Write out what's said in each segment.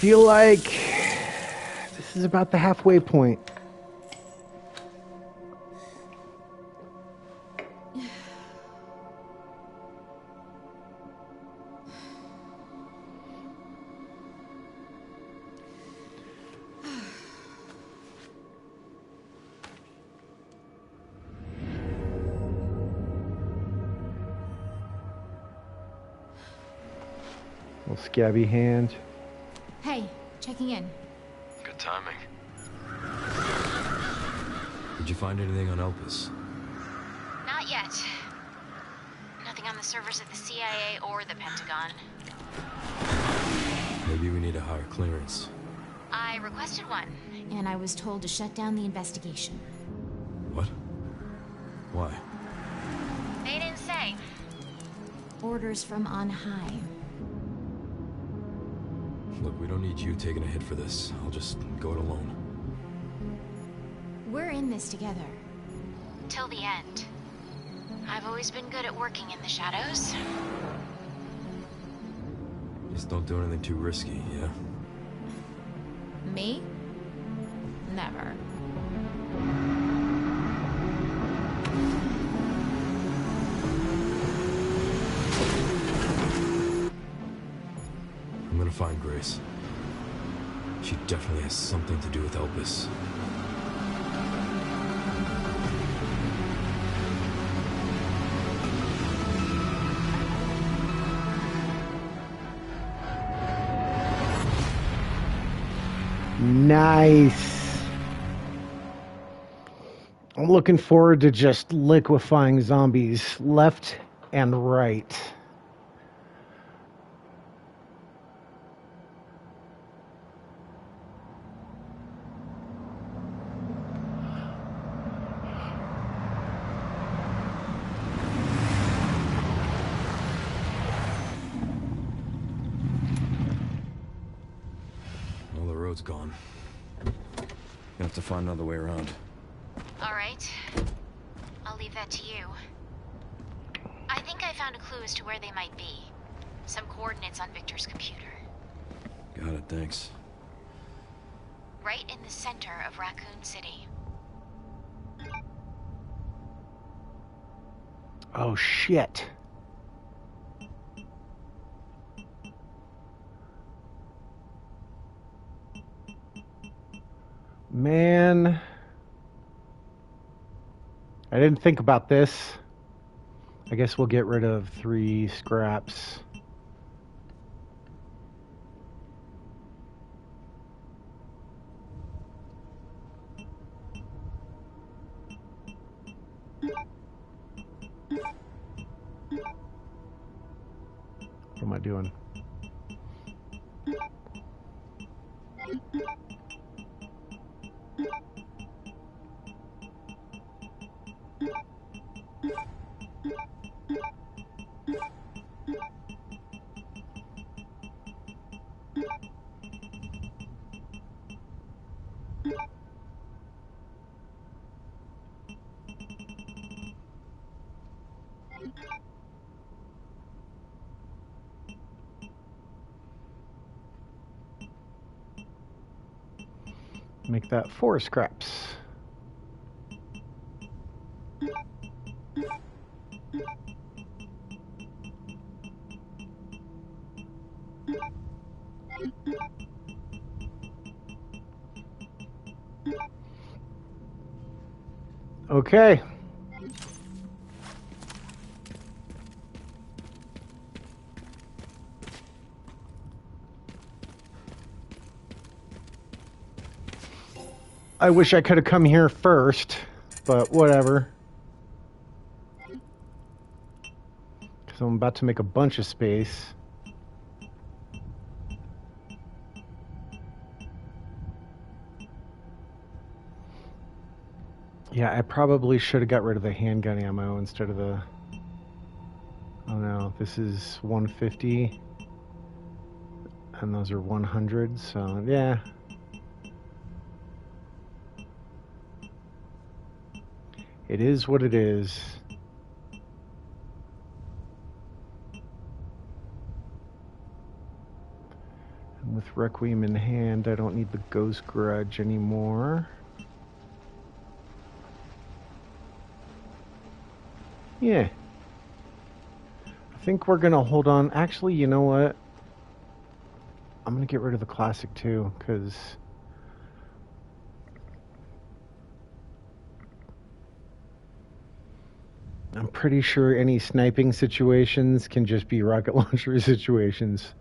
feel like this is about the halfway point. Little scabby hand. Hey, checking in. Good timing. Did you find anything on Elpis? Not yet. Nothing on the servers at the CIA or the Pentagon. Maybe we need a higher clearance. I requested one, and I was told to shut down the investigation. What? Why? They didn't say. Orders from on high. Look, we don't need you taking a hit for this. I'll just go it alone. We're in this together. Till the end. I've always been good at working in the shadows. Just don't do anything too risky, yeah? Me? Never. I'm gonna find Grace. She definitely has something to do with Elpis. Nice. I'm looking forward to just liquefying zombies left and right. Well, the road's gone. Gonna have to find another way around. All right. I'll leave that to you. I think I found a clue as to where they might be. Some coordinates on Victor's computer. Got it, thanks. Right in the center of Raccoon City. Oh, shit. Man. I didn't think about this. I guess we'll get rid of 3 scraps. What am I doing? Make that 4 scraps. Okay. I wish I could have come here first, but whatever. Because I'm about to make a bunch of space. Yeah, I probably should have got rid of the handgun ammo instead of the... Oh no, this is 150. And those are 100, so yeah. It is what it is. And with Requiem in hand, I don't need the Ghost Grudge anymore. Yeah. I think we're gonna hold on. Actually, you know what? I'm gonna get rid of the Classic too, because I'm pretty sure any sniping situations can just be rocket launcher situations.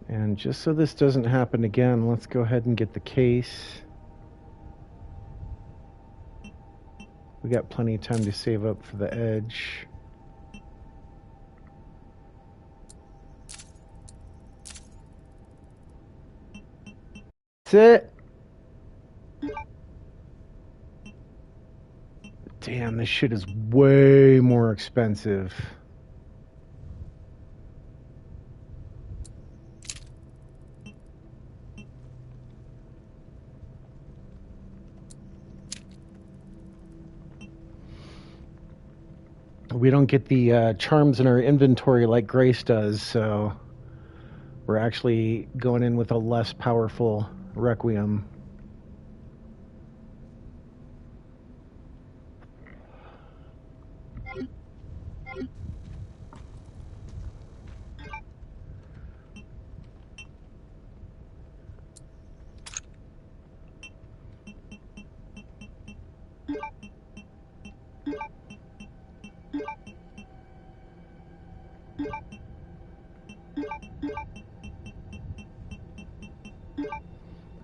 And just so this doesn't happen again, let's go ahead and get the case. We got plenty of time to save up for the edge. That's it. Damn, this shit is way more expensive. We don't get the charms in our inventory like Grace does, so we're actually going in with a less powerful Requiem.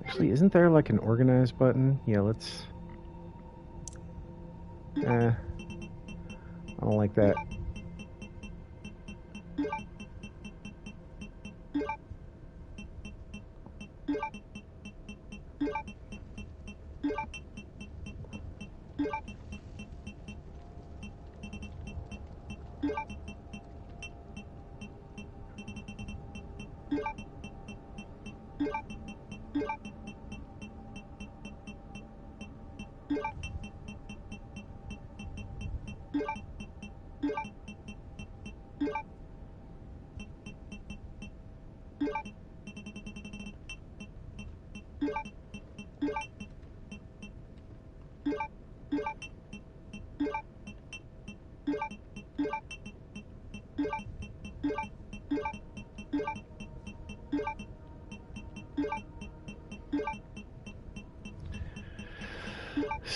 Actually, isn't there like an organize button? Yeah, let's... I don't like that.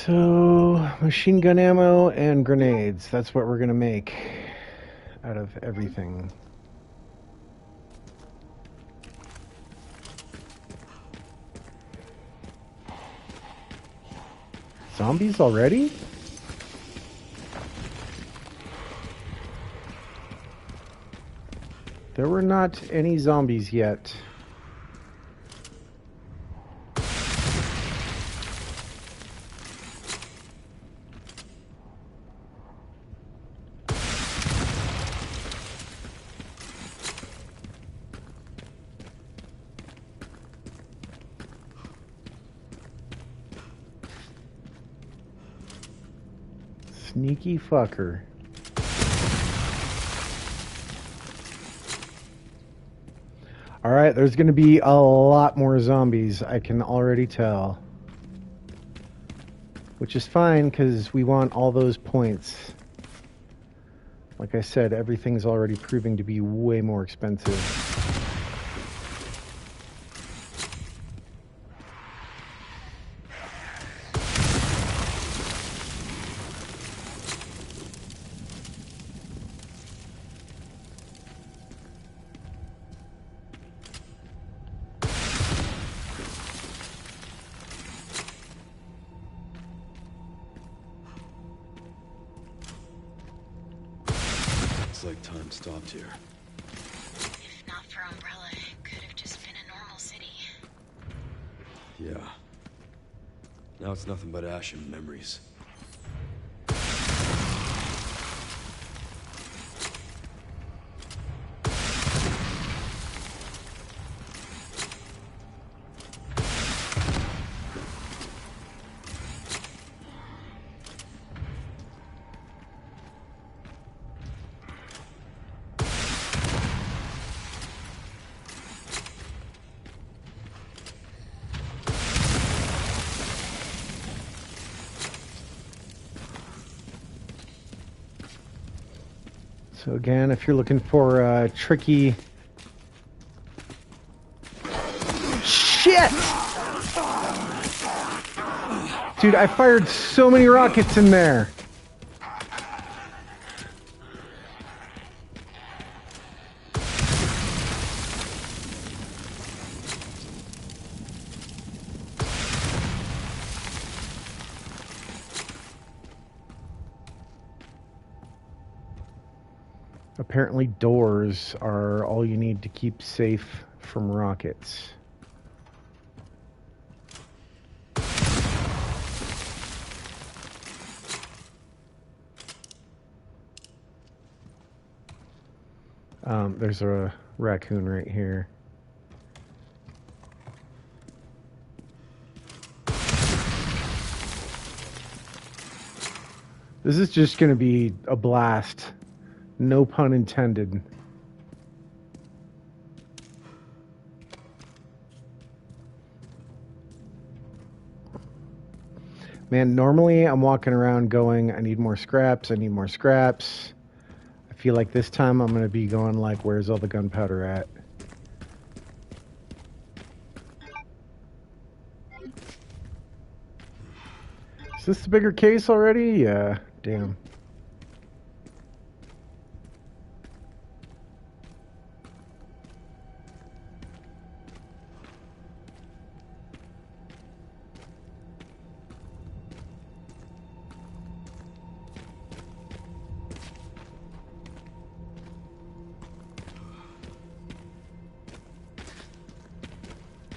So, machine gun ammo and grenades. That's what we're gonna make out of everything. Zombies already? There were not any zombies yet. Sneaky fucker. Alright, there's gonna be a lot more zombies, I can already tell. Which is fine, because we want all those points. Like I said, everything's already proving to be way more expensive. Like time stopped here. If not for Umbrella, it could have just been a normal city. Yeah. Now it's nothing but ash and memories. So again, if you're looking for tricky... Shit! Dude, I fired so many rockets in there. Apparently doors are all you need to keep safe from rockets. There's a raccoon right here. This is just going to be a blast. No pun intended. Man, normally I'm walking around going, I need more scraps, I need more scraps. I feel like this time I'm going to be going like, where's all the gunpowder at? Is this the bigger case already? Yeah, damn.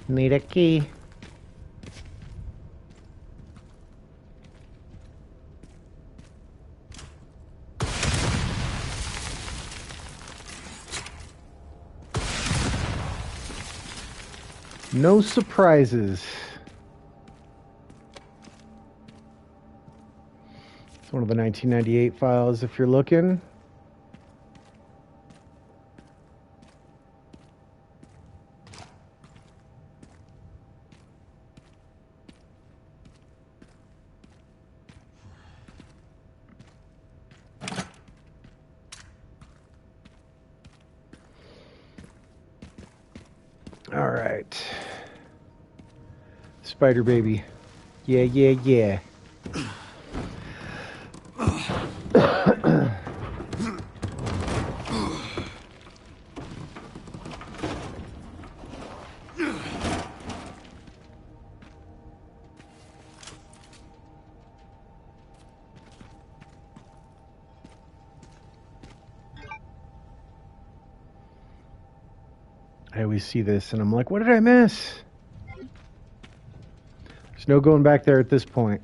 Need a key. No surprises. It's one of the 1998 files if you're looking. All right. Spider baby. Yeah, yeah, yeah. I always see this and I'm like, what did I miss? There's no going back there at this point.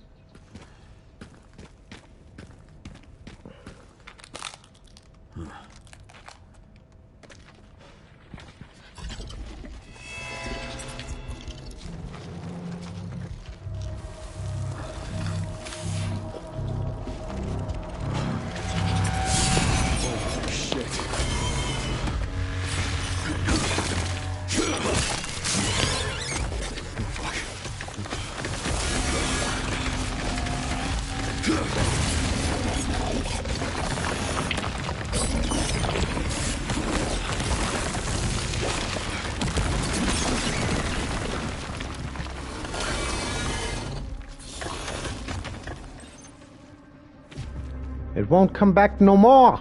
It won't come back no more.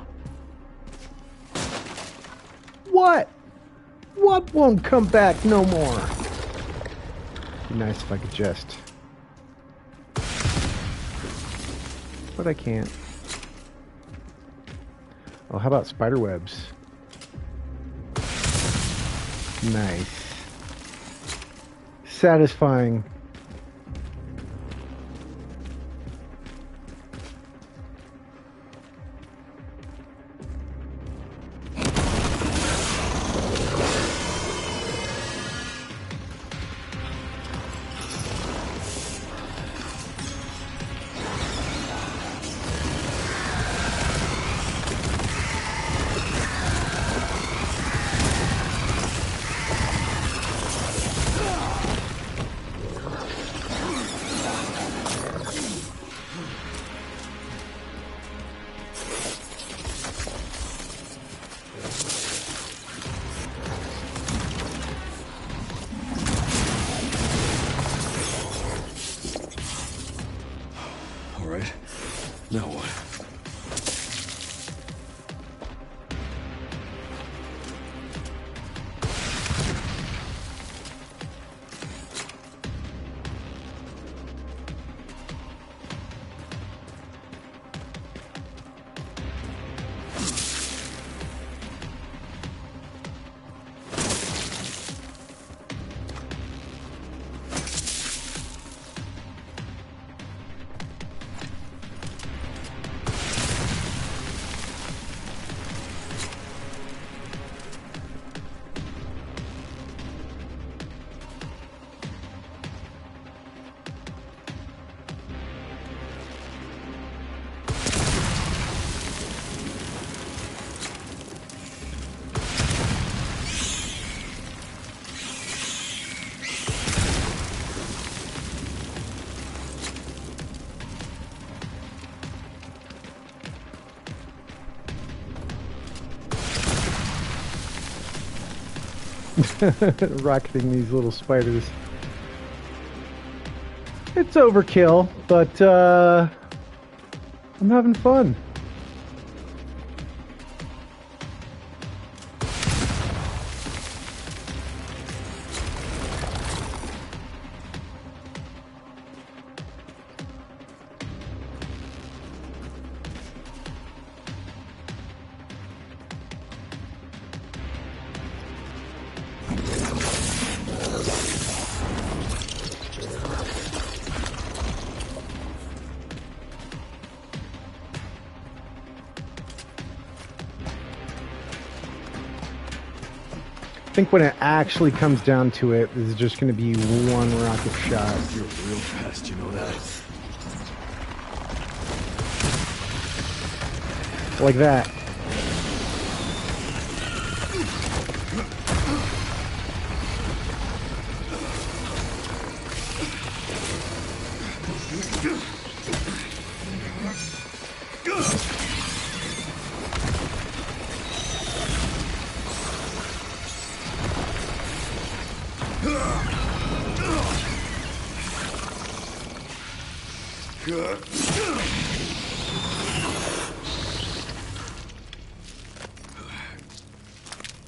What? What won't come back no more? Be nice if I could just. But I can't. Oh, how about spider webs? Nice. Satisfying. Rocketing these little spiders. It's overkill, but I'm having fun. I think when it actually comes down to it, this is just going to be one rocket shot. You're real fast, you know that. Like that.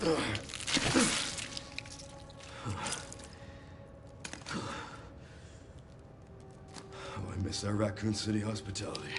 Oh, I miss our Raccoon City hospitality.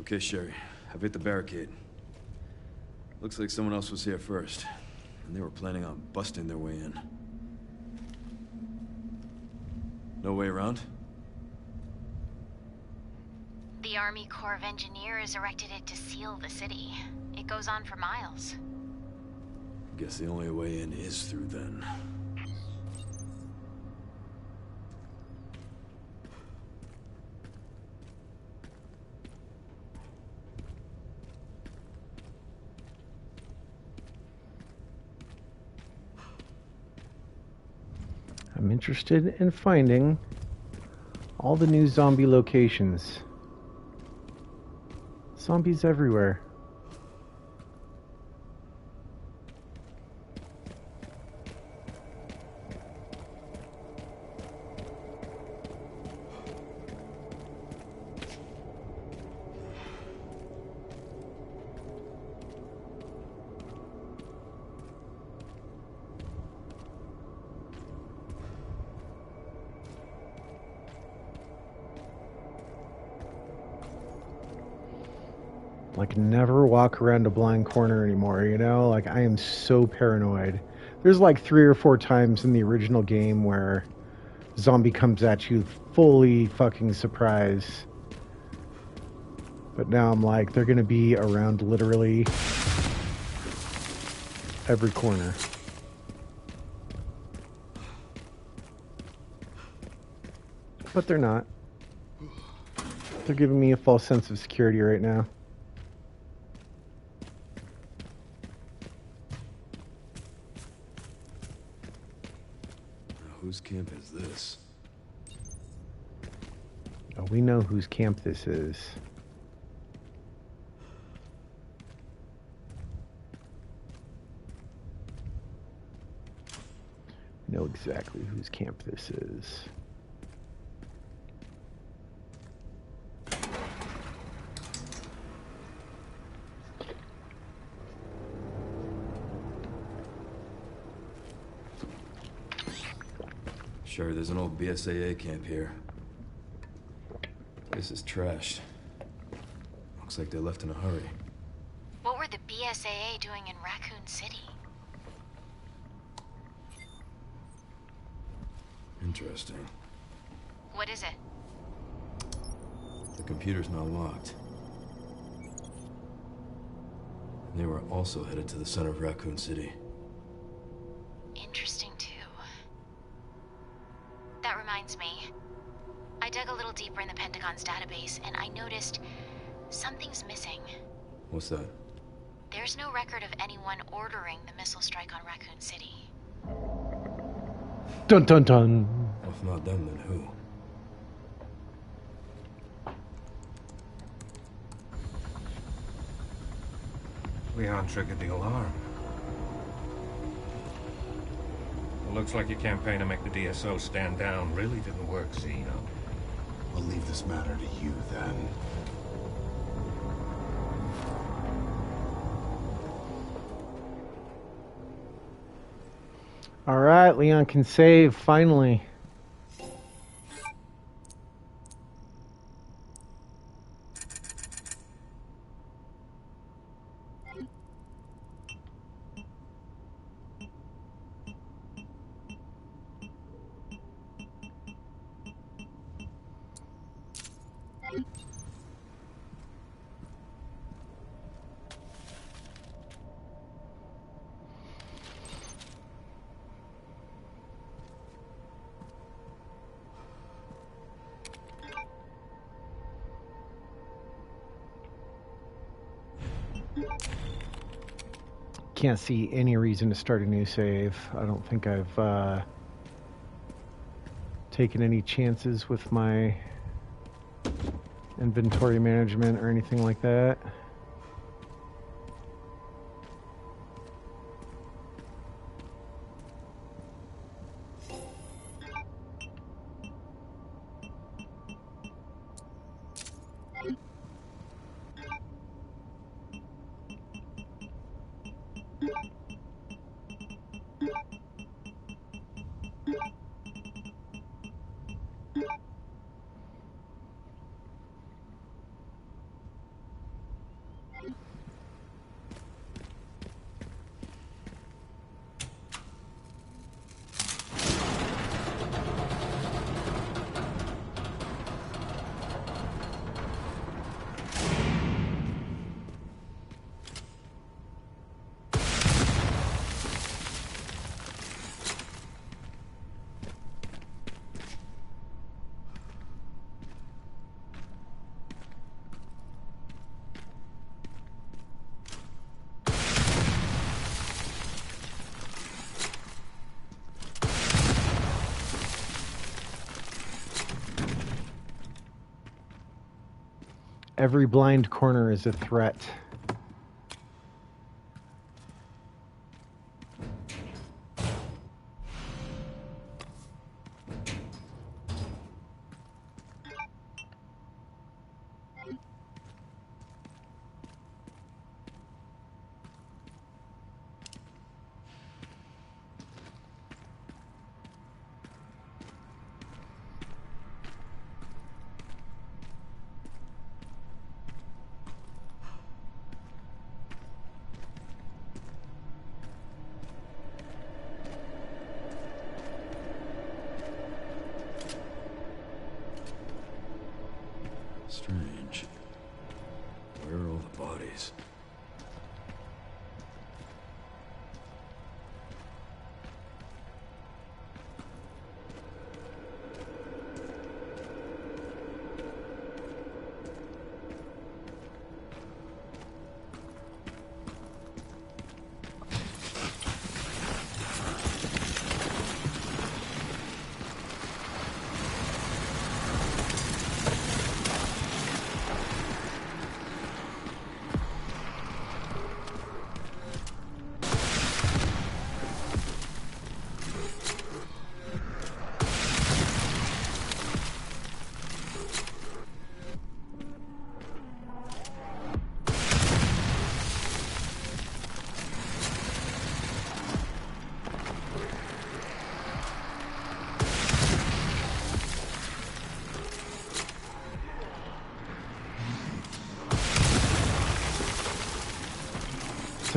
Okay, Sherry. I've hit the barricade. Looks like someone else was here first, and they were planning on busting their way in. No way around? The Army Corps of Engineers erected it to seal the city. It goes on for miles. Guess the only way in is through then. I'm interested in finding all the new zombie locations. Zombies everywhere. Like, never walk around a blind corner anymore, you know? Like, I am so paranoid. There's like 3 or 4 times in the original game where zombie comes at you fully fucking surprise. But now I'm like, they're gonna be around literally every corner. But they're not. They're giving me a false sense of security right now. whose camp is this? Oh, we know whose camp this is. We know exactly whose camp this is. Sure, there's an old BSAA camp here. This is trashed. Looks like they left in a hurry. What were the BSAA doing in Raccoon City? Interesting. What is it? The computer's not locked. They were also headed to the center of Raccoon City. Interesting, too. That reminds me. I dug a little deeper in the Pentagon's database, and I noticed something's missing. What's that? There's no record of anyone ordering the missile strike on Raccoon City. Dun dun dun. If not them, then who? Leon triggered the alarm. It looks like your campaign to make the DSO stand down really didn't work, Zeno. We'll leave this matter to you, then. All right, Leon can save, finally. Can't see any reason to start a new save. I don't think I've taken any chances with my inventory management or anything like that. Every blind corner is a threat. Strange. Where are all the bodies?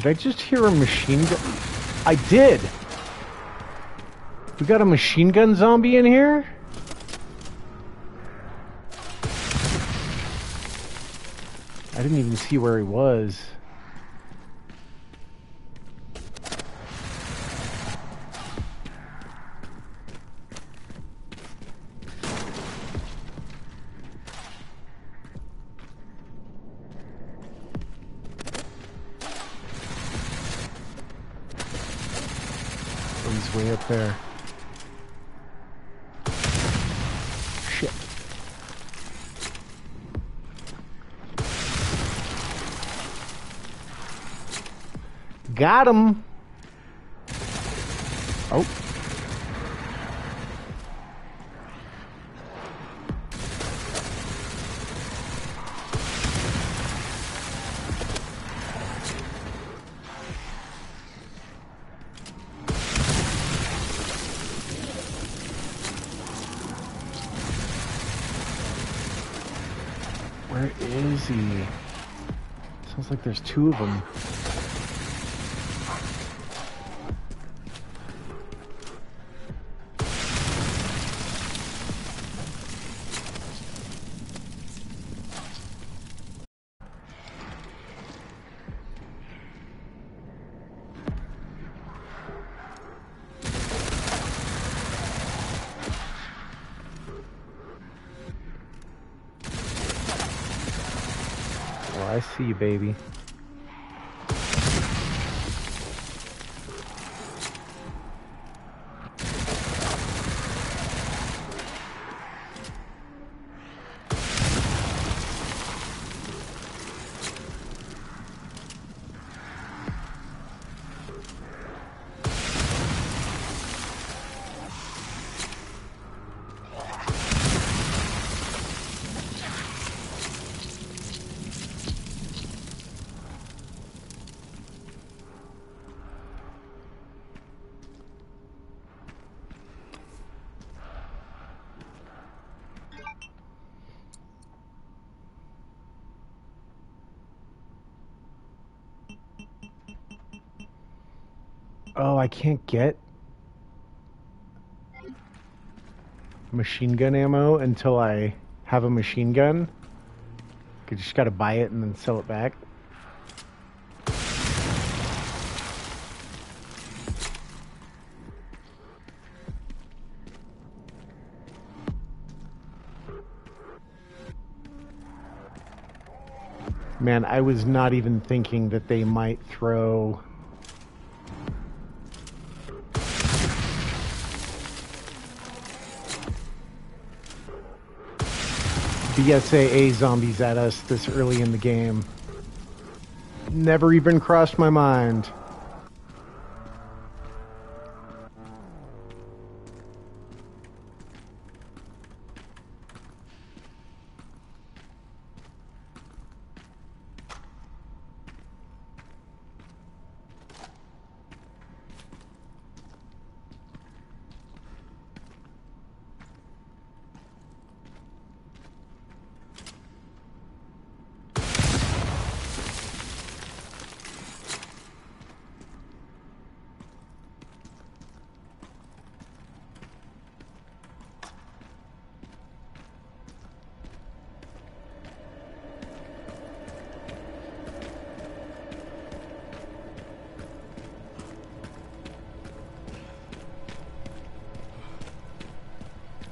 Did I just hear a machine gun? I did! We got a machine gun zombie in here? I didn't even see where he was. Oh, he's way up there. Shit. Got him! Oh. Where is he? Sounds like there's two of them. Oh, I see you, baby. Oh, I can't get machine gun ammo until I have a machine gun. I just gotta buy it and then sell it back. Man, I was not even thinking that they might throw BSAA zombies at us this early in the game. Never even crossed my mind.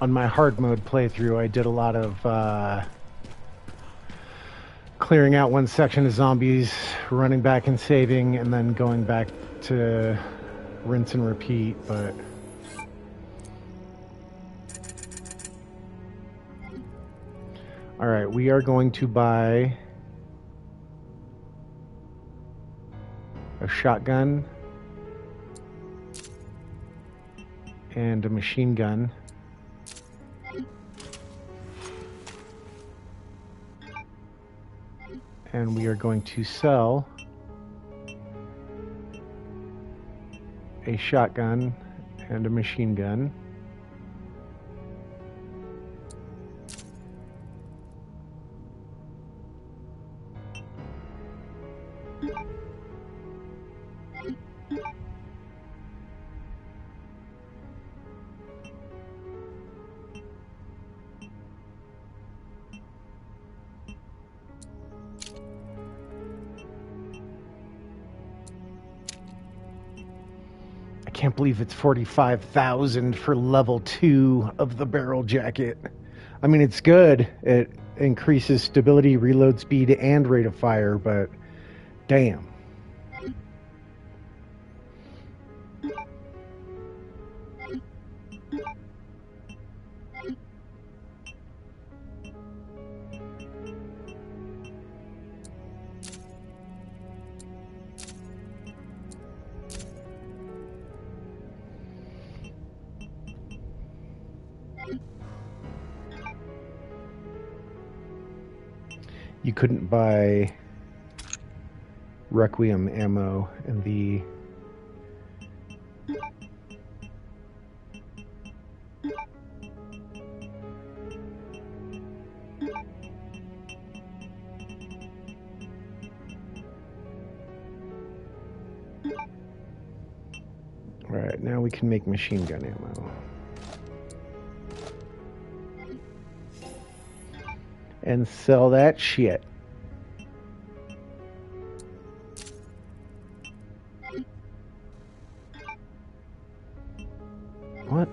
On my hard mode playthrough, I did a lot of clearing out one section of zombies, running back and saving, and then going back to rinse and repeat, but alright, we are going to buy a shotgun and a machine gun. And we are going to sell a shotgun and a machine gun. can't believe it's 45,000 for level 2 of the barrel jacket. I mean, it's good. It increases stability, reload speed, and rate of fire, but damn. You couldn't buy Requiem ammo in the Alright, now we can make machine gun ammo. And sell that shit. What?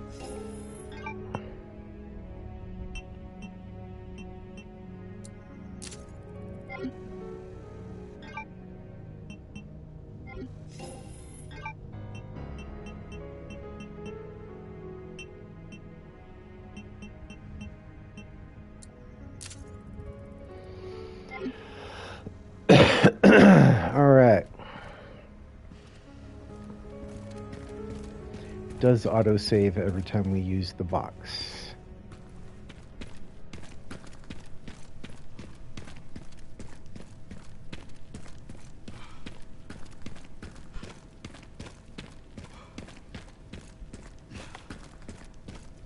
Alright. Does autosave every time we use the box.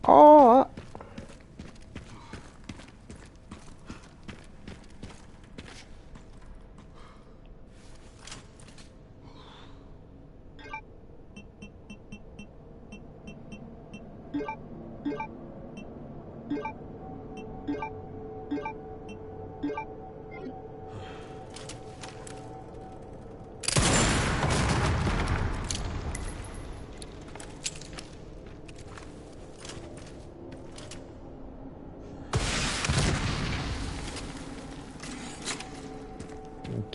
Oh!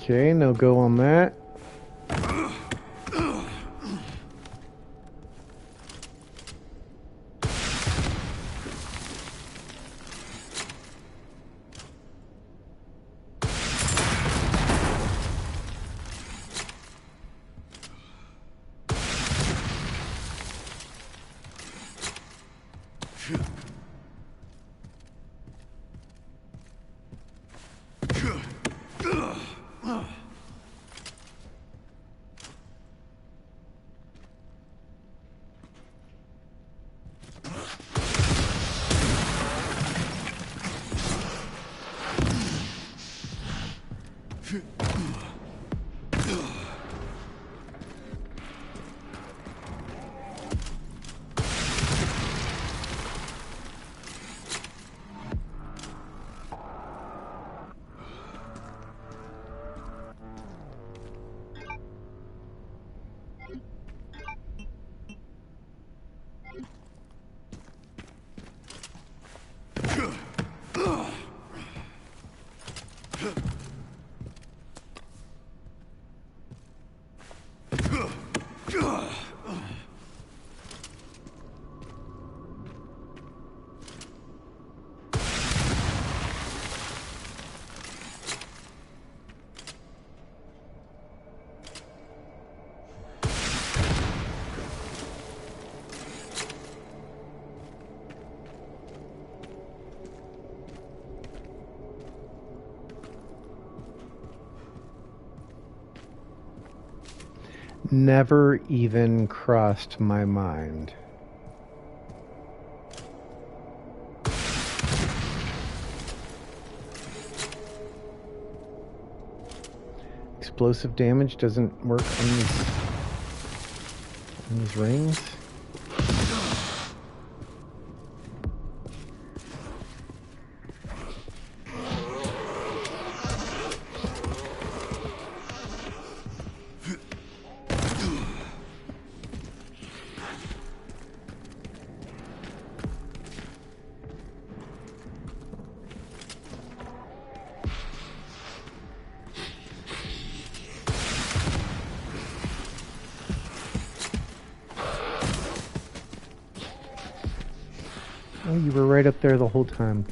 Okay, no go on that. Never even crossed my mind. Explosive damage doesn't work on these rings. Oh, you were right up there the whole time.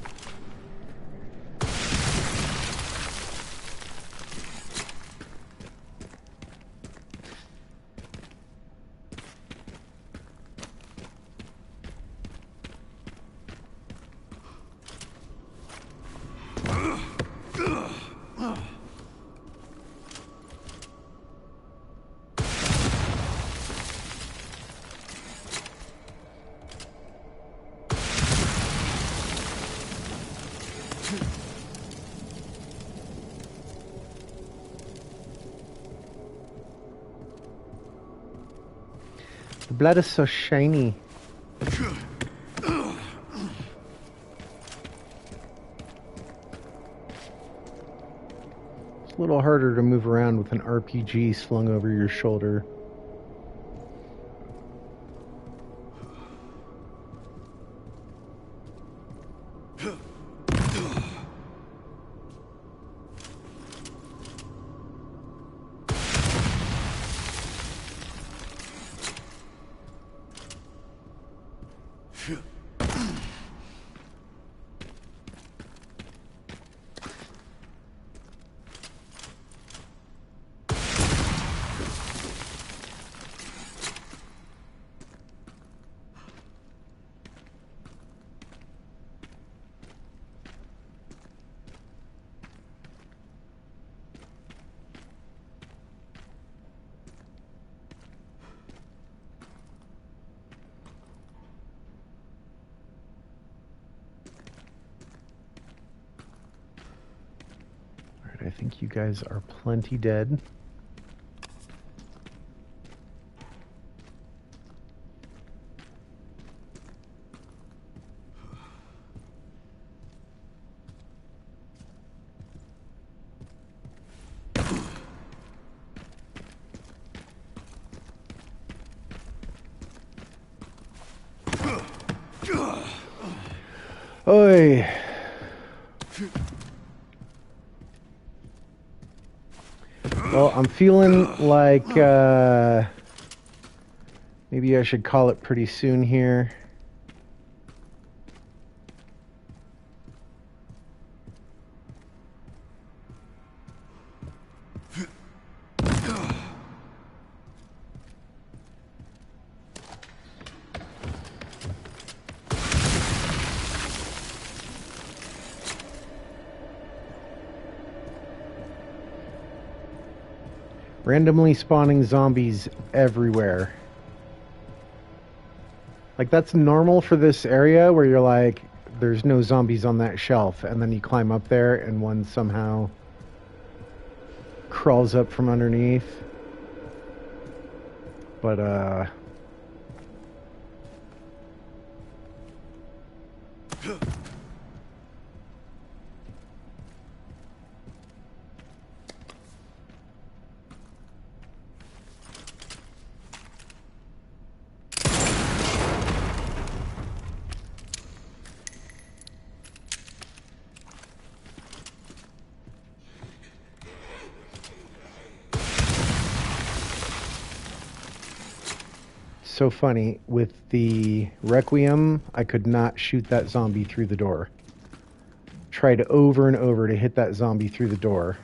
The blood is so shiny. It's a little harder to move around with an RPG slung over your shoulder. I think you guys are plenty dead. Oi! Well, I'm feeling like maybe I should call it pretty soon here. Randomly spawning zombies everywhere. Like, that's normal for this area where you're like, there's no zombies on that shelf, and then you climb up there and one somehow crawls up from underneath. But, so funny. With the Requiem, I could not shoot that zombie through the door. Tried over and over to hit that zombie through the door.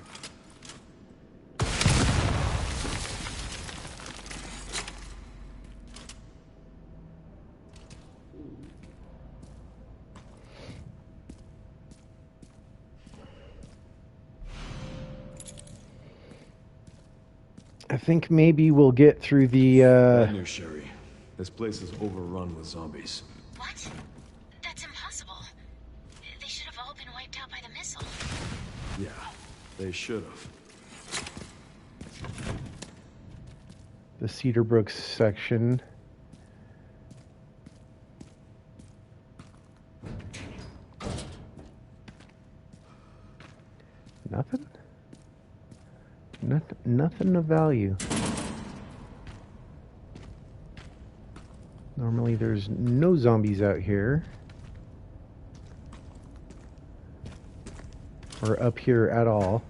I think maybe we'll get through the, Bad news, Sherry. This place is overrun with zombies. What? That's impossible. They should have all been wiped out by the missile. Yeah, they should have. the Cedar Brooks section. Nothing? Nothing of value. Normally there's no zombies out here. Or up here at all.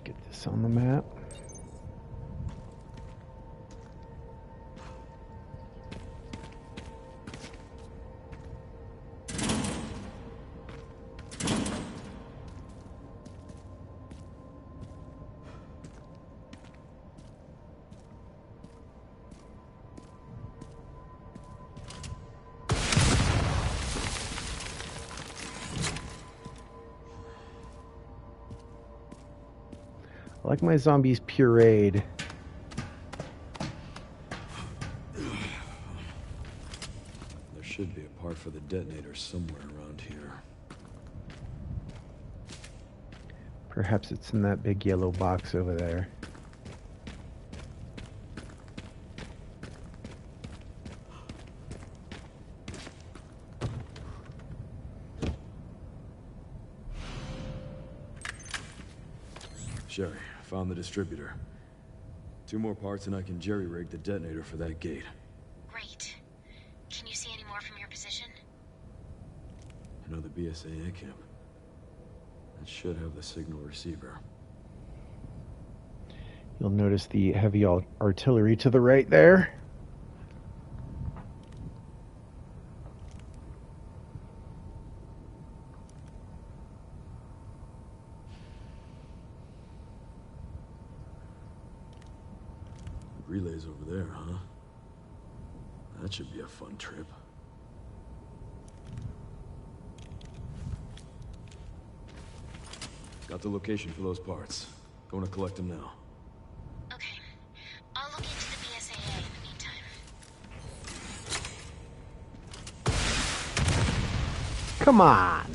Let's get this on the map. I like my zombies pureed. There should be a part for the detonator somewhere around here. Perhaps it's in that big yellow box over there. Sherry, found the distributor. 2 more parts and I can jerry-rig the detonator for that gate. Great. Can you see any more from your position? Another BSAA camp. That should have the signal receiver. You'll notice the heavy artillery to the right there. Relays over there, huh? That should be a fun trip. Got the location for those parts. Going to collect them now. Okay. I'll look into the BSAA in the meantime. Come on.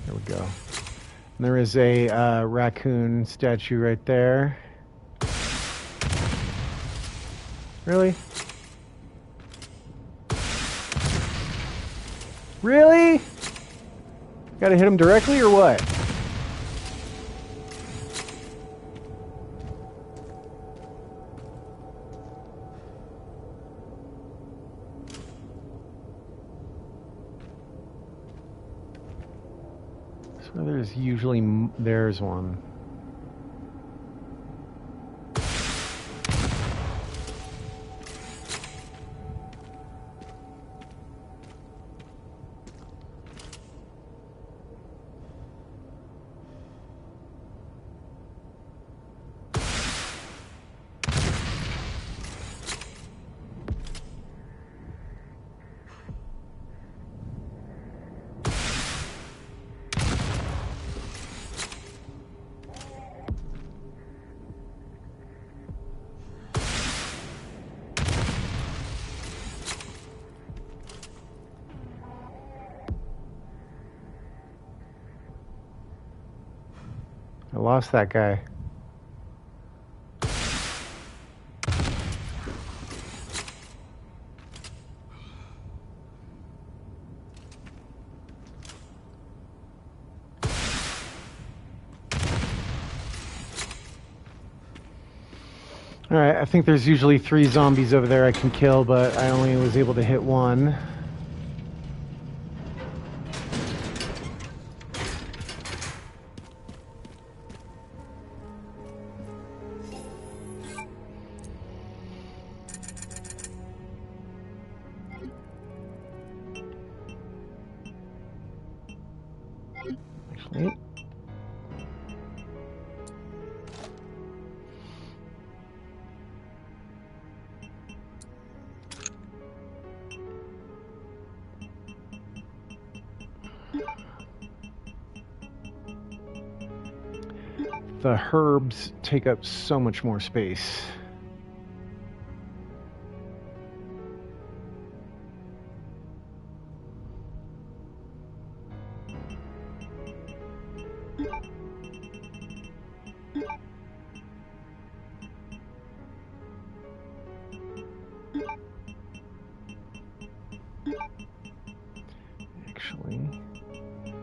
There we go. And there is a raccoon statue right there. Really? Really? Gotta hit him directly or what? So there's usually, there's one. I lost that guy. Alright, I think there's usually 3 zombies over there I can kill, but I only was able to hit one. Actually, the herbs take up so much more space. Actually,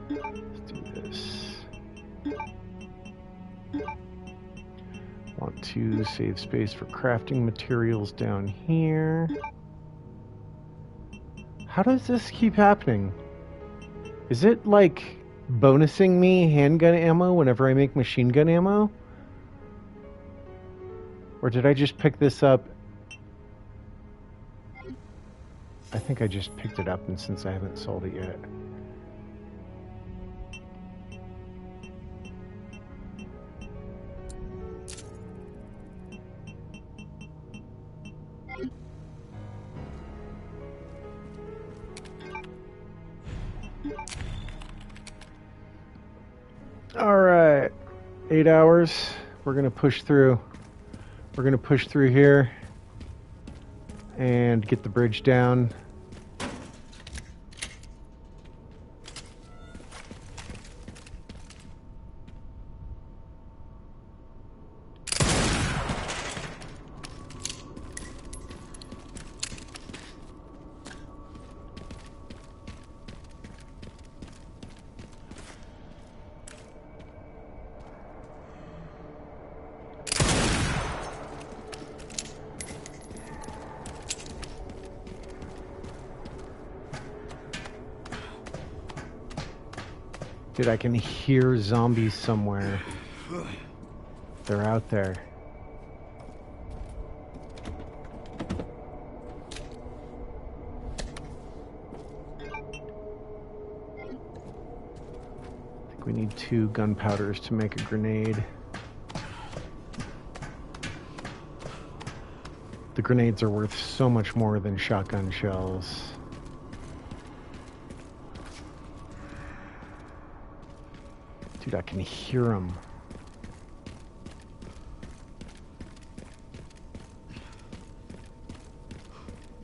let's do this. Want to save space for crafting materials down here. How does this keep happening? Is it like bonusing me handgun ammo whenever I make machine gun ammo? Or did I just pick this up? I think I just picked it up, and since I haven't sold it yet. All right, 8 hours. We're gonna push through. We're gonna push through here and get the bridge down. Dude, I can hear zombies somewhere. They're out there. I think we need 2 gunpowders to make a grenade. The grenades are worth so much more than shotgun shells. Dude, I can hear them.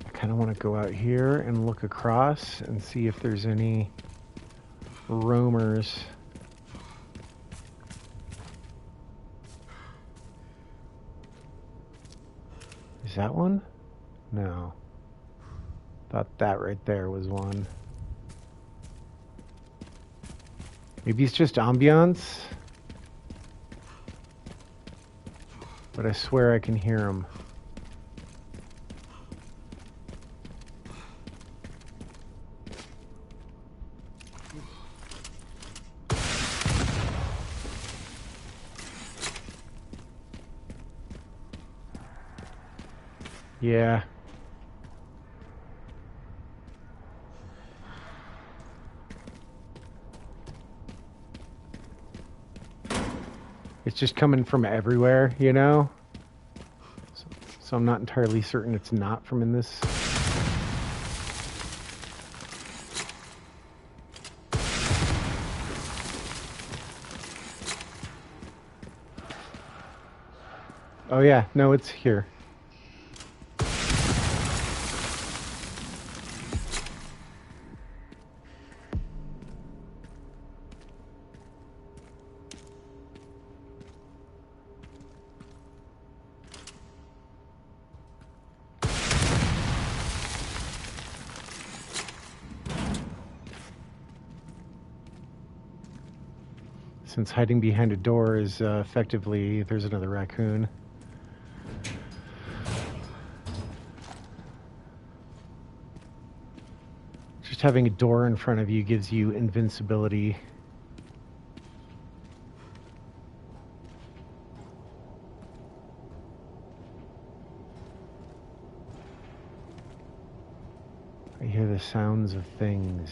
I kind of want to go out here and look across and see if there's any roamers. Is that one? No. Thought that right there was one. Maybe it's just ambiance, but I swear I can hear them. Yeah. It's just coming from everywhere, you know? So I'm not entirely certain it's not from in this. Oh yeah, no, it's here. Since hiding behind a door is effectively, there's another raccoon. Just having a door in front of you gives you invincibility. I hear the sounds of things.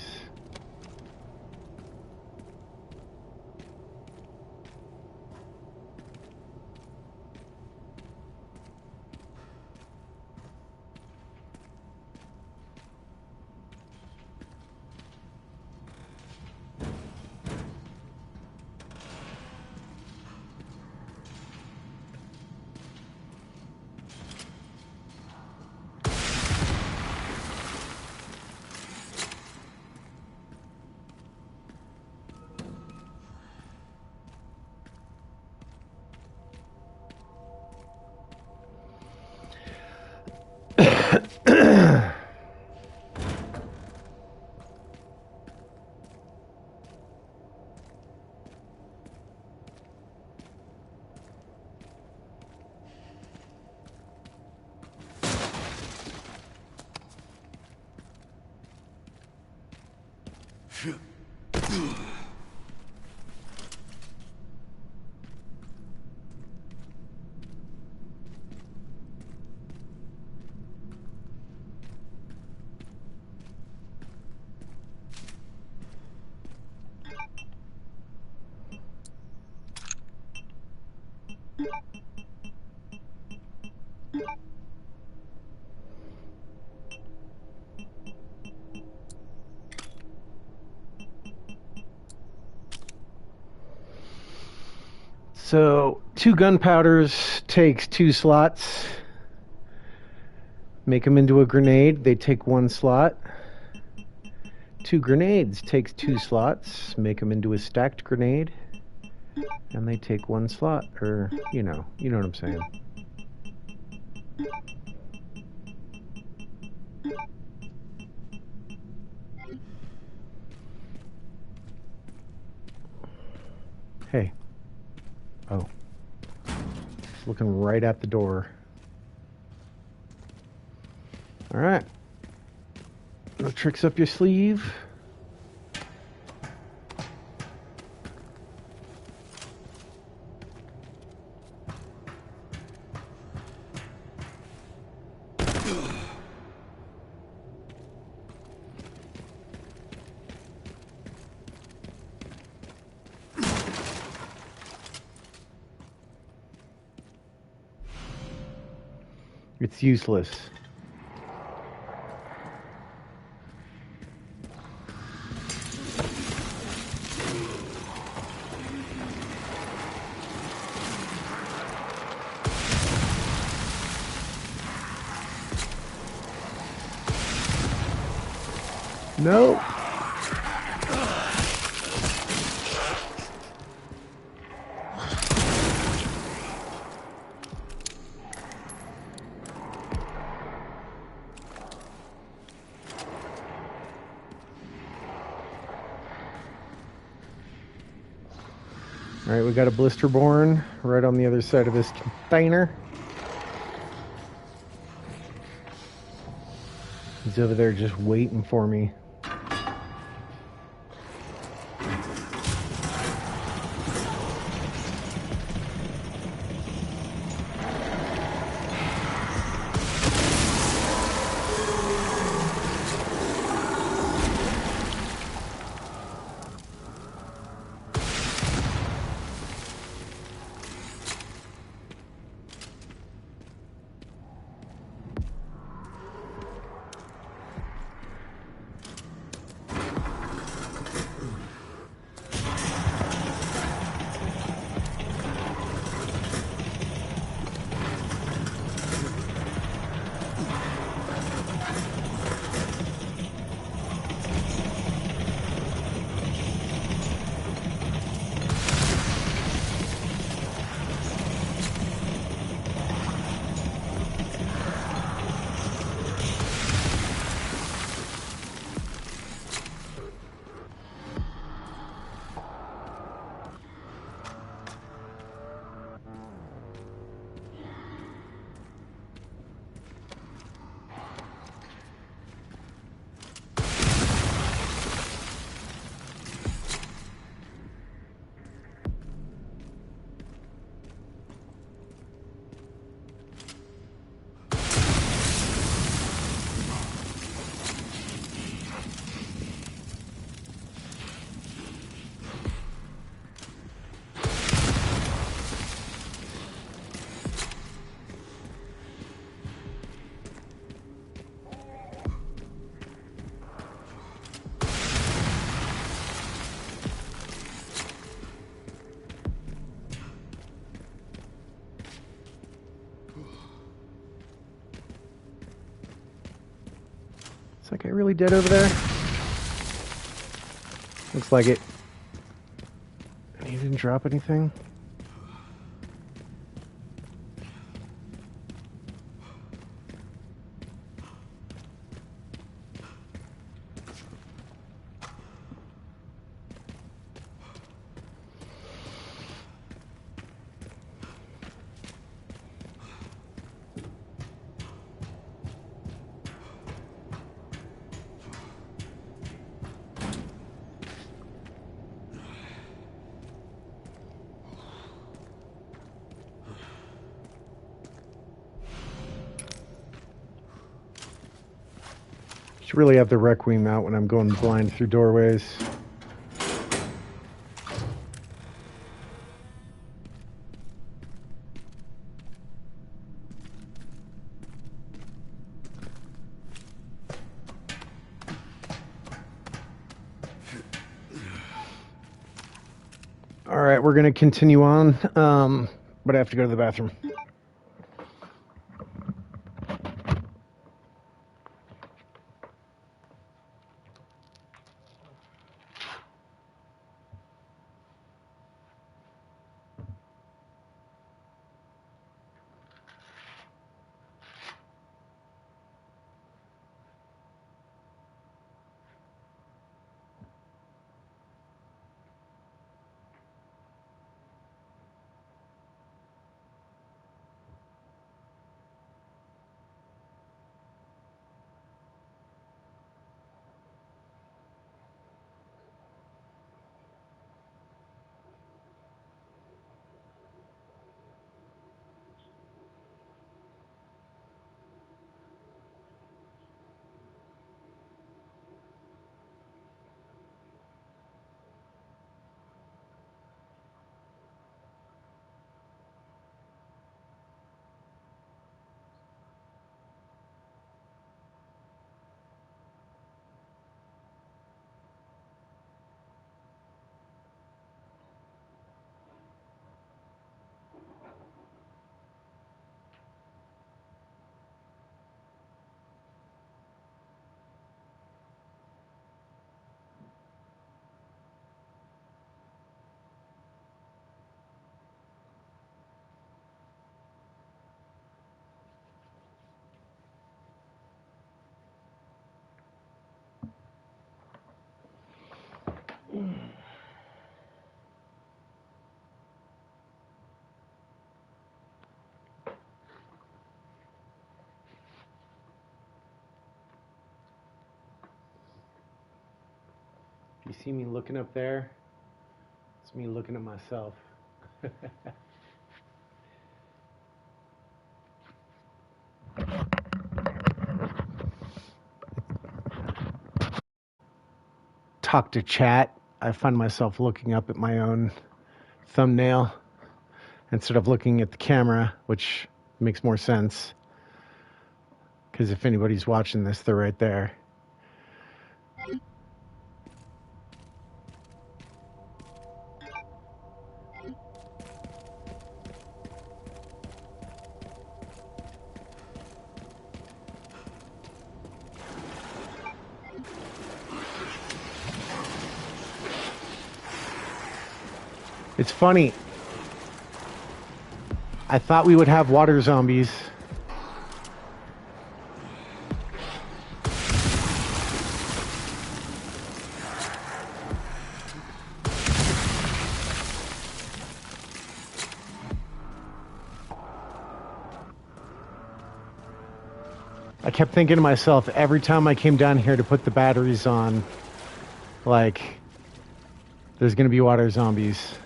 So 2 gunpowders takes 2 slots. Make them into a grenade, they take 1 slot. 2 grenades takes 2 slots. Make them into a stacked grenade, and they take 1 slot. Or, you know what I'm saying. Hey. Oh. Just looking right at the door. Alright. No tricks up your sleeve. It's useless. No. Alright, we got a Blisterborn right on the other side of this container. He's over there just waiting for me. Is that guy really dead over there? Looks like it. And he didn't drop anything? Should really have the Requiem out when I'm going blind through doorways. All right, we're gonna continue on, but I have to go to the bathroom. You see me looking up there? It's me looking at myself. Talk to chat. I find myself looking up at my own thumbnail instead of looking at the camera, which makes more sense. Because if anybody's watching this, they're right there. It's funny. I thought we would have water zombies. I kept thinking to myself every time I came down here to put the batteries on, like, there's going to be water zombies.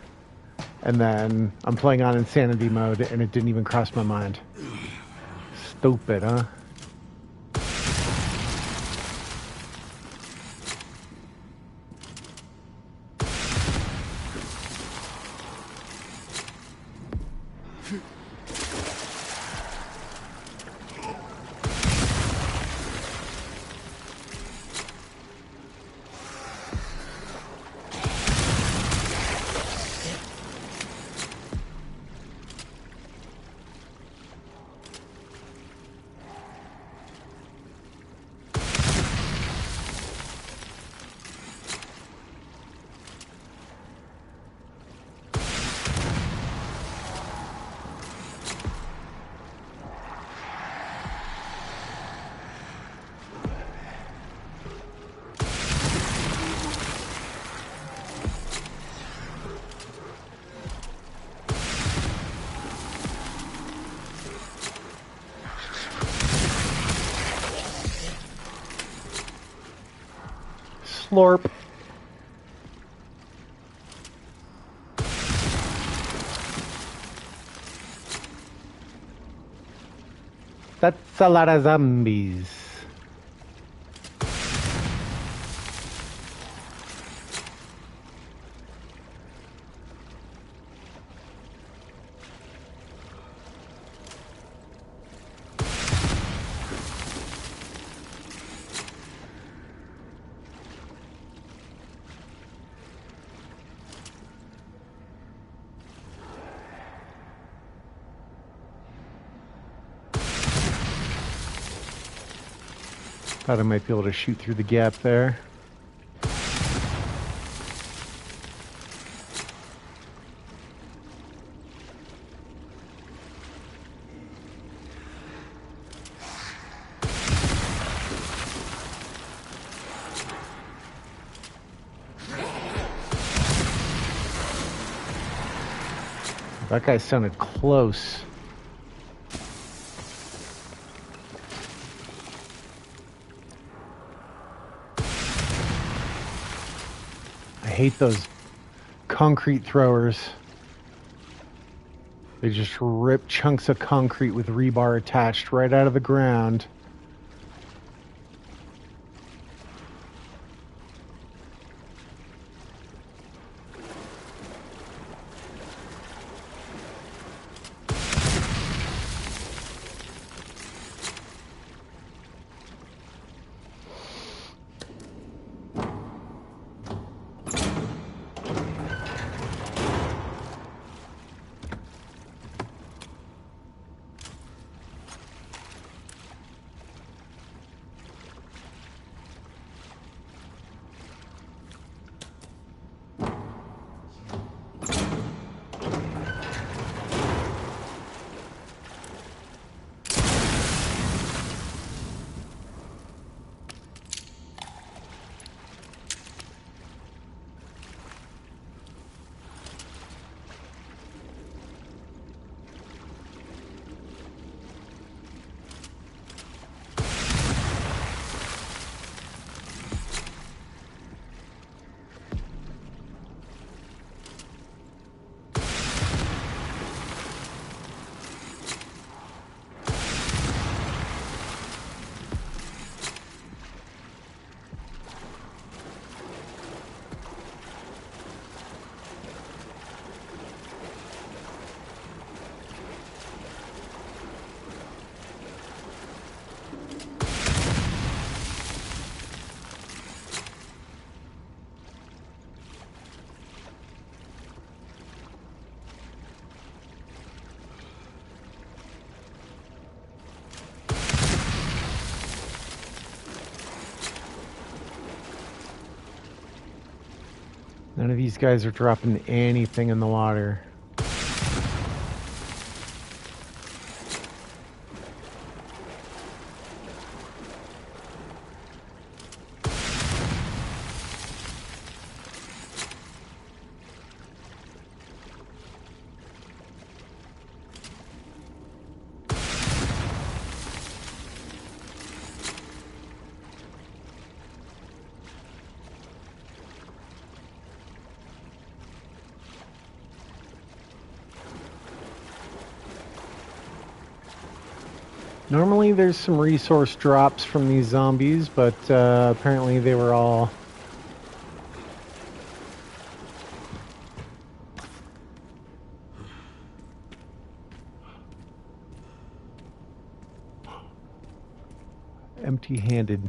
And then I'm playing on insanity mode and it didn't even cross my mind. Stupid, huh? Slurp. That's a lot of zombies. Thought I might be able to shoot through the gap there. That guy sounded close. I hate those concrete throwers. They just rip chunks of concrete with rebar attached right out of the ground. None of these guys are dropping anything in the water. Normally there's some resource drops from these zombies, but apparently they were all empty-handed.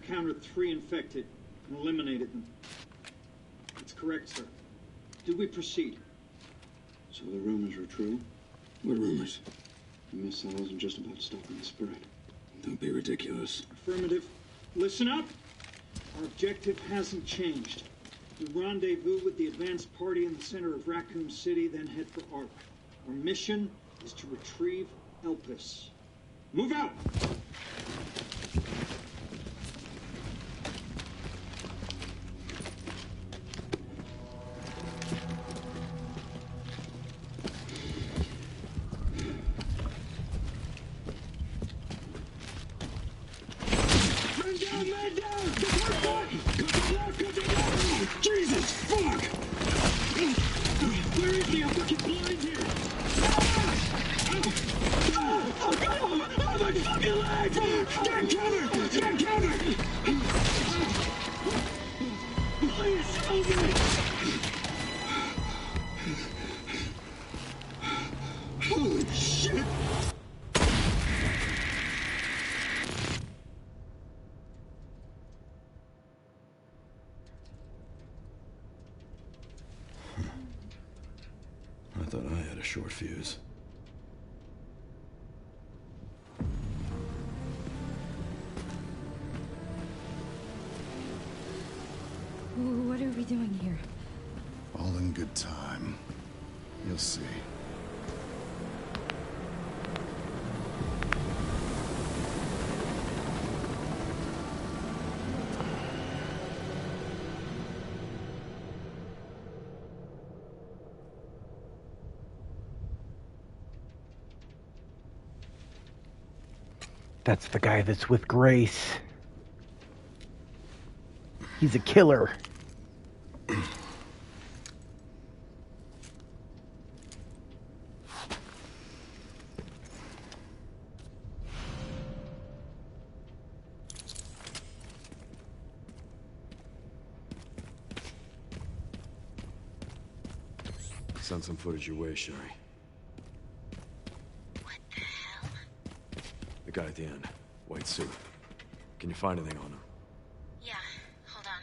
encountered 3 infected and eliminated them. That's correct, sir. Do we proceed? So the rumors were true? What rumors? The missile wasn't just about stopping the spread. Don't be ridiculous. Affirmative. Listen up. Our objective hasn't changed. We rendezvous with the advanced party in the center of Raccoon City, then head for Ark. Our mission is to retrieve Elpis. Move out! Man down! Jesus, fuck! Where is he? I'm fucking blind here! Oh, my fucking leg! Get cover! Get cover! Please help me! Holy shit! I thought I had a short fuse. What are we doing here? All in good time. You'll see. That's the guy that's with Grace. He's a killer. Send some footage your way, Sherry. What the hell? The guy at the end. White suit. Can you find anything on him? Yeah, hold on.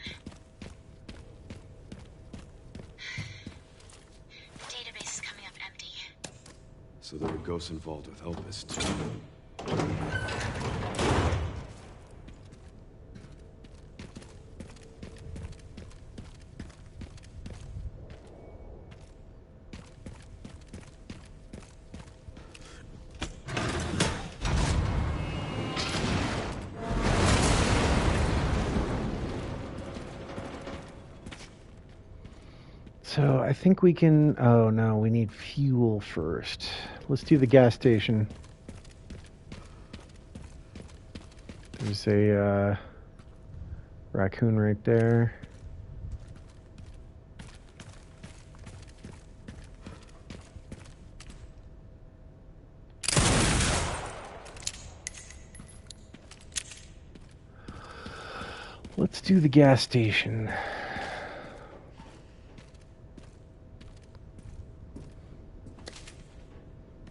The database is coming up empty. So there were ghosts involved with Elvis, too. So I think we can... Oh, no, we need fuel first. Let's do the gas station. There's a raccoon right there. Let's do the gas station.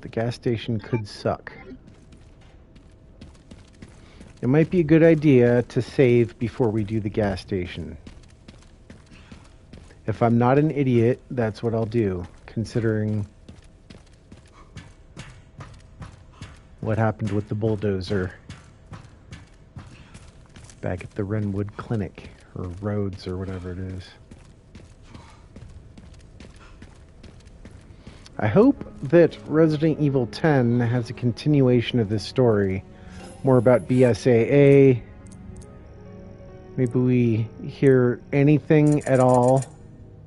The gas station could suck. It might be a good idea to save before we do the gas station. If I'm not an idiot, that's what I'll do, considering what happened with the bulldozer back at the Renwood Clinic, or Rhodes, or whatever it is. I hope that Resident Evil 10 has a continuation of this story. More about BSAA. Maybe we hear anything at all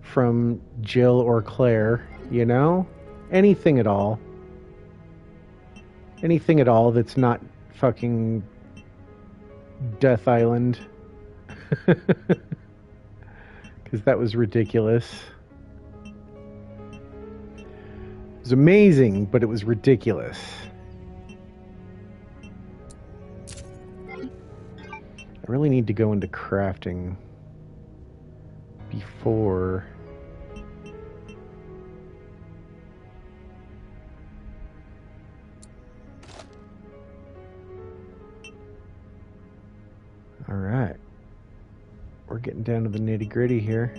from Jill or Claire, you know? Anything at all. Anything at all that's not fucking Death Island. Because that was ridiculous. It was amazing, but it was ridiculous. I really need to go into crafting before... All right. We're getting down to the nitty-gritty here.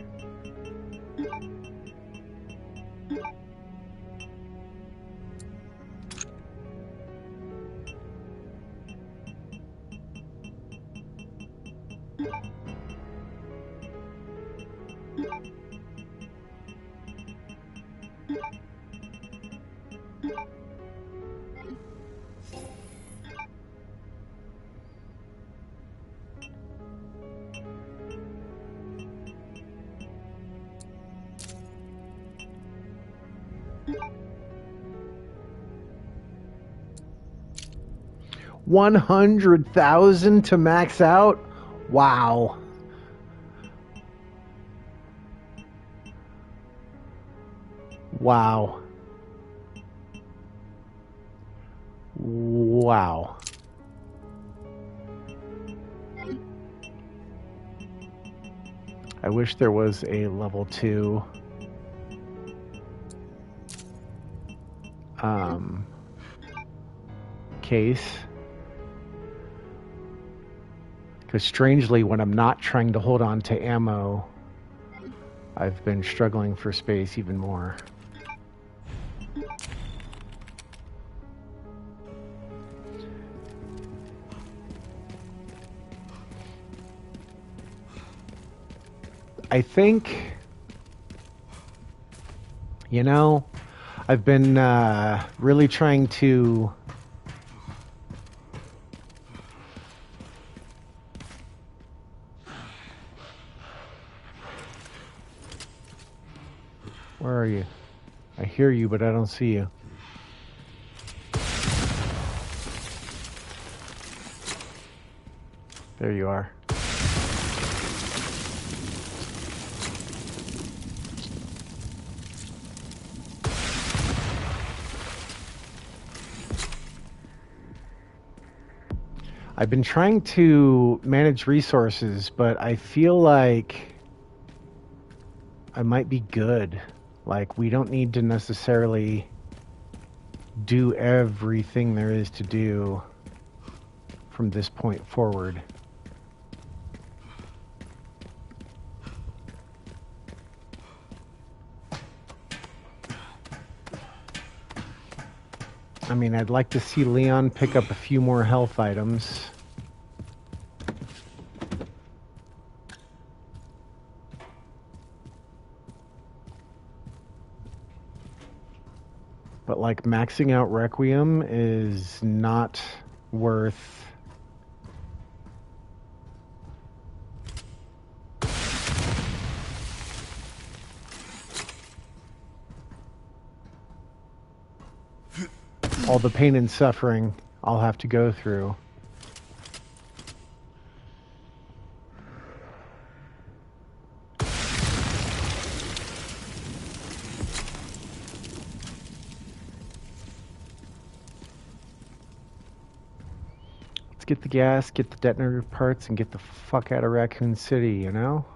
$100,000 to max out? Wow. Wow. Wow. I wish there was a level 2 case. Because strangely, when I'm not trying to hold on to ammo, I've been struggling for space even more. I think, you know, I've been really trying to Where are you? I hear you, but I don't see you. There you are. I've been trying to manage resources, but I feel like I might be good. Like, we don't need to necessarily do everything there is to do from this point forward. I mean, I'd like to see Leon pick up a few more health items. But like, maxing out Requiem is not worth all the pain and suffering I'll have to go through. Let's get the gas, get the detonator parts, and get the fuck out of Raccoon City, you know?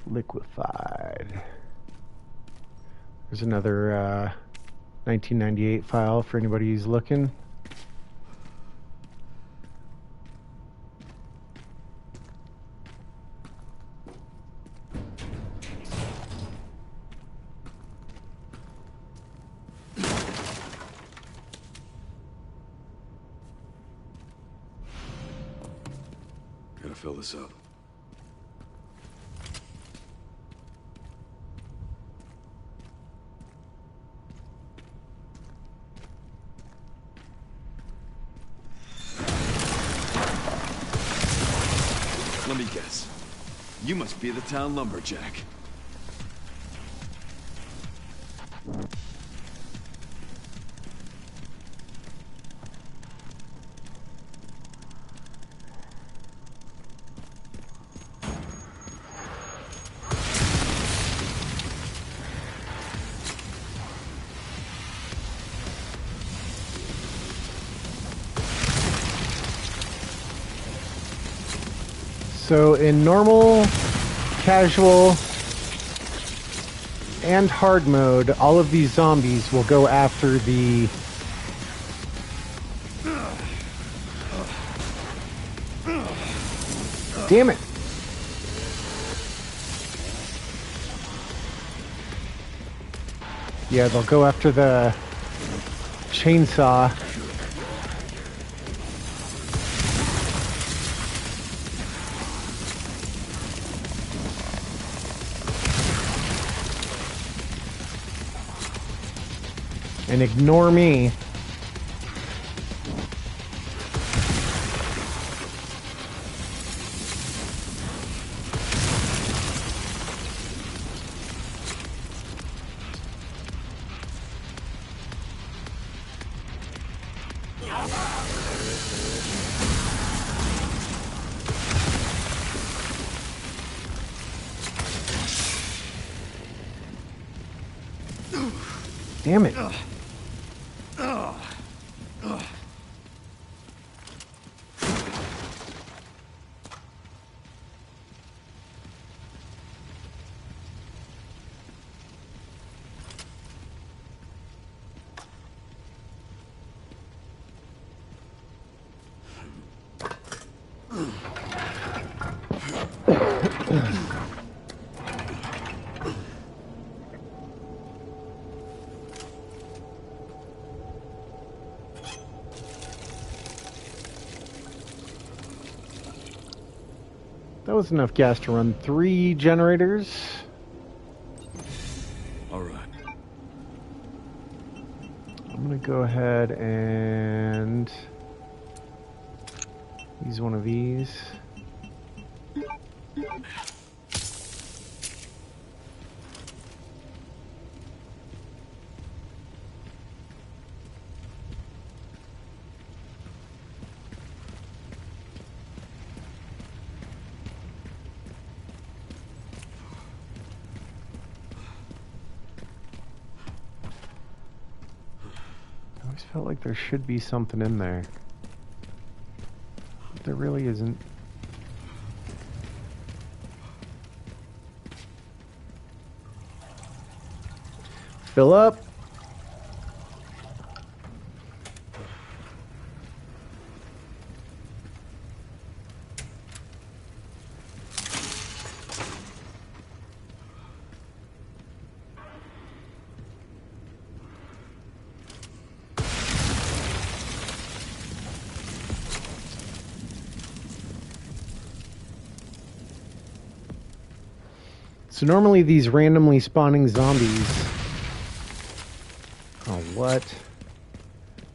Liquefied. There's another 1998 file for anybody who's looking. Gotta fill this up. Let me guess. You must be the town lumberjack. So in normal, casual, and hard mode, all of these zombies will go after the damn it. Yeah, they'll go after the chainsaw. And ignore me. Damn it. That was enough gas to run 3 generators. All right. I'm gonna go ahead and use one of these. I always felt like there should be something in there. But there really isn't. Fill up. So normally these randomly spawning zombies... Oh, what?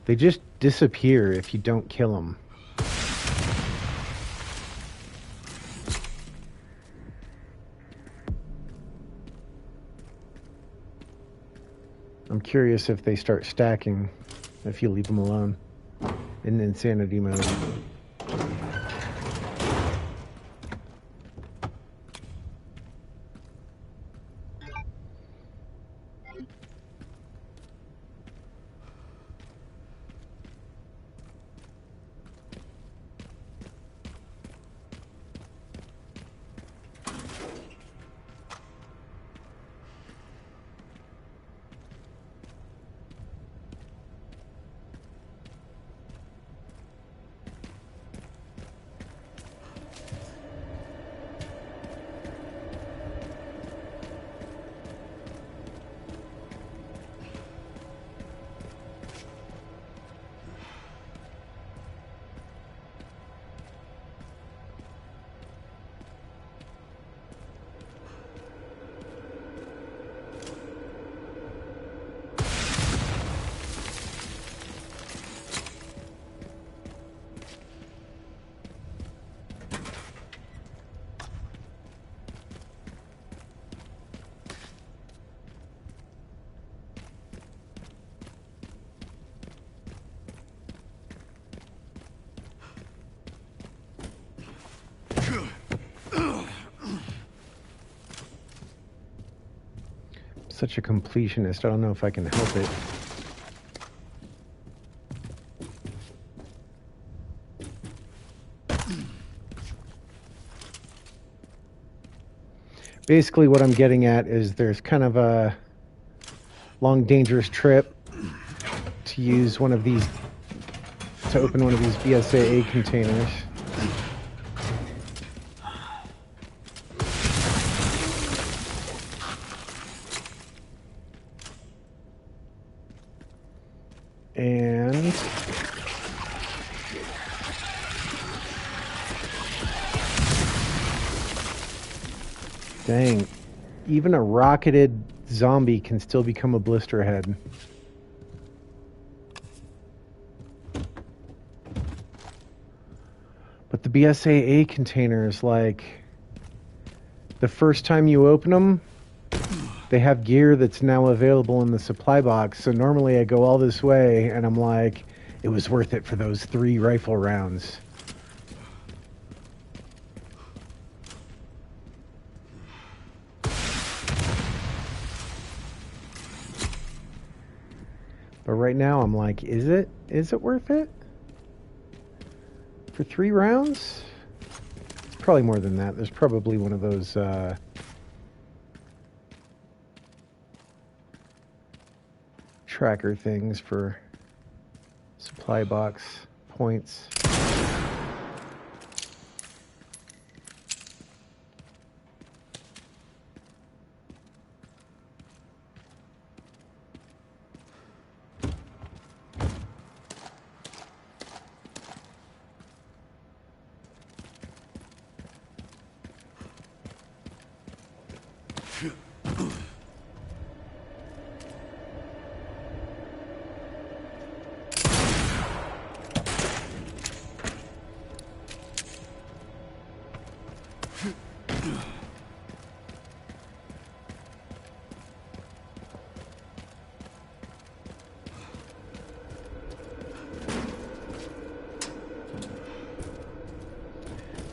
They just disappear if you don't kill them. I'm curious if they start stacking if you leave them alone in insanity mode. Such a completionist, I don't know if I can help it. Basically, what I'm getting at is there's kind of a long, dangerous trip to use one of these, to open one of these BSAA containers. And dang, even a rocketed zombie can still become a blister head. But the BSAA containers, like, the first time you open them, they have gear that's now available in the supply box. So normally I go all this way and I'm like, it was worth it for those 3 rifle rounds. But right now I'm like, is it worth it? For 3 rounds? It's probably more than that. There's probably one of those tracker things for supply box points.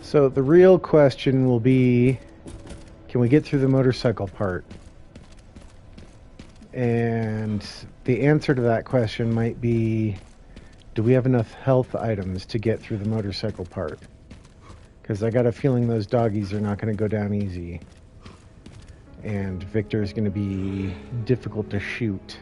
So the real question will be, can we get through the motorcycle part? And the answer to that question might be, do we have enough health items to get through the motorcycle part? Because I got a feeling those doggies are not going to go down easy. And Victor is going to be difficult to shoot.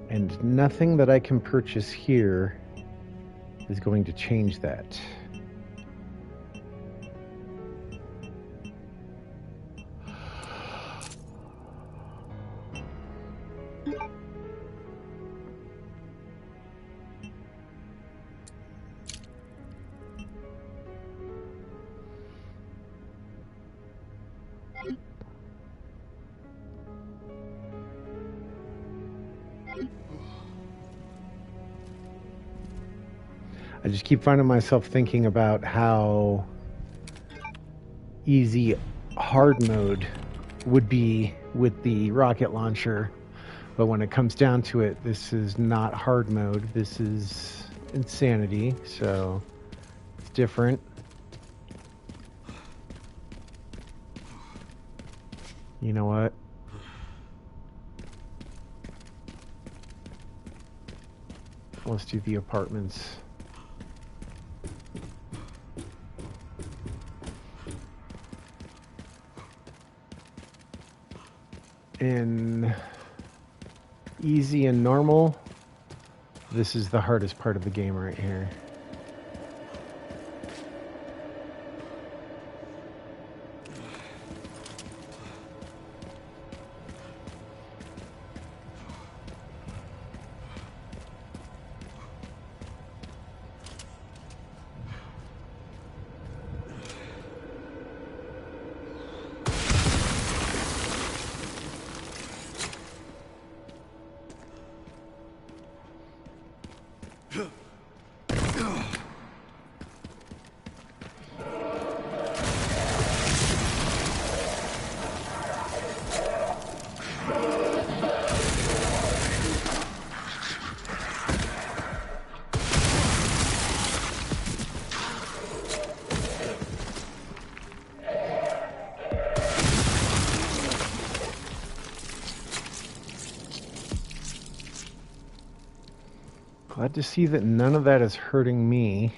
And nothing that I can purchase here is going to change that. I just keep finding myself thinking about how easy hard mode would be with the rocket launcher. But when it comes down to it, this is not hard mode. This is insanity, so it's different. You know what? Let's do the apartments. In easy and normal, this is the hardest part of the game right here. Glad to see that none of that is hurting me.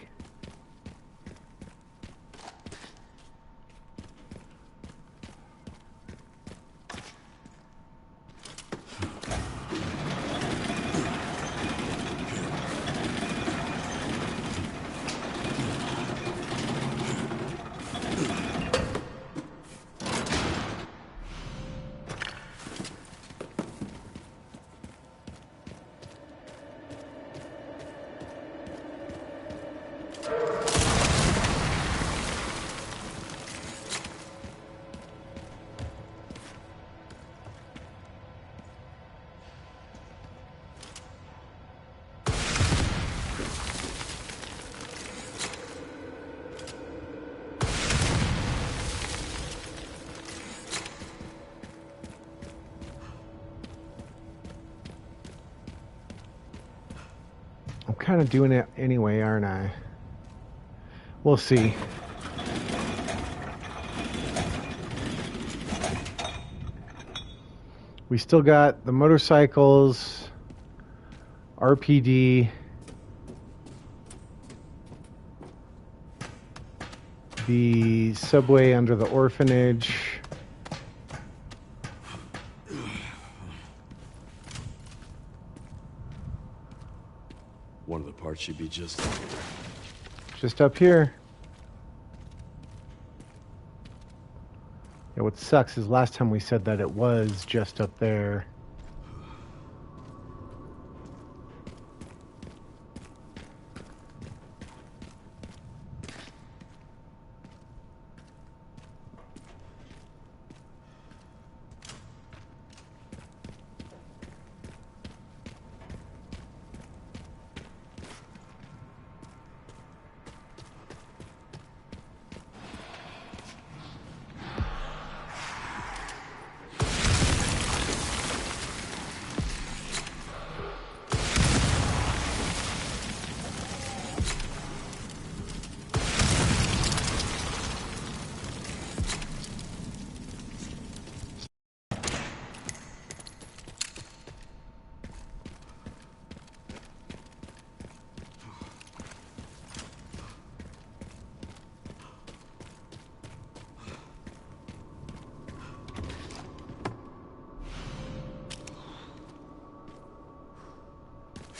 I'm kind of doing it anyway, aren't I? We'll see. We still got the motorcycles, RPD, the subway under the orphanage. One of the parts should be just up here. Yeah, what sucks is last time we said that it was just up there.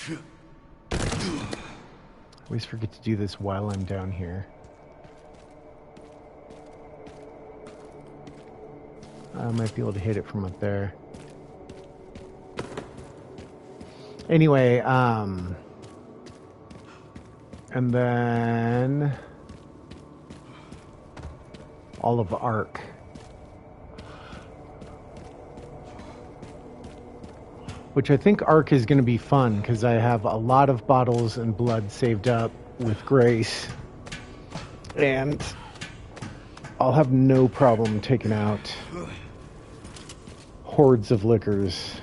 I always forget to do this while I'm down here. I might be able to hit it from up there. Anyway, and then all of Ark. Which I think Ark is going to be fun because I have a lot of bottles and blood saved up with Grace. And I'll have no problem taking out hordes of liquors.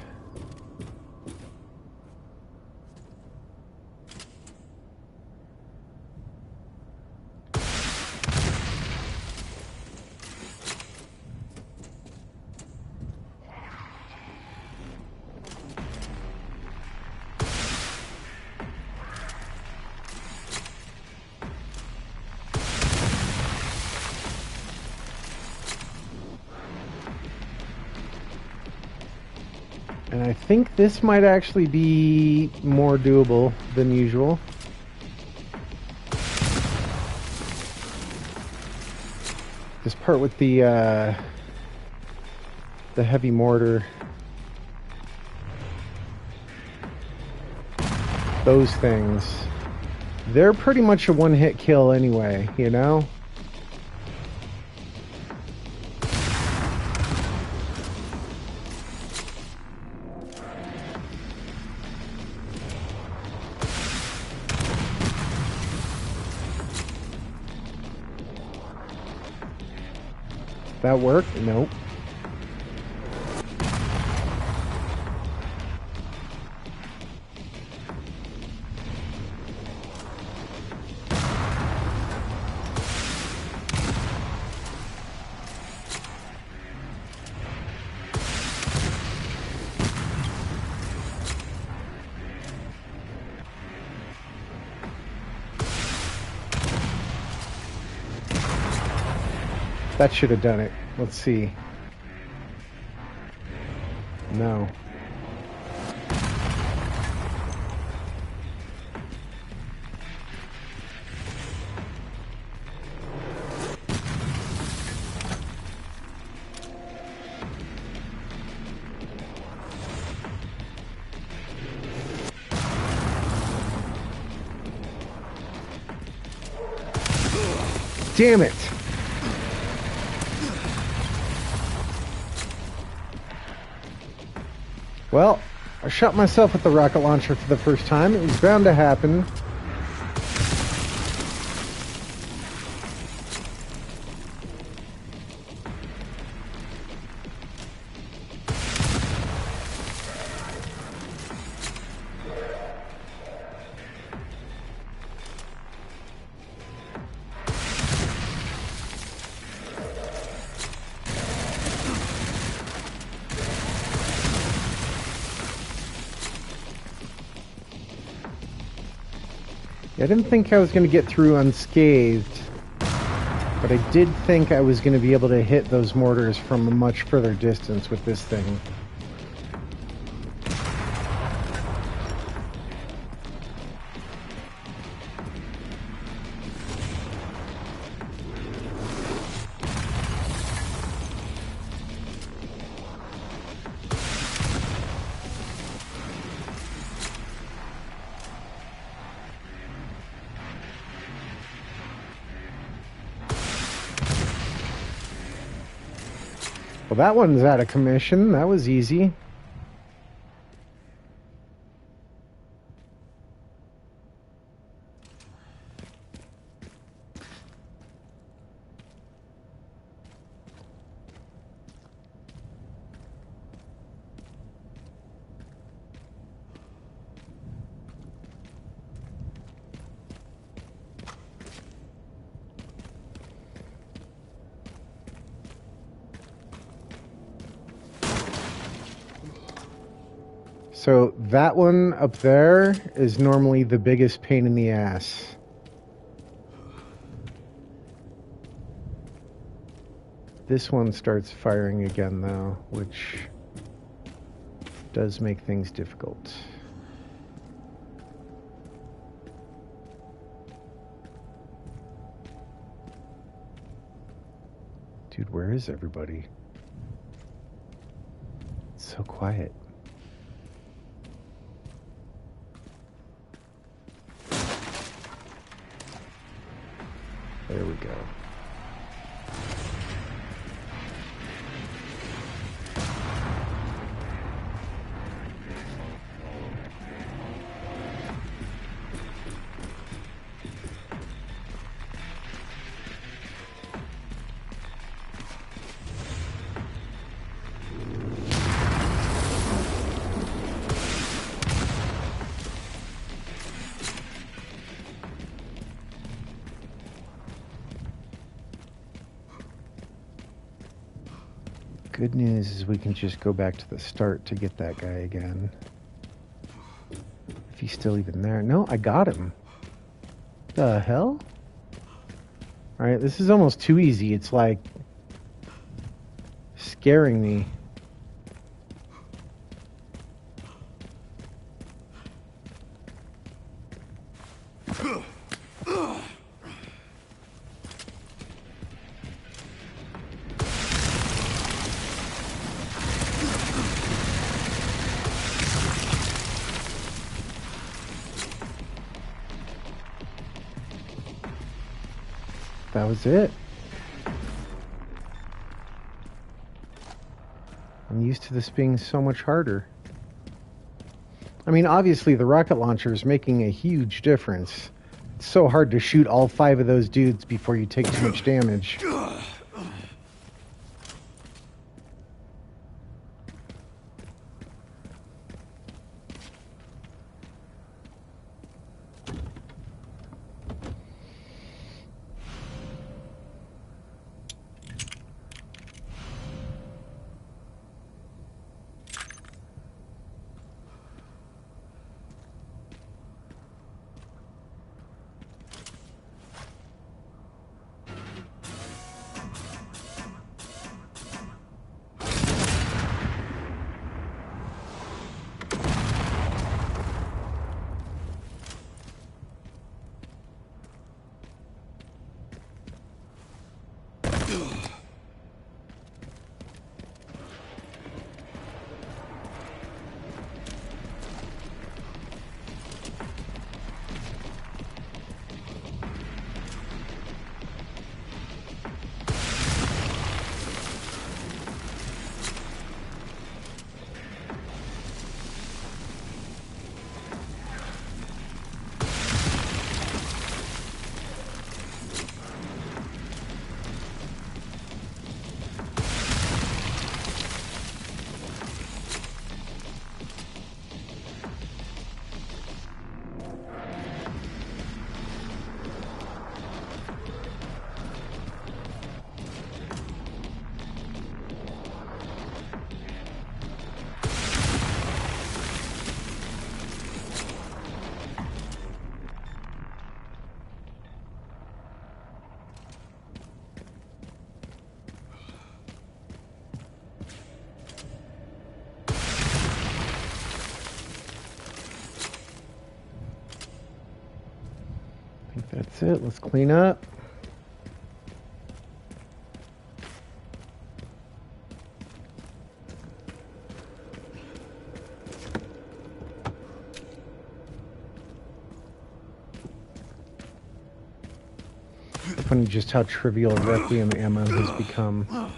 And I think this might actually be more doable than usual. This part with the heavy mortar. Those things. They're pretty much a one-hit kill anyway, you know? That work? Nope. That should have done it. Let's see. No. Damn it! Well, I shot myself with the rocket launcher for the first time. It was bound to happen. I didn't think I was going to get through unscathed, but I did think I was going to be able to hit those mortars from a much further distance with this thing. Well, that one's out of commission. That was easy. So that one up there is normally the biggest pain in the ass. This one starts firing again though, which does make things difficult. Dude, where is everybody? It's so quiet. There we go. Good news is we can just go back to the start to get that guy again. If he's still even there. No, I got him. The hell? Alright, this is almost too easy. It's like scaring me. That was it. I'm used to this being so much harder. I mean, obviously the rocket launcher is making a huge difference. It's so hard to shoot all 5 of those dudes before you take too much damage. That's it. Let's clean up. Funny just how trivial Requiem ammo has become.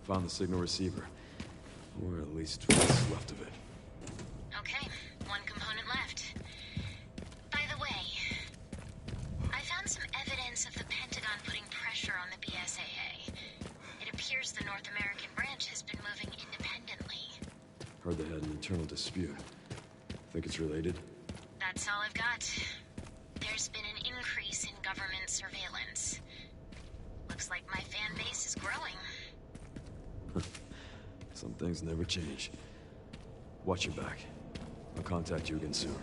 Found the signal receiver. Or at least what's left of it. Okay, one component left. By the way, I found some evidence of the Pentagon putting pressure on the BSAA. It appears the North American branch has been moving independently. Heard they had an internal dispute. Think it's related? That's all I've got. There's been an increase in government surveillance. Looks like my fan base is growing. Some things never change. Watch your back. I'll contact you again soon.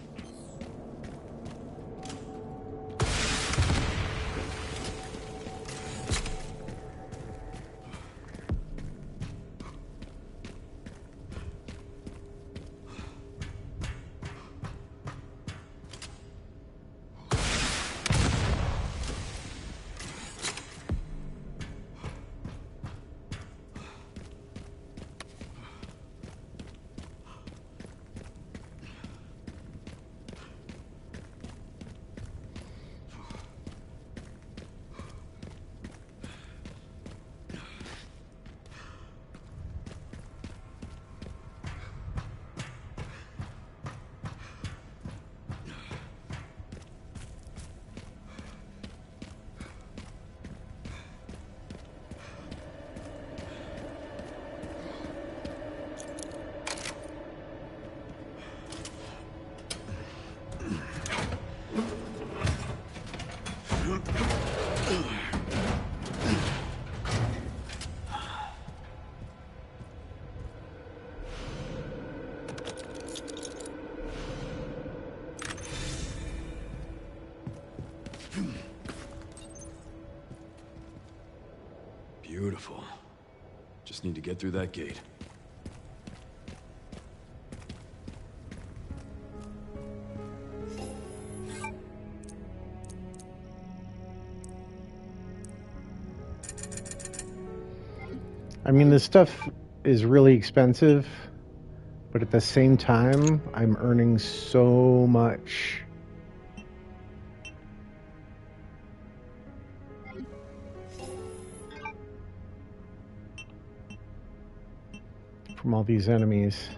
Beautiful. Just need to get through that gate. I mean, this stuff is really expensive, but at the same time, I'm earning so much. From all these enemies.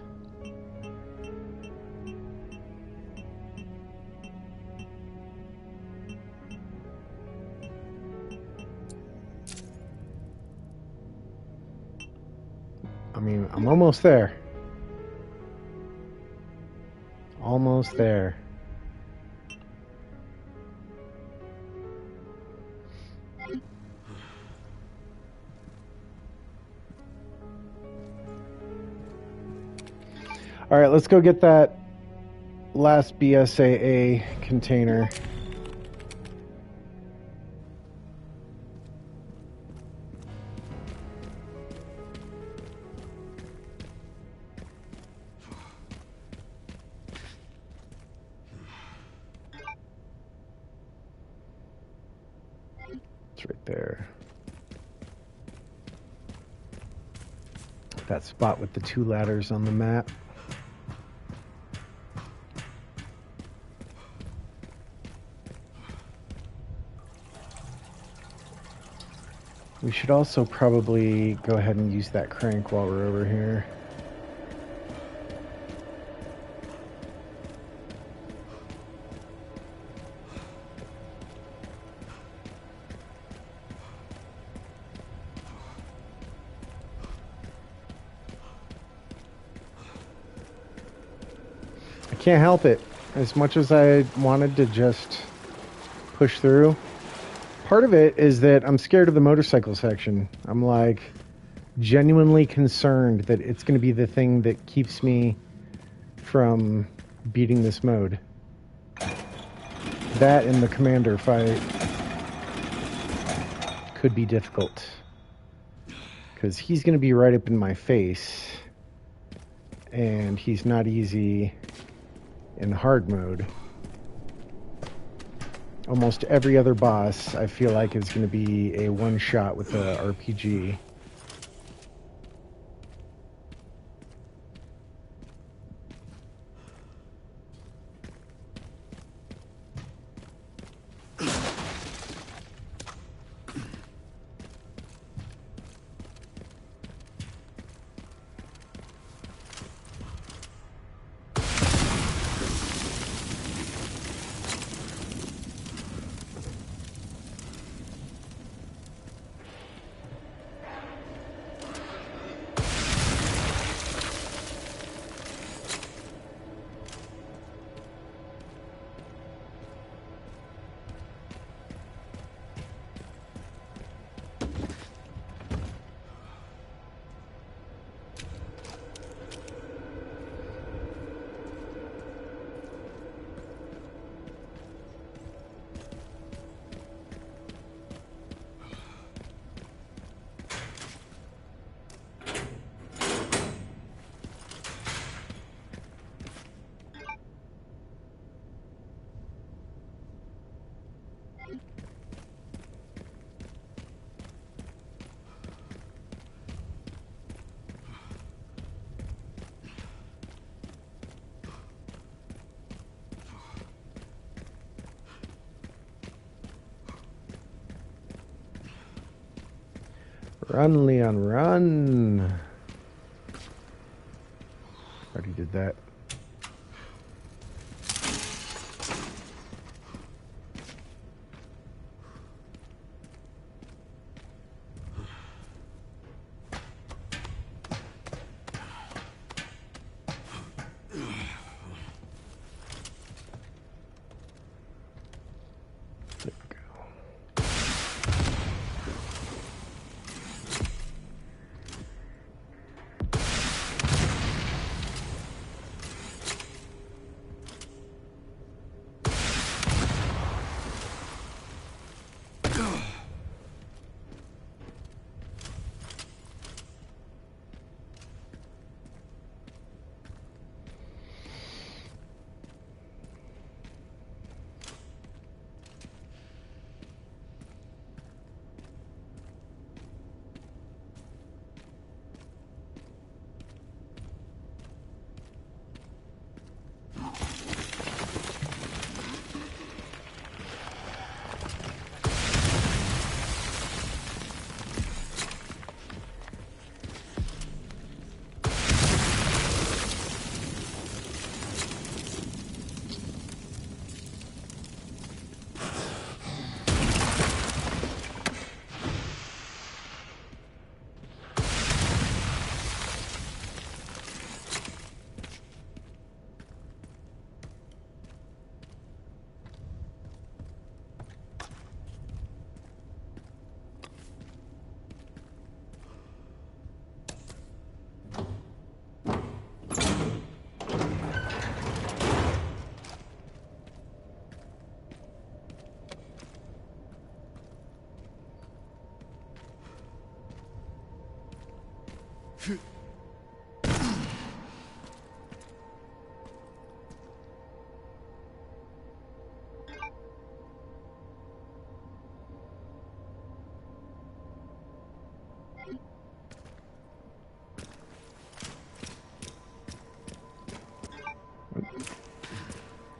I mean, I'm almost there. Almost there. All right, let's go get that last BSAA container. It's right there. That spot with the 2 ladders on the map. We should also probably go ahead and use that crank while we're over here. can't help it. As much as I wanted to just push through, part of it is that I'm scared of the motorcycle section. I'm like genuinely concerned that it's going to be the thing that keeps me from beating this mode. That and the commander fight could be difficult, because he's going to be right up in my face, and he's not easy in hard mode. Almost every other boss I feel like is going to be a one-shot with a RPG. Run, Leon, run! Already did that.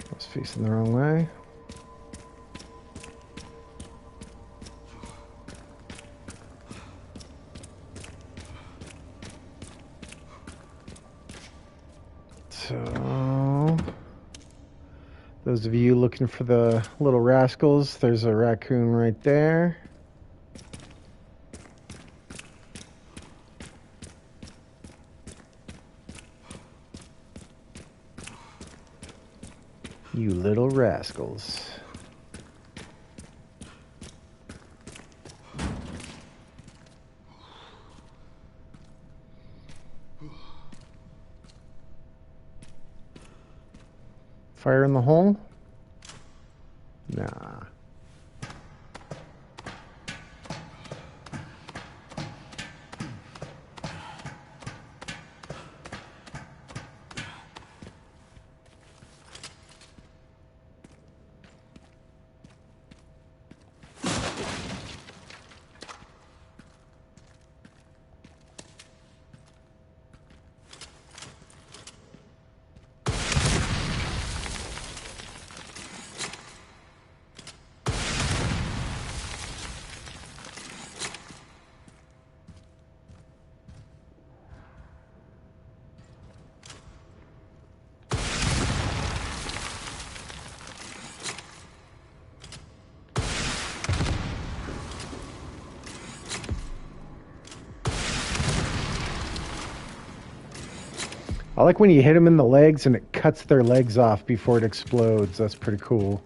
I was facing the wrong way. So, those of you looking for the little rascals, there's a raccoon right there. You little rascals. Fire in the hole? Nah. I like when you hit them in the legs and it cuts their legs off before it explodes. That's pretty cool.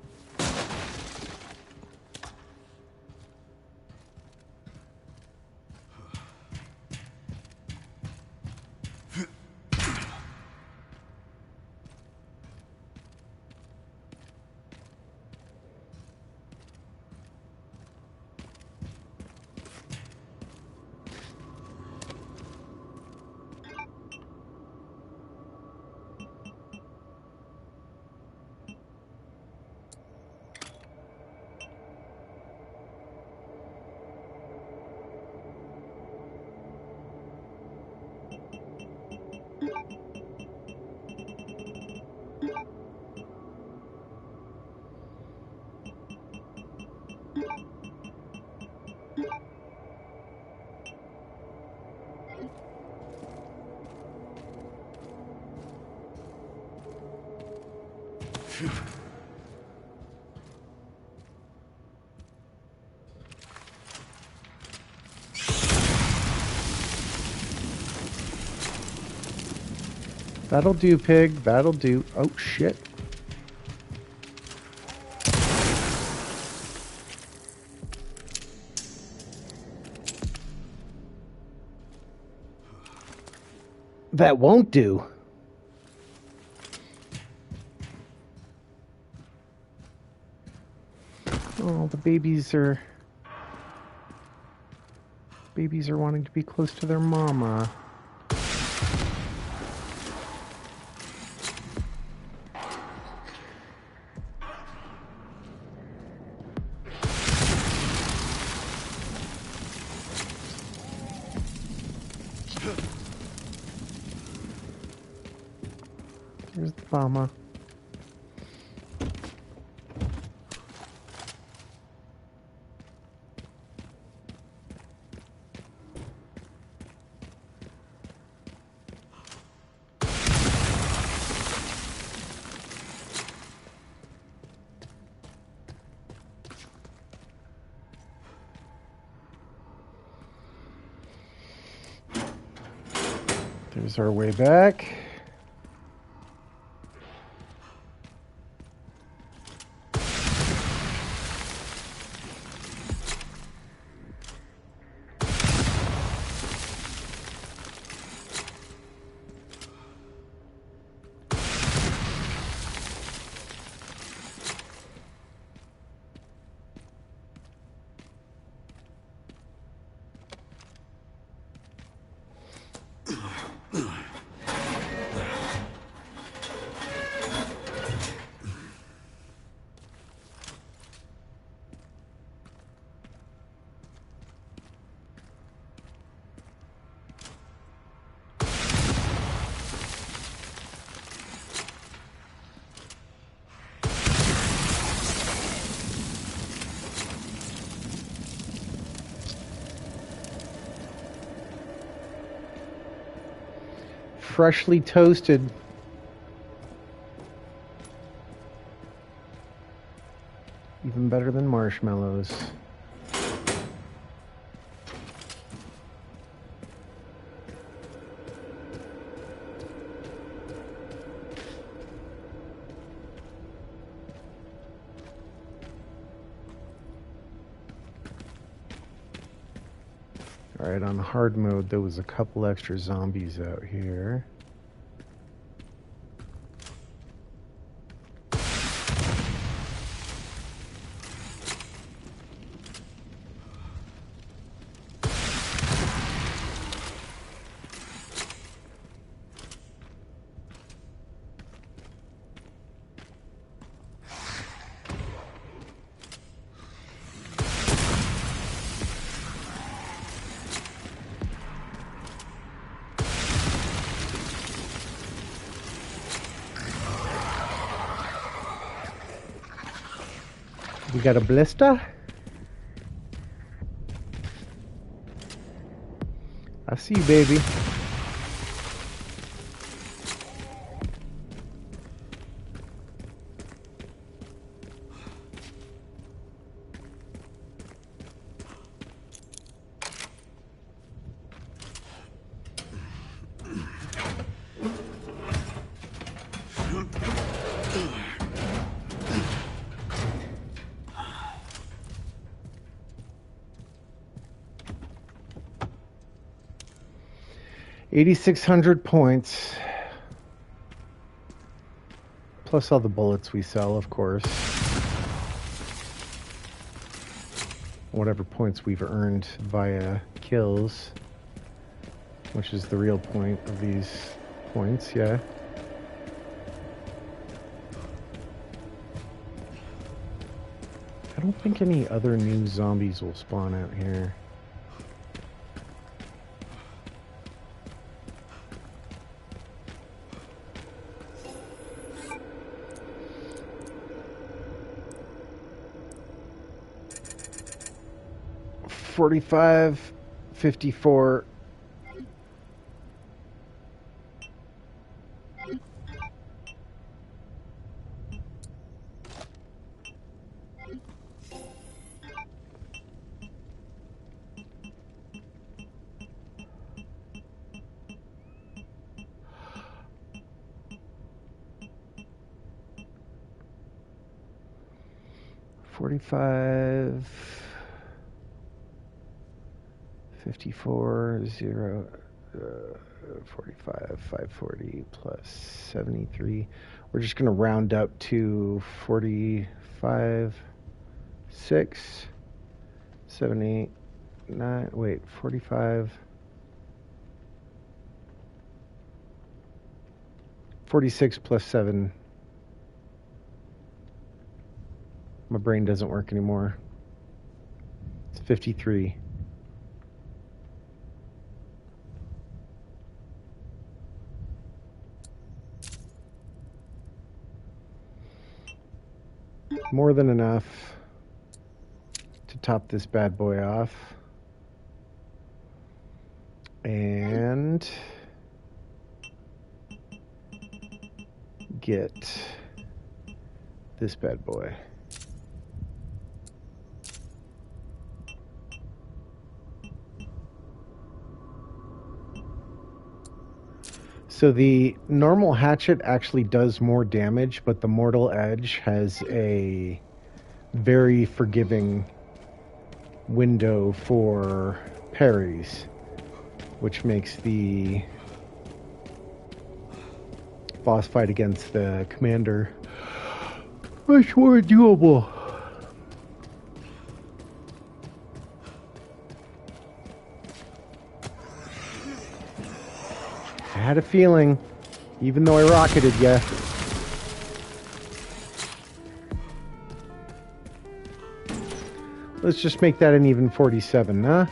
That'll do, pig. That'll do. Oh, shit. That won't do. Oh, the babies are wanting to be close to their mama. Here's the mama. There's our way back. Freshly toasted. Even better than marshmallows. Alright, on hard mode, there was a couple extra zombies out here. We got a blister? I see you, baby. $8,600 points. Plus all the bullets we sell, of course. Whatever points we've earned via kills. Which is the real point of these points, yeah. I don't think any other new zombies will spawn out here. $45, $54. $45. 54, 0, 45, 540 plus 73. We're just going to round up to 45, 6, 7, 8, 9, wait, 45, 46 plus 7. My brain doesn't work anymore. It's 53. More than enough to top this bad boy off. And get this bad boy. So the normal hatchet actually does more damage, but the Mortal Edge has a very forgiving window for parries, which makes the boss fight against the commander much more doable. I had a feeling, even though I rocketed ya. Let's just make that an even 47, huh?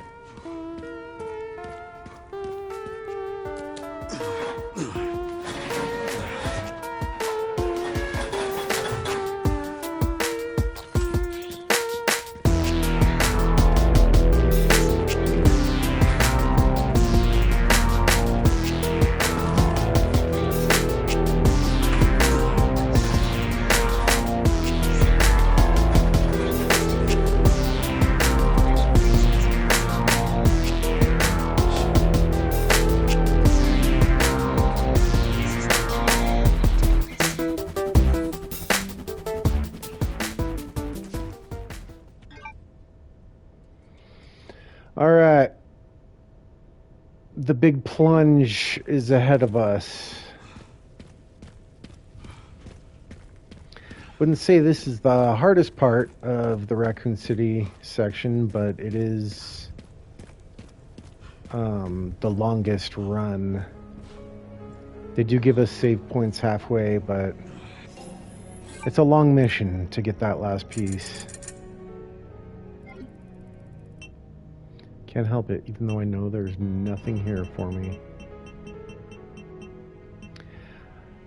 the big plunge is ahead of us. Wouldn't say this is the hardest part of the Raccoon City section, but it is the longest run. They do give us save points halfway, but it's a long mission to get that last piece. Can't help it, even though I know there's nothing here for me.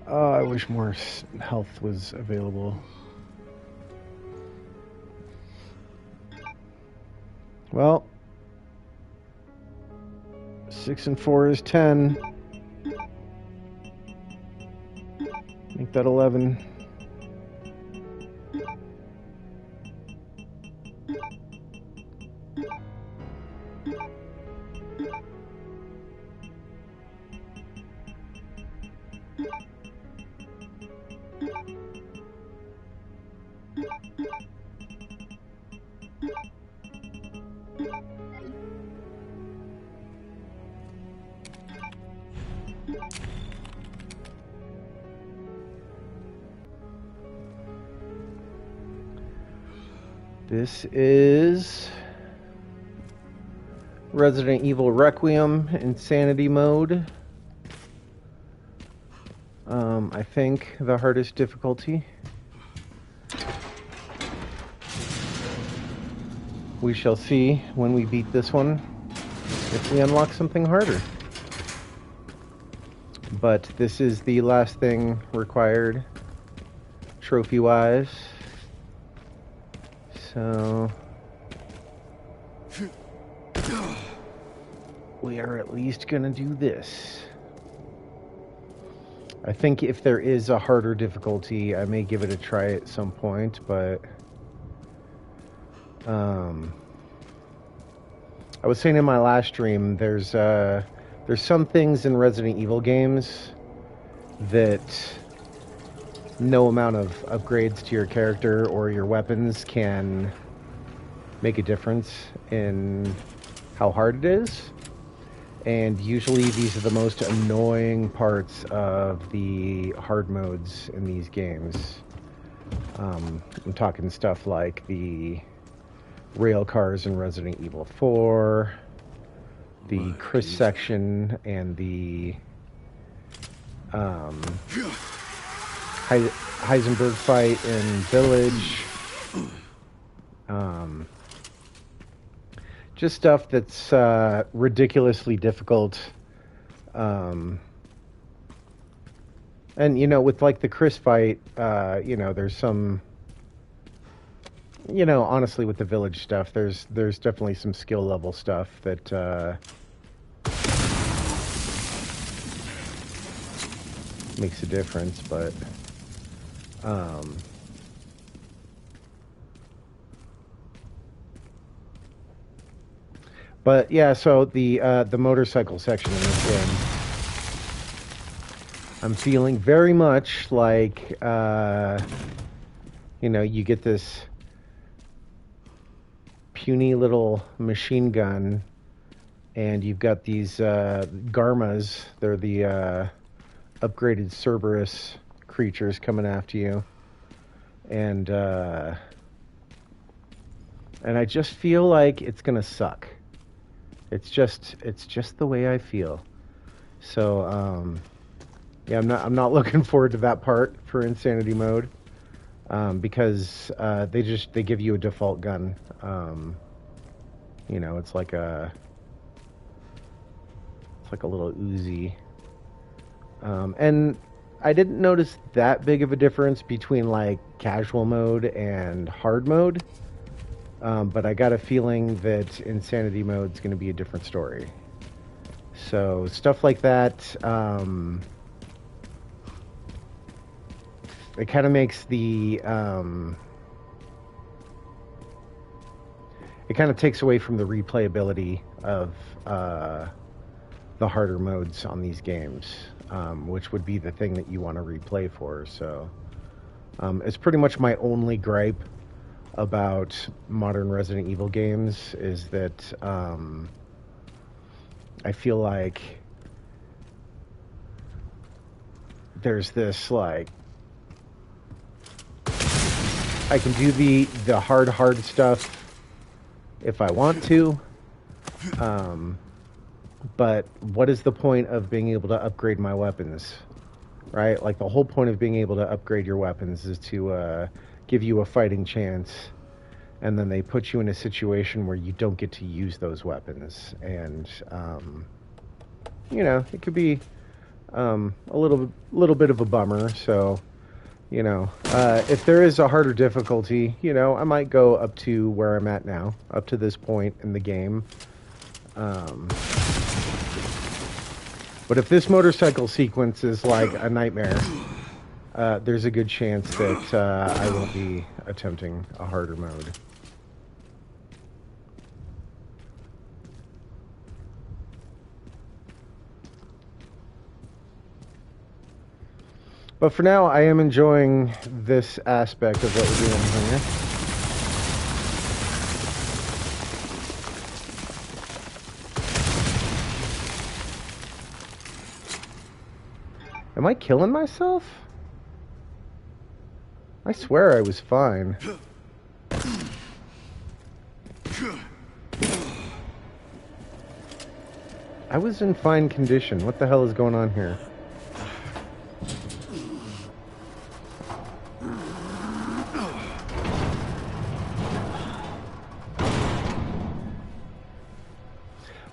I wish more health was available. Well, 6 and 4 is 10. Make that 11. This is Resident Evil Requiem Insanity Mode. I think the hardest difficulty. We shall see when we beat this one if we unlock something harder. But this is the last thing required trophy-wise. So we are at least gonna do this. I think if there is a harder difficulty, I may give it a try at some point, but I was saying in my last stream, there's some things in Resident Evil games that no amount of upgrades to your character or your weapons can make a difference in how hard it is. And usually these are the most annoying parts of the hard modes in these games. I'm talking stuff like the rail cars in Resident Evil 4, the Chris section, and the Heisenberg fight in Village. Just stuff that's ridiculously difficult. And, you know, with like the Chris fight, you know, there's some, you know, honestly with the Village stuff, there's definitely some skill level stuff that makes a difference, but yeah, so the motorcycle section in this game, I'm feeling very much like, you know, you get this puny little machine gun, and you've got these Garmas. They're the upgraded Cerberus creatures coming after you, and I just feel like it's gonna suck. It's just the way I feel. So yeah, I'm not looking forward to that part for Insanity Mode, because they give you a default gun. You know, it's like a little Uzi. And I didn't notice that big of a difference between like casual mode and hard mode. But I got a feeling that Insanity Mode is going to be a different story. So stuff like that, it kind of makes the, it kind of takes away from the replayability of the harder modes on these games, which would be the thing that you want to replay for. So it's pretty much my only gripe about modern Resident Evil games, is that I feel like there's this, like, I can do the hard stuff if I want to, but what is the point of being able to upgrade my weapons, right? Like, the whole point of being able to upgrade your weapons is to give you a fighting chance, and then they put you in a situation where you don't get to use those weapons, and you know, it could be a little bit of a bummer. So, you know, if there is a harder difficulty, you know, I might go up to where I'm at now, up to this point in the game. But if this motorcycle sequence is like a nightmare, there's a good chance that I won't be attempting a harder mode. But for now, I am enjoying this aspect of what we're doing here. Am I killing myself? I swear I was fine. I was in fine condition. What the hell is going on here?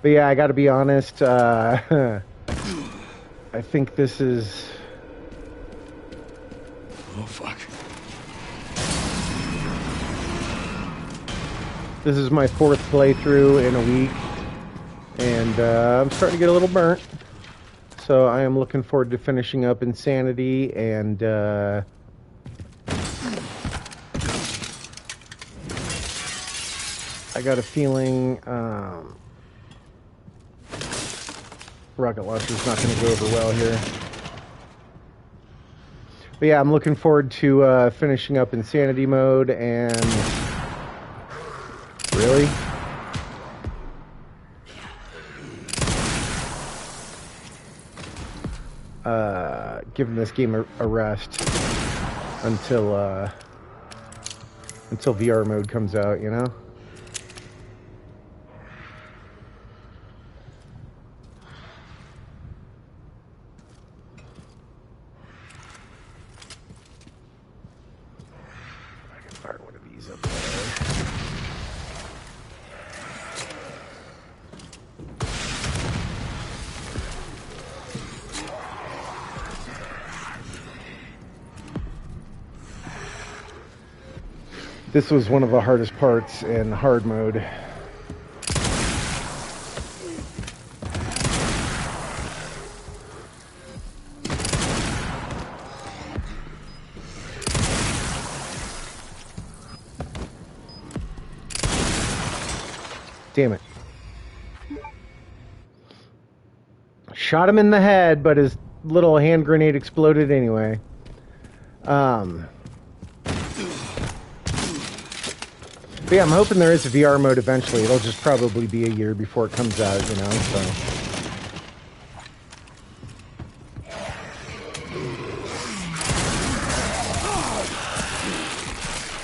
But yeah, I gotta be honest, I think this is... Oh, fuck. This is my 4th playthrough in a week, and I'm starting to get a little burnt. So I am looking forward to finishing up Insanity, and I got a feeling rocket launcher's not going to go over well here. But yeah, I'm looking forward to finishing up Insanity mode, and... Really? Giving this game a rest until VR mode comes out, you know? I can fire one of these up there. This was one of the hardest parts in hard mode. Damn it. Shot him in the head, but his little hand grenade exploded anyway. But yeah, I'm hoping there is a VR mode eventually. It'll just probably be a year before it comes out, you know, so...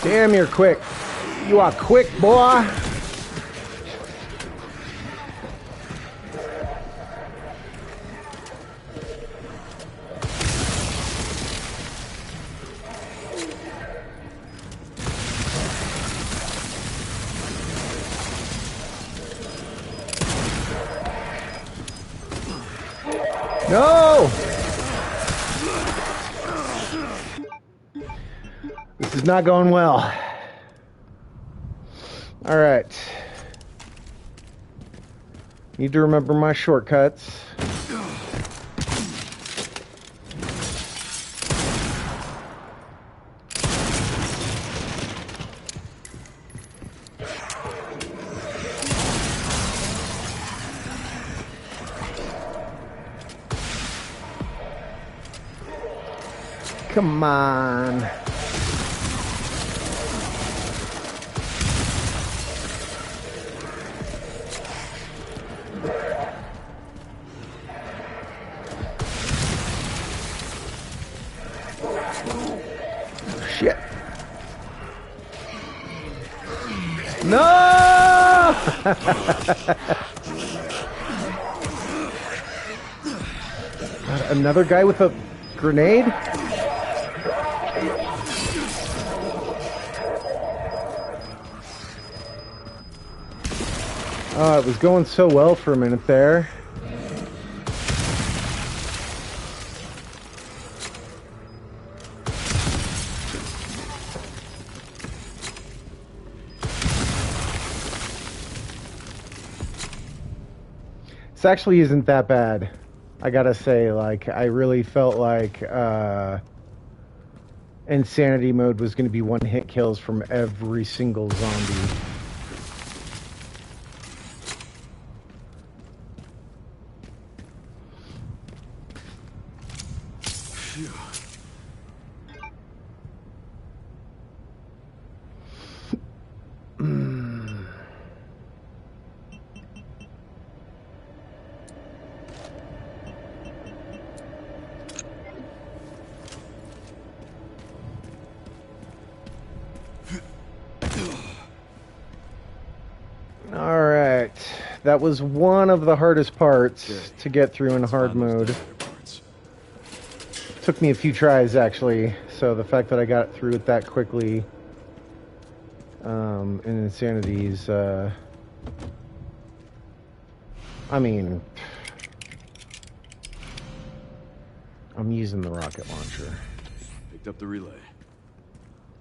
Damn, you're quick. You are quick, boy. No! This is not going well. Alright. Need to remember my shortcuts. Come on. Another guy with a grenade? Oh, it was going so well for a minute there. This actually isn't that bad. I gotta say, like, I really felt like insanity mode was gonna be one-hit kills from every single zombie. Alright, that was one of the hardest parts to get through in hard mode. Took me a few tries, actually, so the fact that I got through it that quickly in Insanity's, I mean, I'm using the rocket launcher. Picked up the relay.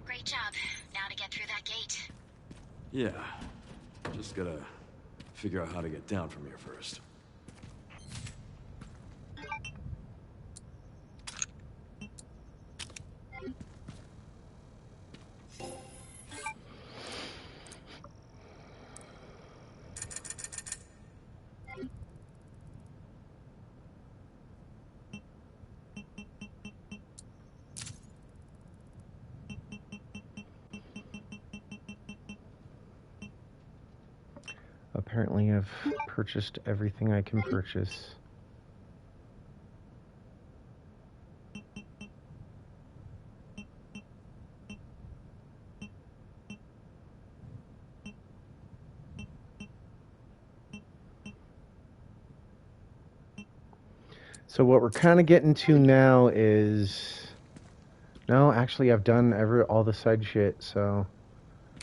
Great job. Now to get through that gate. Yeah. Just gotta figure out how to get down from here first. Apparently I've purchased everything I can purchase. So what we're kind of getting to now is... No, actually I've done all the side shit, so...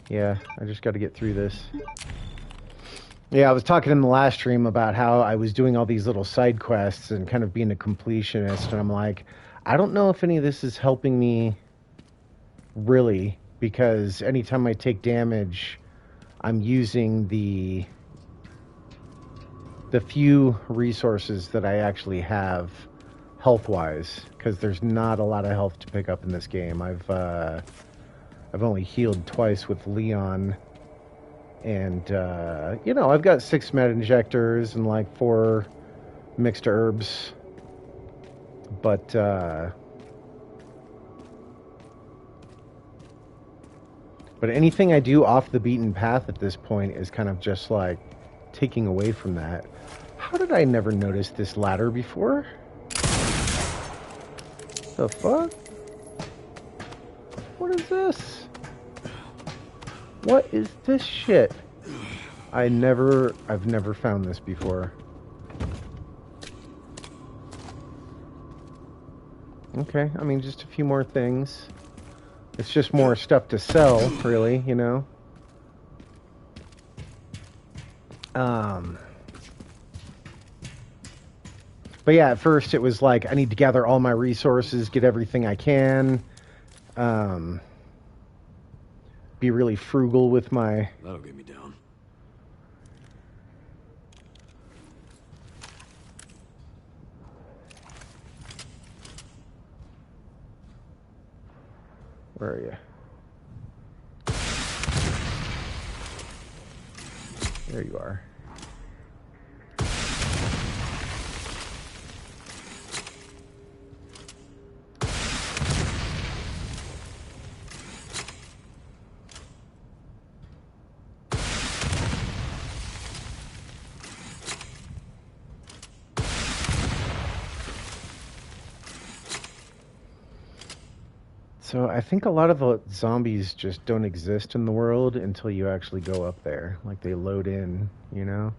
Yeah, I just got to get through this. Yeah, I was talking in the last stream about how I was doing all these little side quests and kind of being a completionist, and I'm like, I don't know if any of this is helping me really, because anytime I take damage, I'm using the few resources that I actually have health-wise, because there's not a lot of health to pick up in this game. I've only healed twice with Leon. And, you know, I've got 6 med injectors and like 4 mixed herbs. But, anything I do off the beaten path at this point is kind of just like taking away from that. How did I never notice this ladder before? The fuck? What is this? What is this shit? I've never found this before. Okay, I mean, just a few more things. It's just more stuff to sell, really, you know? But yeah, at first it was like, I need to gather all my resources, get everything I can. Be really frugal with my... That'll get me down. Where are you? There you are. So I think a lot of the zombies just don't exist in the world until you actually go up there. Like they load in, you know?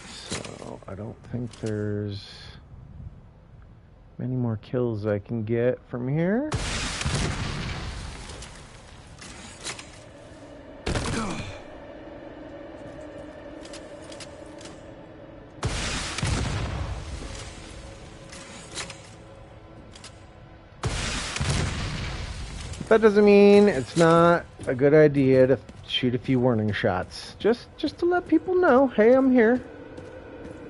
So I don't think there's many more kills I can get from here. That doesn't mean it's not a good idea to shoot a few warning shots. Just to let people know, hey, I'm here.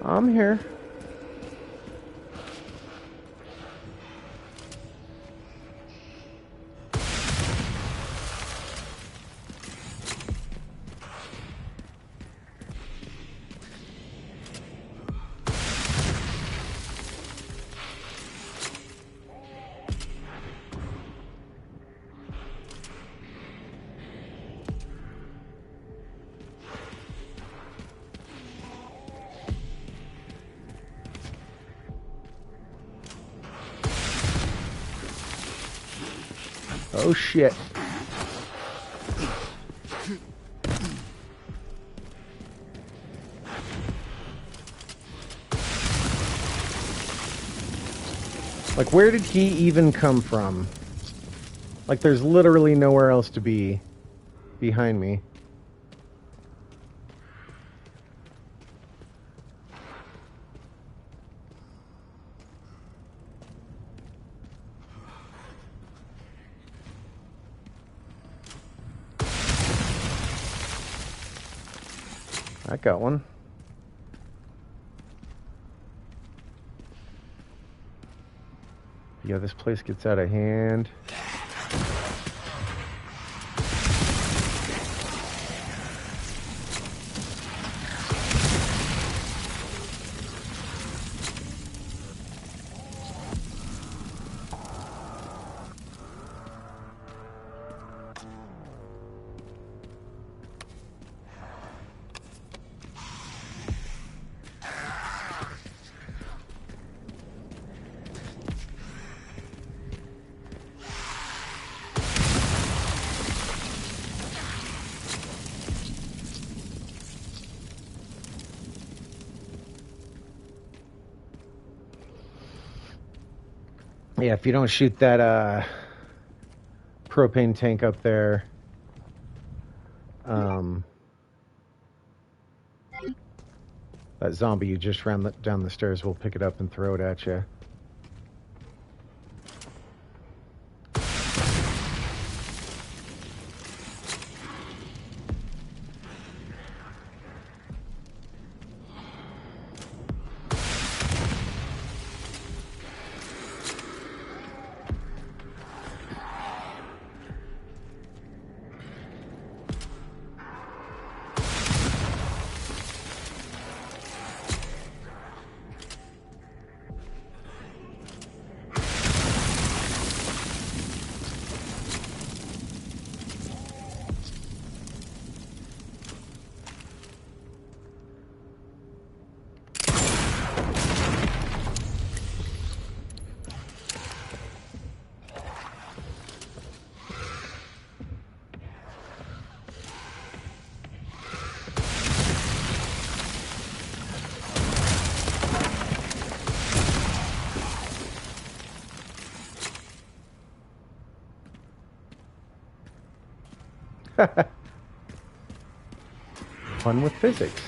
I'm here. Oh shit. Like, where did he even come from? Like, there's literally nowhere else to be behind me. I got one. Yeah, this place gets out of hand. Yeah, if you don't shoot that propane tank up there, that zombie you just ran down the stairs will pick it up and throw it at you. Fun with physics.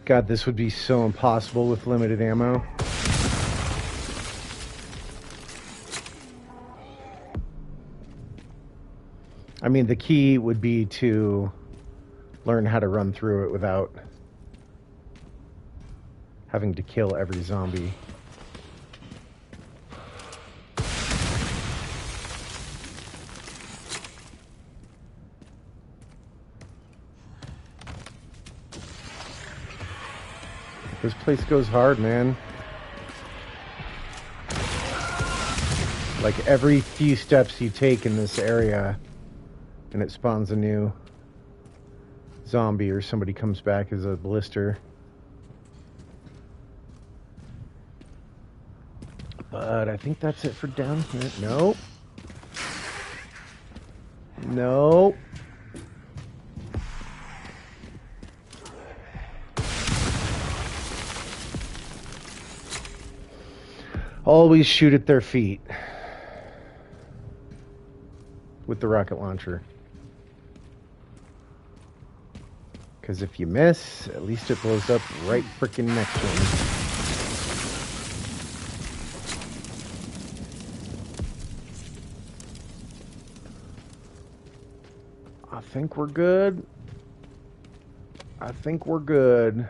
God, this would be so impossible with limited ammo. I mean, the key would be to learn how to run through it without having to kill every zombie. This place goes hard, man. Like every few steps you take in this area, and it spawns a new zombie or somebody comes back as a blister. But I think that's it for down here. Nope. Nope. Always shoot at their feet with the rocket launcher. Because if you miss, at least it blows up right frickin' next to him. I think we're good. I think we're good.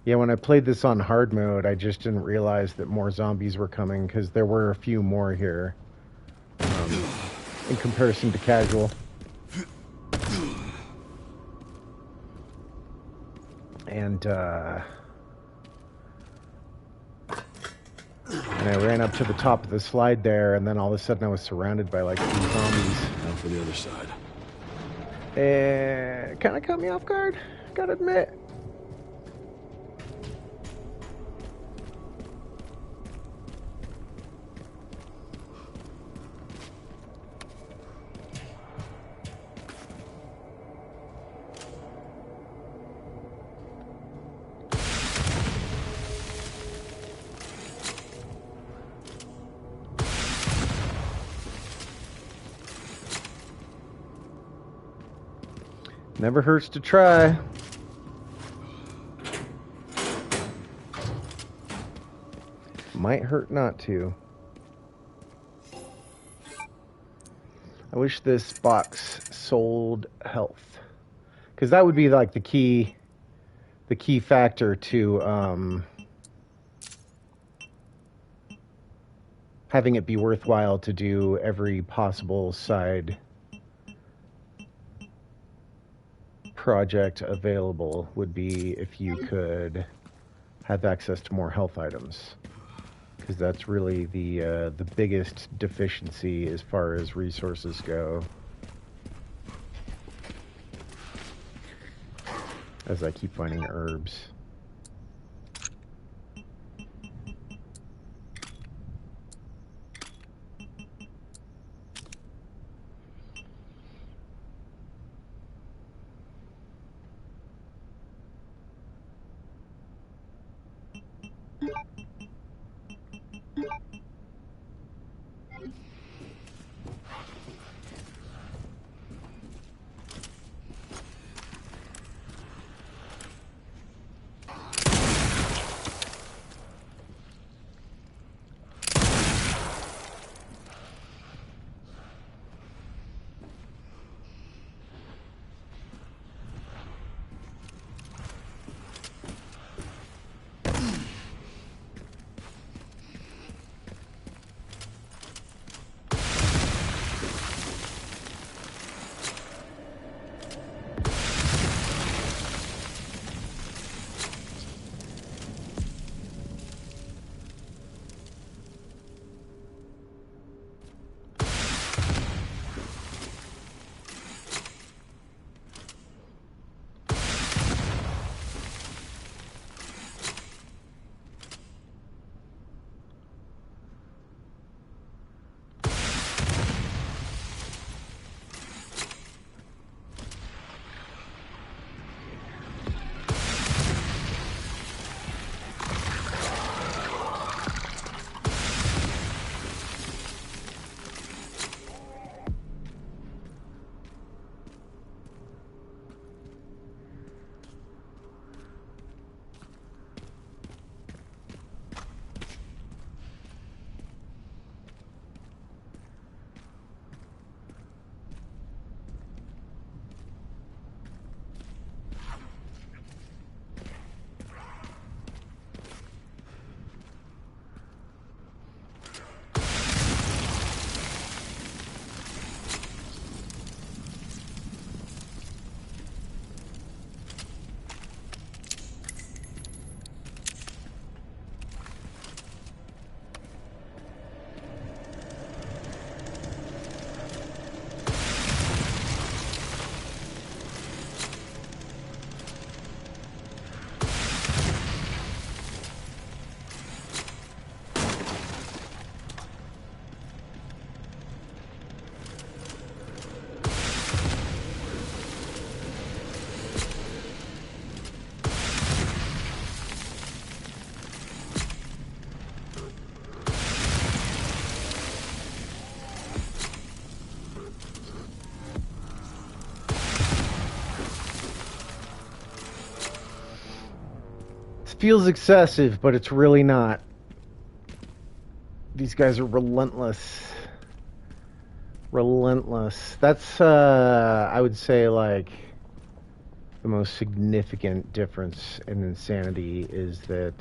Yeah, when I played this on hard mode, I just didn't realize that more zombies were coming, because there were a few more here in comparison to casual. And I ran up to the top of the slide there, and then all of a sudden I was surrounded by like 3 zombies. Now for the other side. And kind of caught me off guard, gotta admit. Never hurts to try. Might hurt not to. I wish this box sold health, because that would be like the key factor to having it be worthwhile to do every possible side project available, would be if you could have access to more health items, because that's really the biggest deficiency as far as resources go. As I keep finding herbs. feels excessive, but it's really not. These guys are relentless. Relentless. That's, I would say, like, the most significant difference in insanity is that,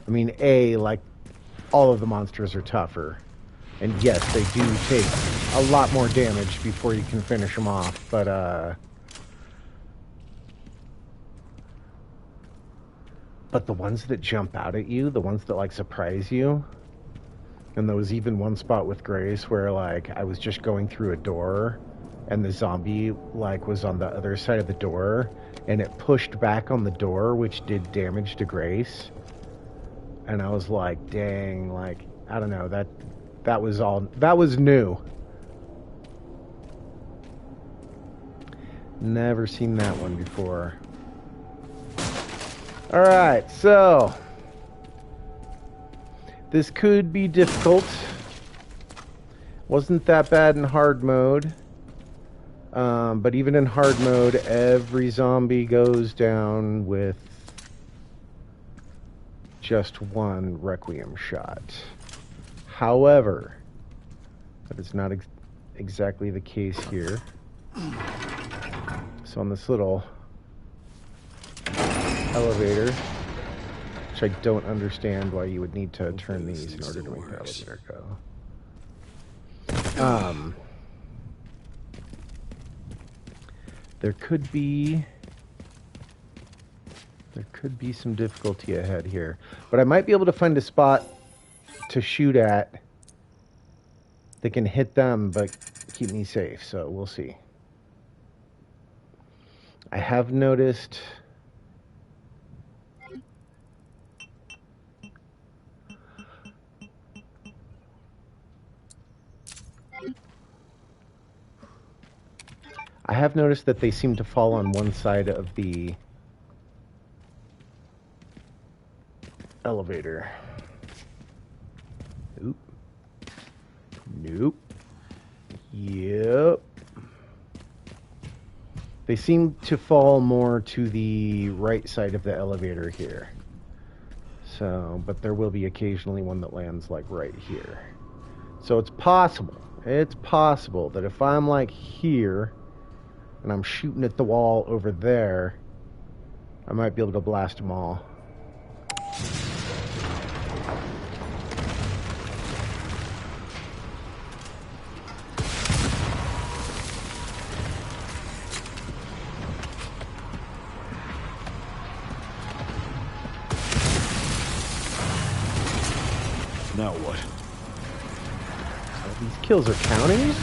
I mean, like, all of the monsters are tougher. And yes, they do take a lot more damage before you can finish them off, but the ones that jump out at you, the ones that, like, surprise you, and there was even one spot with Grace where, like, I was just going through a door, and the zombie, like, was on the other side of the door, and it pushed back on the door, which did damage to Grace. And I was like, dang, like, I don't know, that was new. Never seen that one before. Alright, so this could be difficult. Wasn't that bad in hard mode. But even in hard mode, every zombie goes down with just one Requiem shot. However, that is not exactly the case here. So on this little elevator, which I don't understand why you would need to turn these in order to make the elevator go. There could be some difficulty ahead here, but I might be able to find a spot to shoot at that can hit them but keep me safe, so we'll see. I have noticed that they seem to fall on one side of the elevator. Oop. Nope. Yep. They seem to fall more to the right side of the elevator here. So, but there will be occasionally one that lands like right here. So it's possible that if I'm like here and I'm shooting at the wall over there, I might be able to blast them all. Now what? So these kills are counting?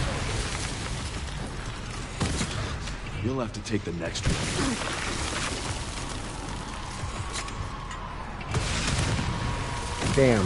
You'll have to take the next one. Damn.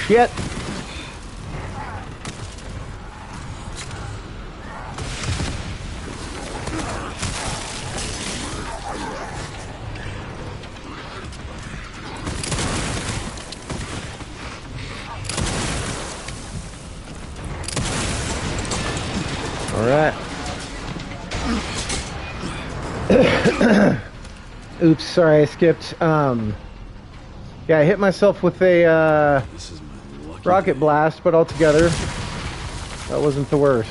Shit. All right. Oops, sorry, I skipped. Yeah, I hit myself with a This is my lucky rocket day. blast, but altogether, that wasn't the worst.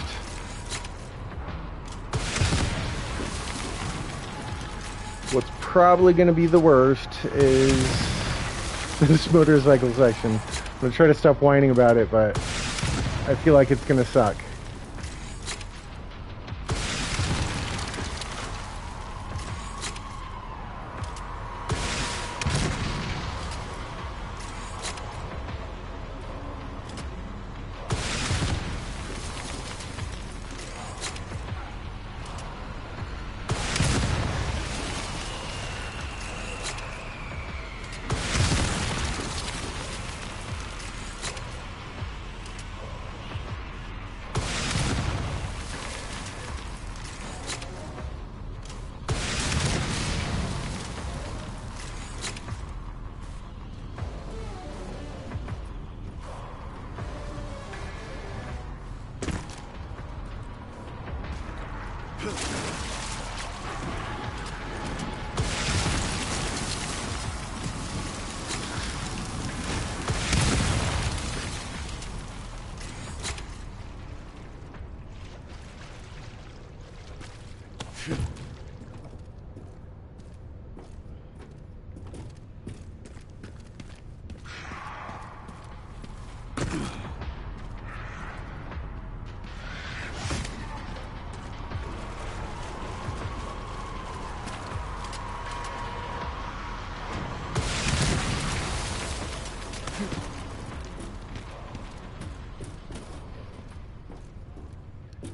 What's probably going to be the worst is this motorcycle section. I'm going to try to stop whining about it, but I feel like it's going to suck.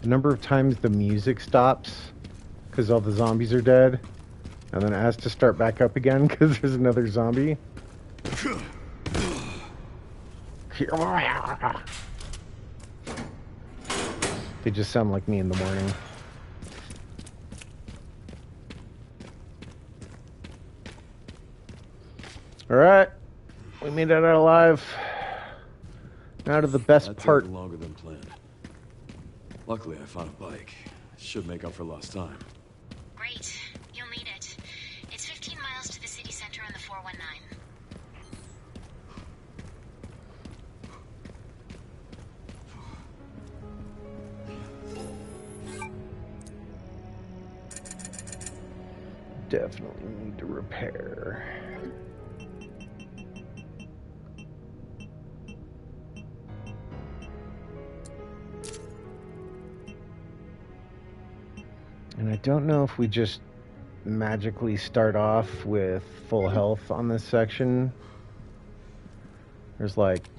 The number of times the music stops because all the zombies are dead, and then it has to start back up again because there's another zombie. They just sound like me in the morning. Alright, we made it out alive. Now to the best part. That took longer than planned. Luckily, I found a bike. Should make up for lost time. Great. You'll need it. It's 15 miles to the city center on the 419. Definitely need to repair. And I don't know if we just magically start off with full health on this section. There's like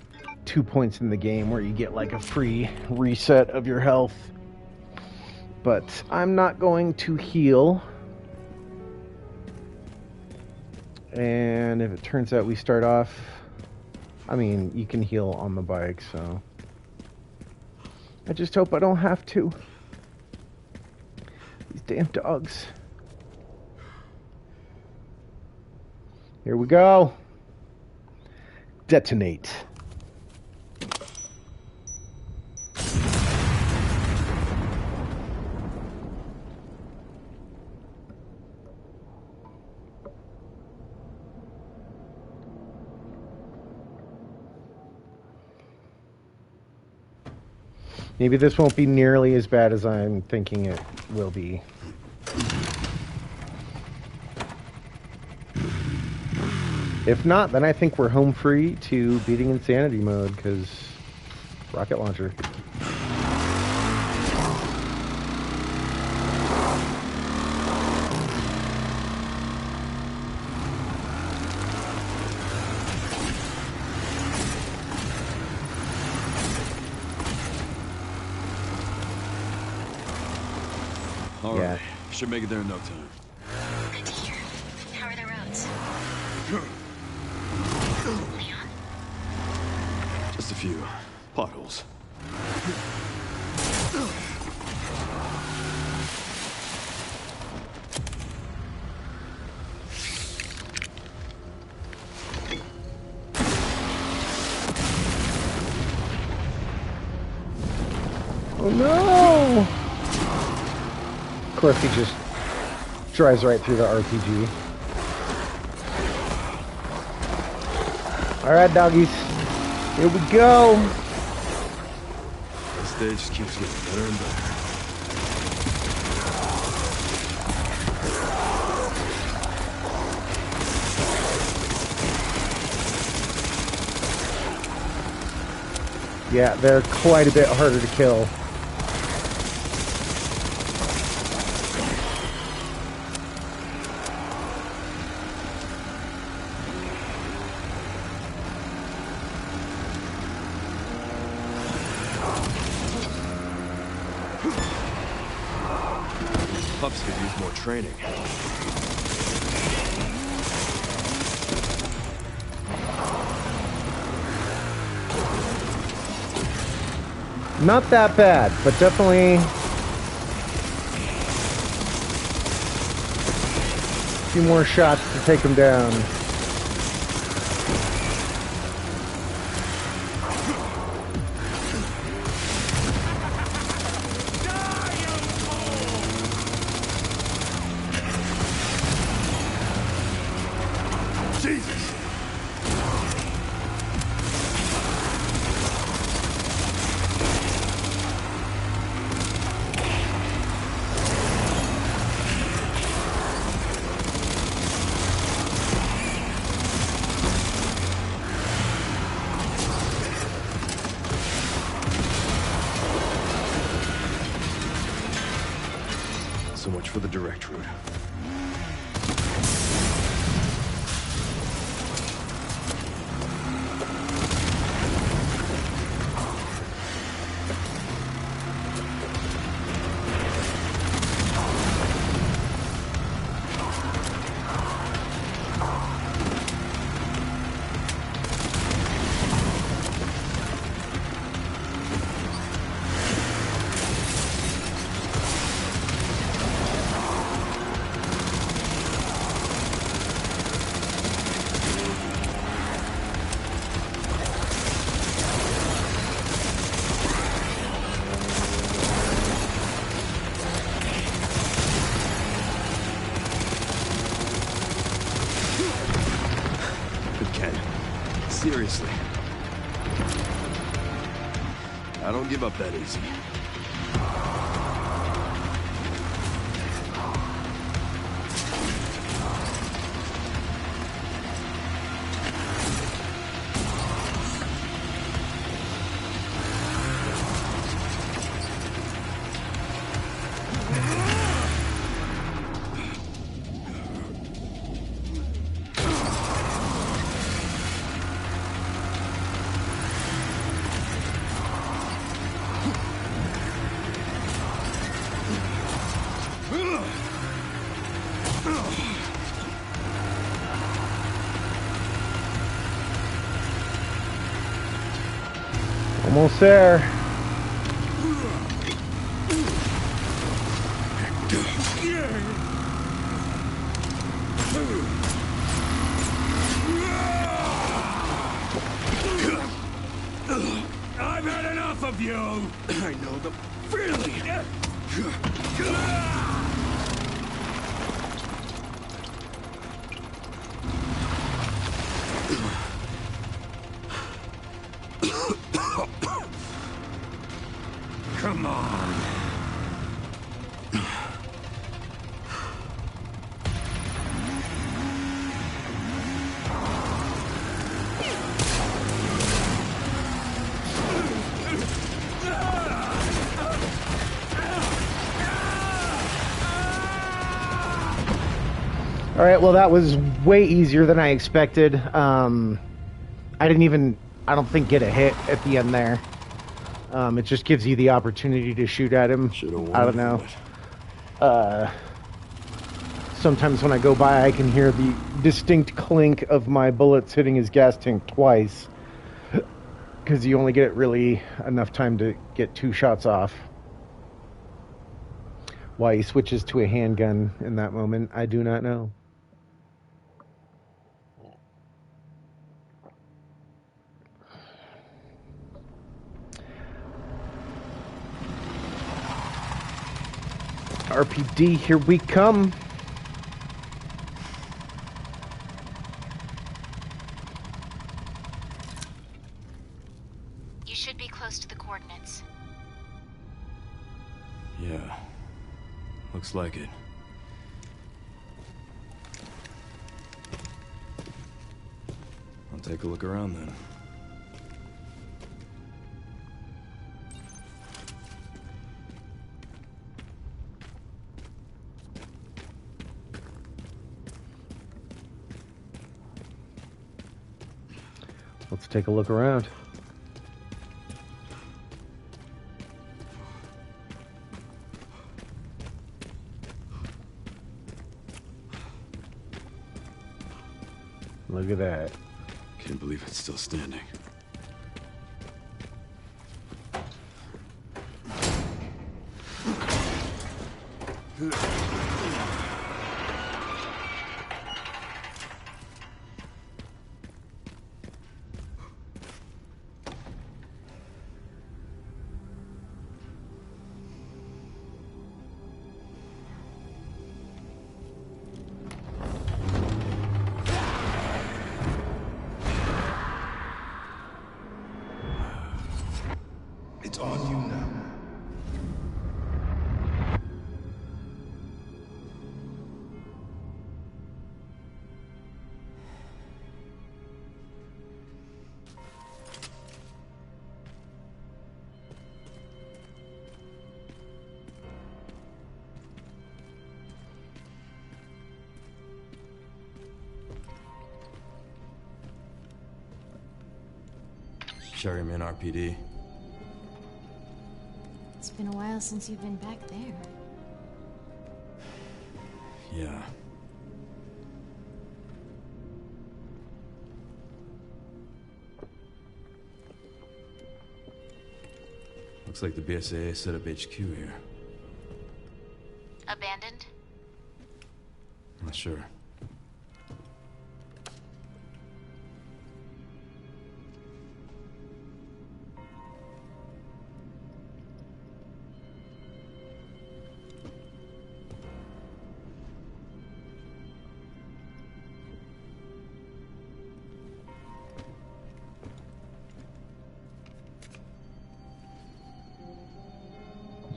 2 points in the game where you get like a free reset of your health. But I'm not going to heal. And if it turns out we start off... I mean, you can heal on the bike, so... I just hope I don't have to. These damn dogs. Here we go. Detonate. Maybe this won't be nearly as bad as I'm thinking it will be. If not, then I think we're home free to beating insanity mode, because rocket launcher. All right. Should make it there in no time. Good to hear. How are the roads? Leon? Just a few potholes. Oh no! Of course, he just drives right through the RPG. Alright, doggies. Here we go! The stage just keeps getting better and better. Yeah, they're quite a bit harder to kill. Pups could use more training. Not that bad, but definitely a few more shots to take them down. Jesus! So much for the direct route. Seriously. I don't give up that easy. Almost there. I've had enough of you! I know the feeling! Come on. All right, well, that was way easier than I expected. I don't think, get a hit at the end there. It just gives you the opportunity to shoot at him. I don't know. Sometimes when I go by, I can hear the distinct clink of my bullets hitting his gas tank twice. Because you only get really enough time to get 2 shots off. Why he switches to a handgun in that moment, I do not know. RPD, here we come. You should be close to the coordinates. Yeah. Looks like it. I'll take a look around then. Let's take a look around. Look at that. Can't believe it's still standing. It's on you now. Sherryman RPD. It's been a while since you've been back there. Yeah. Looks like the BSAA set up HQ here. Abandoned? Not sure.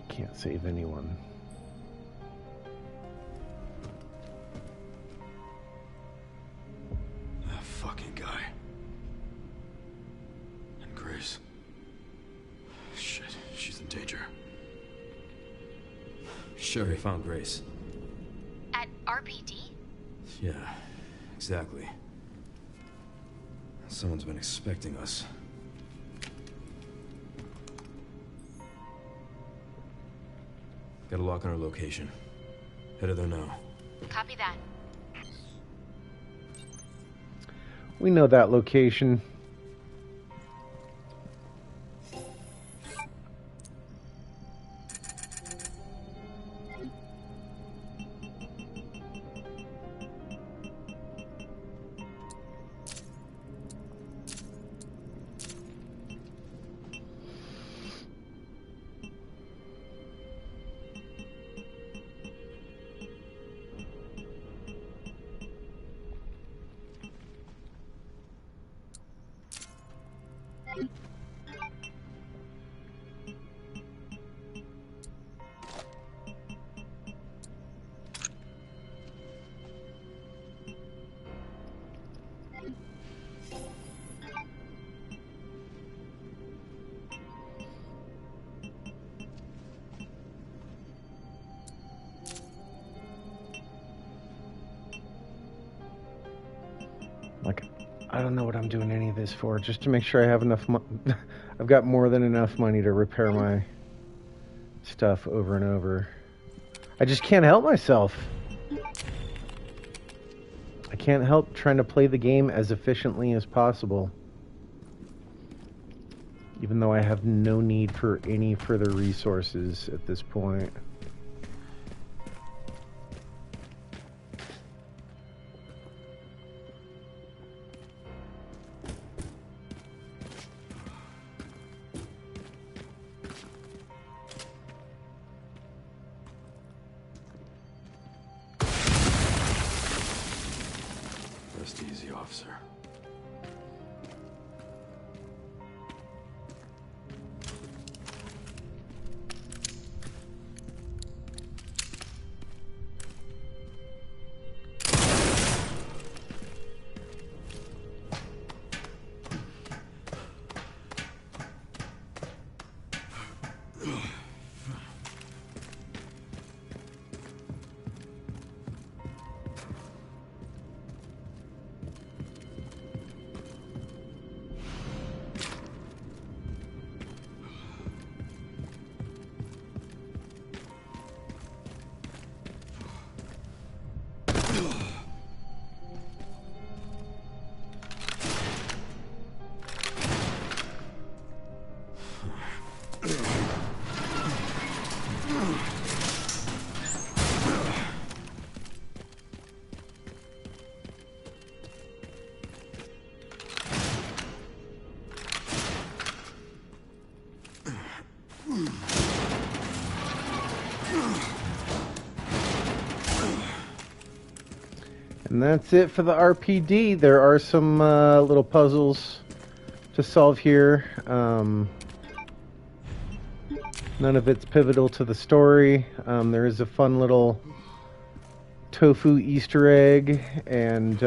Can't save anyone. That fucking guy. And Grace. Shit, she's in danger. Sherry found Grace. At RPD? Yeah, exactly. Someone's been expecting us. Got a lock on her location. Headed there now. Copy that. We know that location. Like, I don't know what I'm doing any of this for, just to make sure I have enough I've got more than enough money to repair my stuff over and over. I just can't help myself. I can't help trying to play the game as efficiently as possible. Even though I have no need for any further resources at this point. Rest easy, officer. And that's it for the RPD. There are some little puzzles to solve here. None of it's pivotal to the story. There is a fun little tofu Easter egg and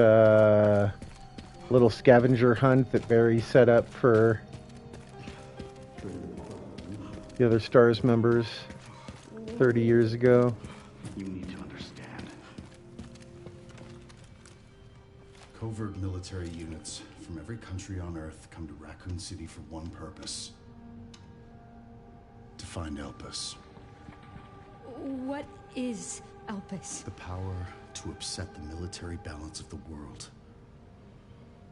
little scavenger hunt that Barry set up for the other STARS members 30 years ago. You need to understand. Covert military units from every country on Earth come to Raccoon City for one purpose. To find Elpis. What is Elpis? The power to upset the military balance of the world.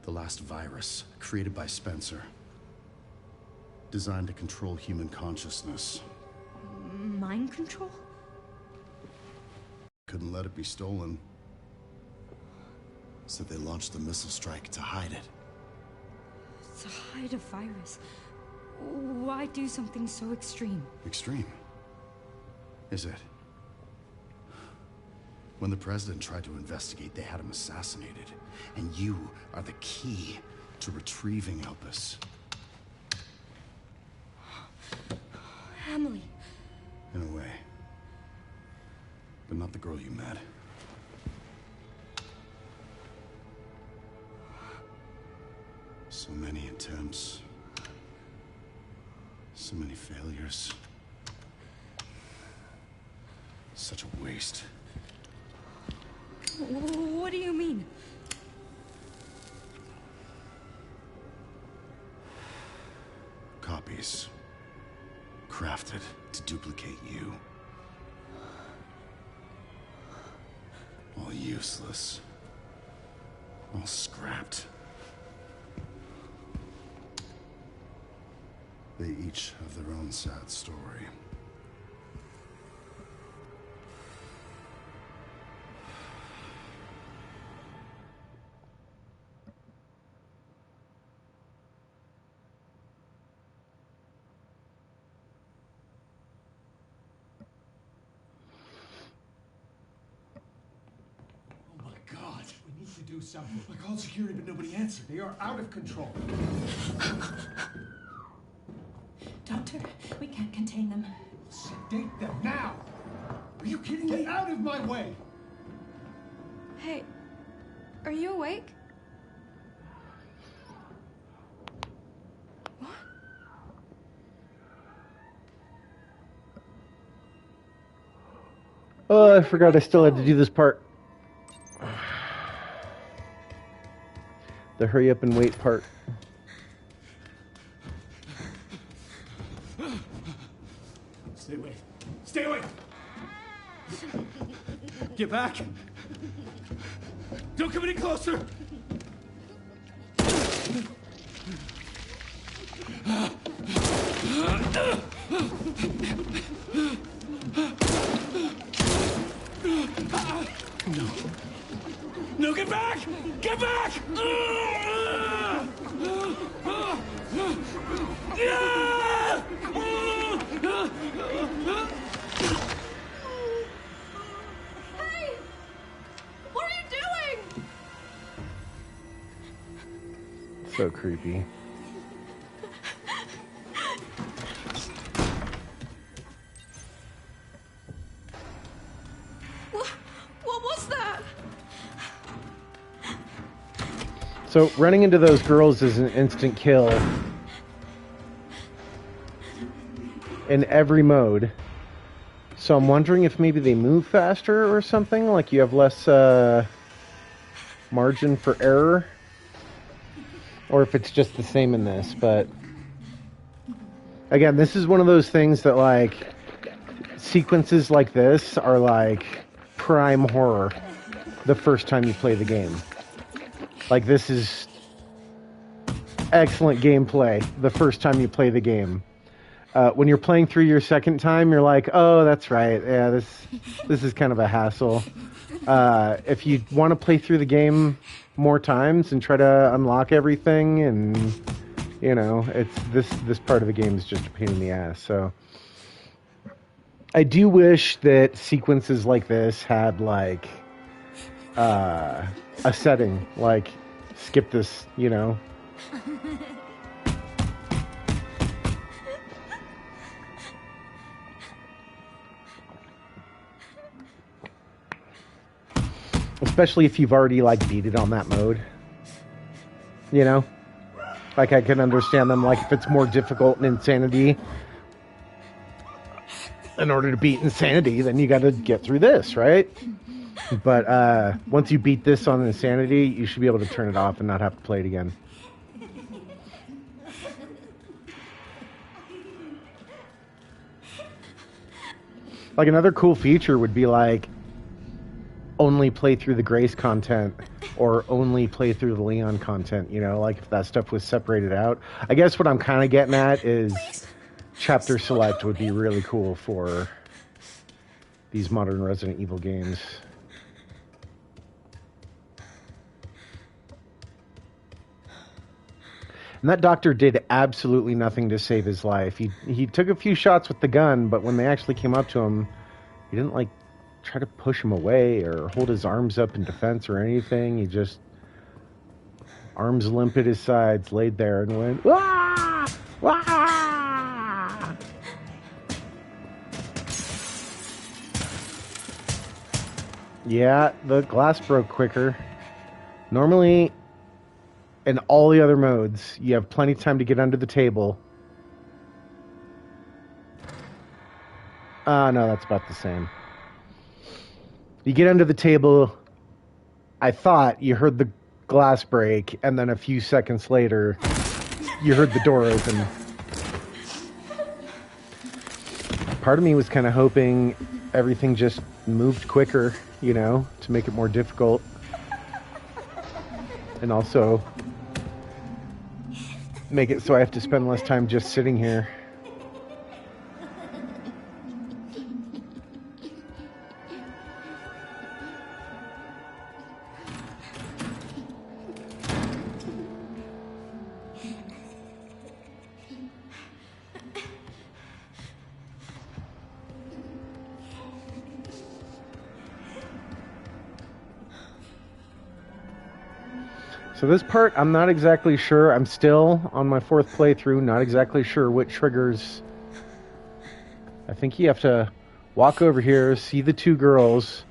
The last virus, created by Spencer. Designed to control human consciousness. Mind control? Couldn't let it be stolen. So they launched the missile strike to hide it. To hide a virus? Why do something so extreme? Extreme? Is it? When the president tried to investigate, they had him assassinated. And you are the key to retrieving Elpis. Emily. In a way. But not the girl you met. So many attempts. So many failures. Such a waste. What do you mean? Copies. Crafted to duplicate you. All useless. All scrapped. They each have their own sad story. Oh my God, we need to do something. I called security, but nobody answered. They are out of control. Doctor, we can't contain them. Sedate them now! Are you kidding me? Get out of my way! Hey, are you awake? What? Oh, I forgot I still had to do this part. The hurry up and wait part. Stay away. Stay away! Get back! Don't come any closer! No. No, get back! Get back! Hey! What are you doing? So creepy. What was that? So running into those girls is an instant kill in every mode. So I'm wondering if maybe they move faster or something, like you have less margin for error, or if it's just the same in this. But again, this is one of those things that, like, sequences like this are like prime horror the first time you play the game. Like, this is excellent gameplay the first time you play the game. When you're playing through your second time, you're like, oh, that's right. Yeah, this is kind of a hassle. If you want to play through the game more times and try to unlock everything, and you know, it's this part of the game is just a pain in the ass. So I do wish that sequences like this had like a setting, like skip this, you know. Especially if you've already like beat it on that mode, you know. Like I can understand them. Like if it's more difficult in Insanity, in order to beat Insanity, then you got to get through this, right? But once you beat this on Insanity, you should be able to turn it off and not have to play it again. Like another cool feature would be like only play through the Grace content or only play through the Leon content, you know, like if that stuff was separated out. I guess what I'm kind of getting at is chapter select would be really cool for these modern Resident Evil games. And that doctor did absolutely nothing to save his life. He took a few shots with the gun, but when they actually came up to him, he didn't like try to push him away or hold his arms up in defense or anything. He just arms limp at his sides, laid there and went, "Wah! Wah!" Yeah, the glass broke quicker. Normally, in all the other modes, you have plenty of time to get under the table. No, that's about the same. You get under the table, I thought you heard the glass break, and then a few seconds later, you heard the door open. Part of me was kind of hoping everything just moved quicker, you know, to make it more difficult. And also make it so I have to spend less time just sitting here. So this part, I'm not exactly sure. I'm still on my 4th playthrough, not exactly sure what triggers. I think you have to walk over here, see the 2 girls,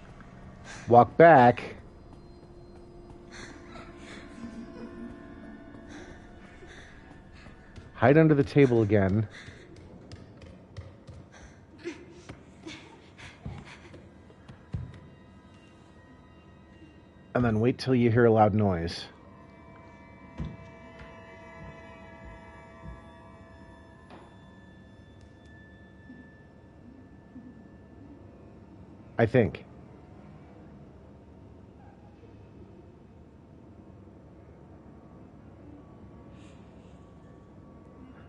walk back, hide under the table again, and then wait till you hear a loud noise. I think.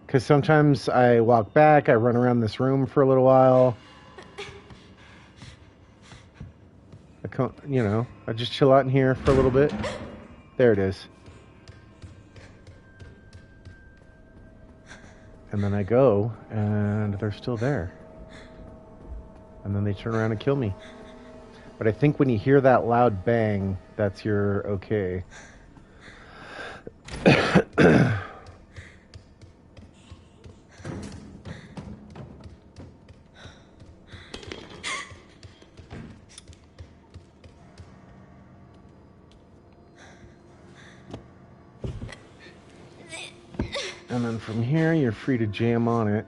Because sometimes I walk back, I run around this room for a little while. I just chill out in here for a little bit. There it is. And then I go, and they're still there. And then they turn around and kill me. But I think when you hear that loud bang, that's your okay. And then from here, you're free to jam on it.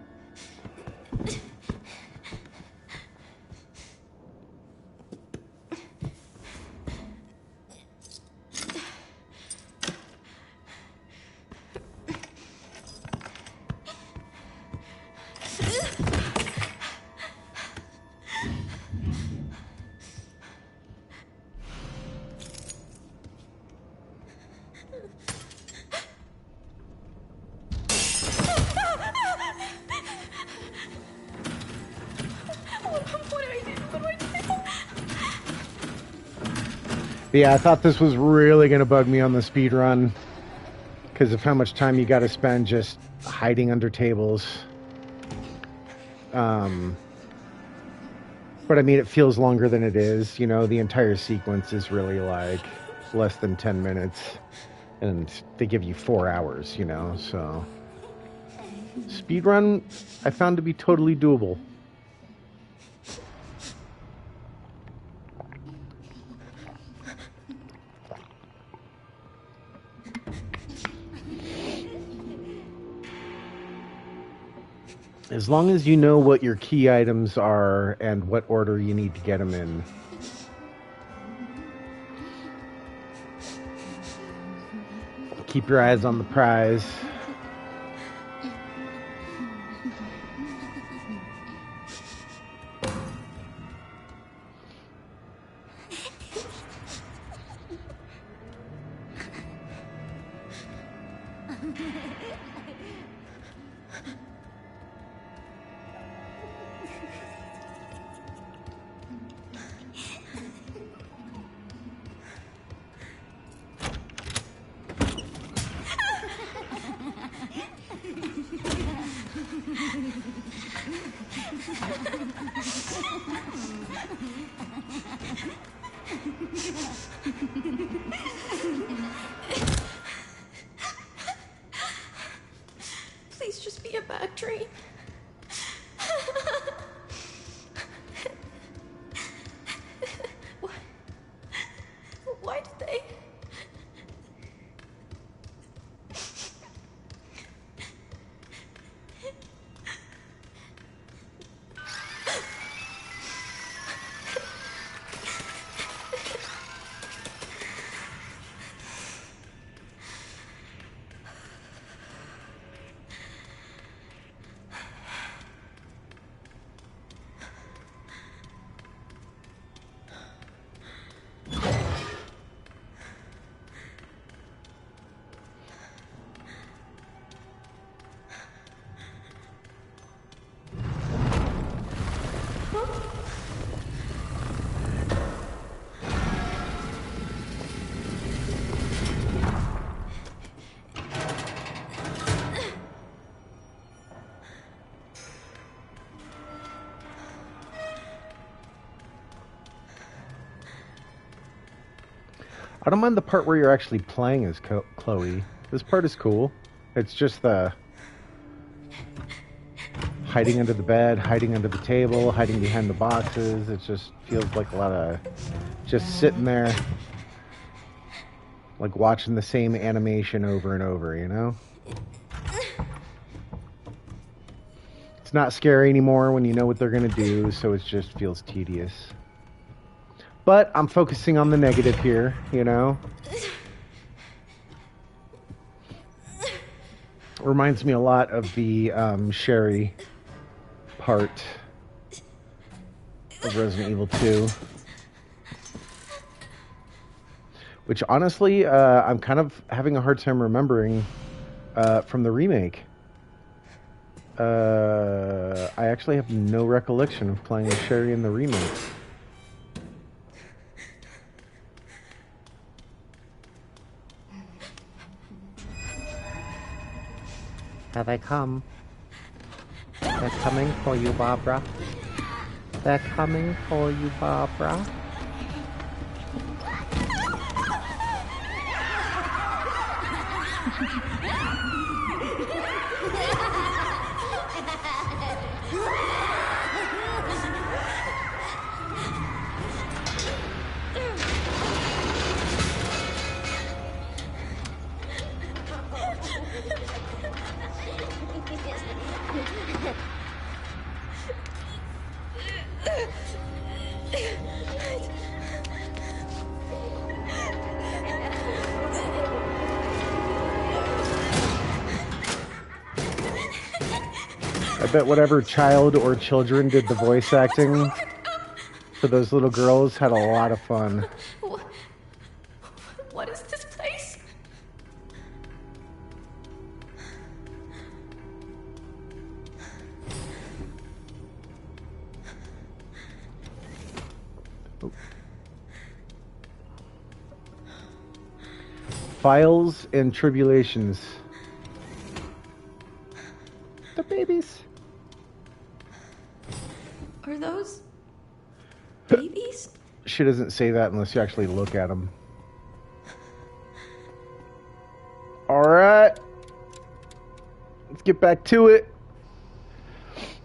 Yeah, I thought this was really going to bug me on the speed run because of how much time you got to spend just hiding under tables. But I mean, it feels longer than it is. You know, the entire sequence is really like less than 10 minutes. And they give you 4 hours, you know, so. Speedrun, I found to be totally doable. As long as you know what your key items are and what order you need to get them in. Keep your eyes on the prize. Please just be a bad dream. What? Why did they? I don't mind the part where you're actually playing as Chloe. This part is cool. It's just the hiding under the bed, hiding under the table, hiding behind the boxes. It just feels like a lot of just sitting there, like watching the same animation over and over, you know? It's not scary anymore when you know what they're going to do, so it just feels tedious. But I'm focusing on the negative here, you know? Reminds me a lot of the Sherry part of Resident Evil 2. Which honestly, I'm kind of having a hard time remembering from the remake. I actually have no recollection of playing as Sherry in the remake. Have they come? They're coming for you, Barbara. They're coming for you, Barbara. I bet whatever child or children did the voice acting for those little girls had a lot of fun. What is this place? Oh. Files and Tribulations. The babies. Are those She doesn't say that unless you actually look at him. Alright. Let's get back to it.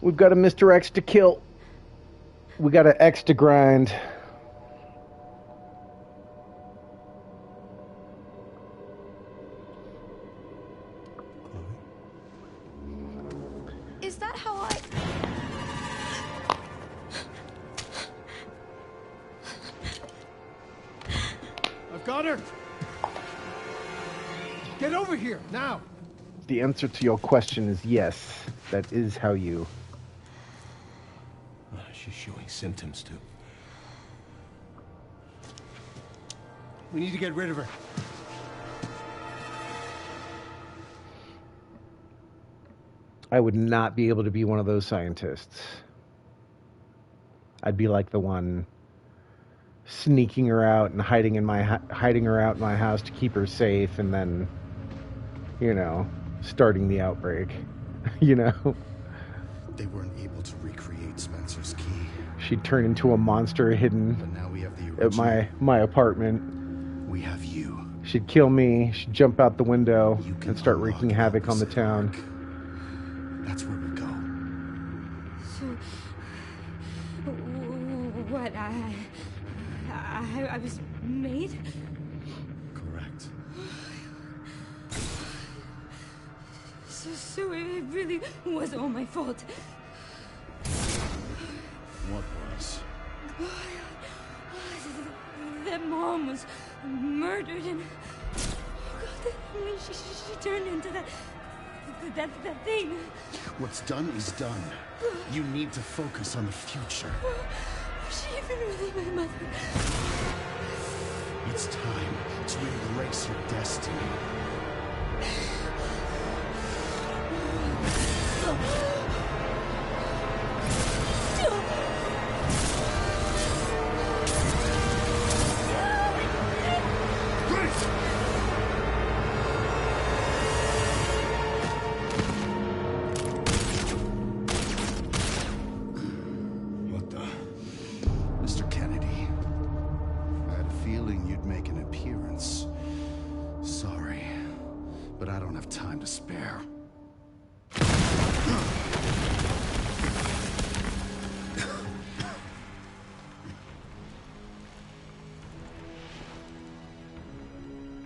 We've got a Mr. X to kill. We got an X to grind. Is that how I... I've got her! Get over here, now! The answer to your question is yes. That is how you... She's showing symptoms, too. We need to get rid of her. I would not be able to be one of those scientists. I'd be like the one sneaking her out and hiding her out in my house to keep her safe, and then, you know, starting the outbreak. You know, They weren't able to recreate Spencer's key. she'd turn into a monster hidden But now we have the at original. my apartment. We have you. She'd kill me. She'd jump out the window You can and start unlock wreaking havoc on the Elvis' town. arc. That's where we go. So, what, I was made? Correct. So it really was all my fault. What was? That mom was murdered, and she turned into that thing. What's done is done. You need to focus on the future. Was she even really my mother? It's time to embrace your destiny. What the? Mr. Kennedy, I had a feeling you'd make an appearance. Sorry, but I don't have time to spare.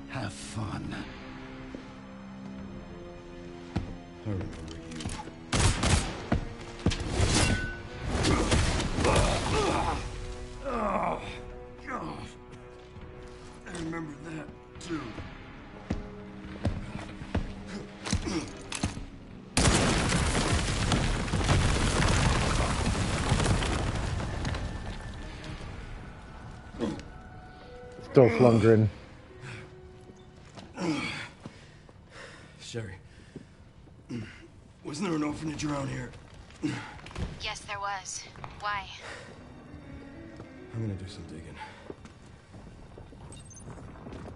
Have fun. I remember you. Oh, God. I remember that, too. Still Flundgren. Sherry, wasn't there an orphanage around here? Yes, there was. Why? I'm gonna do some digging.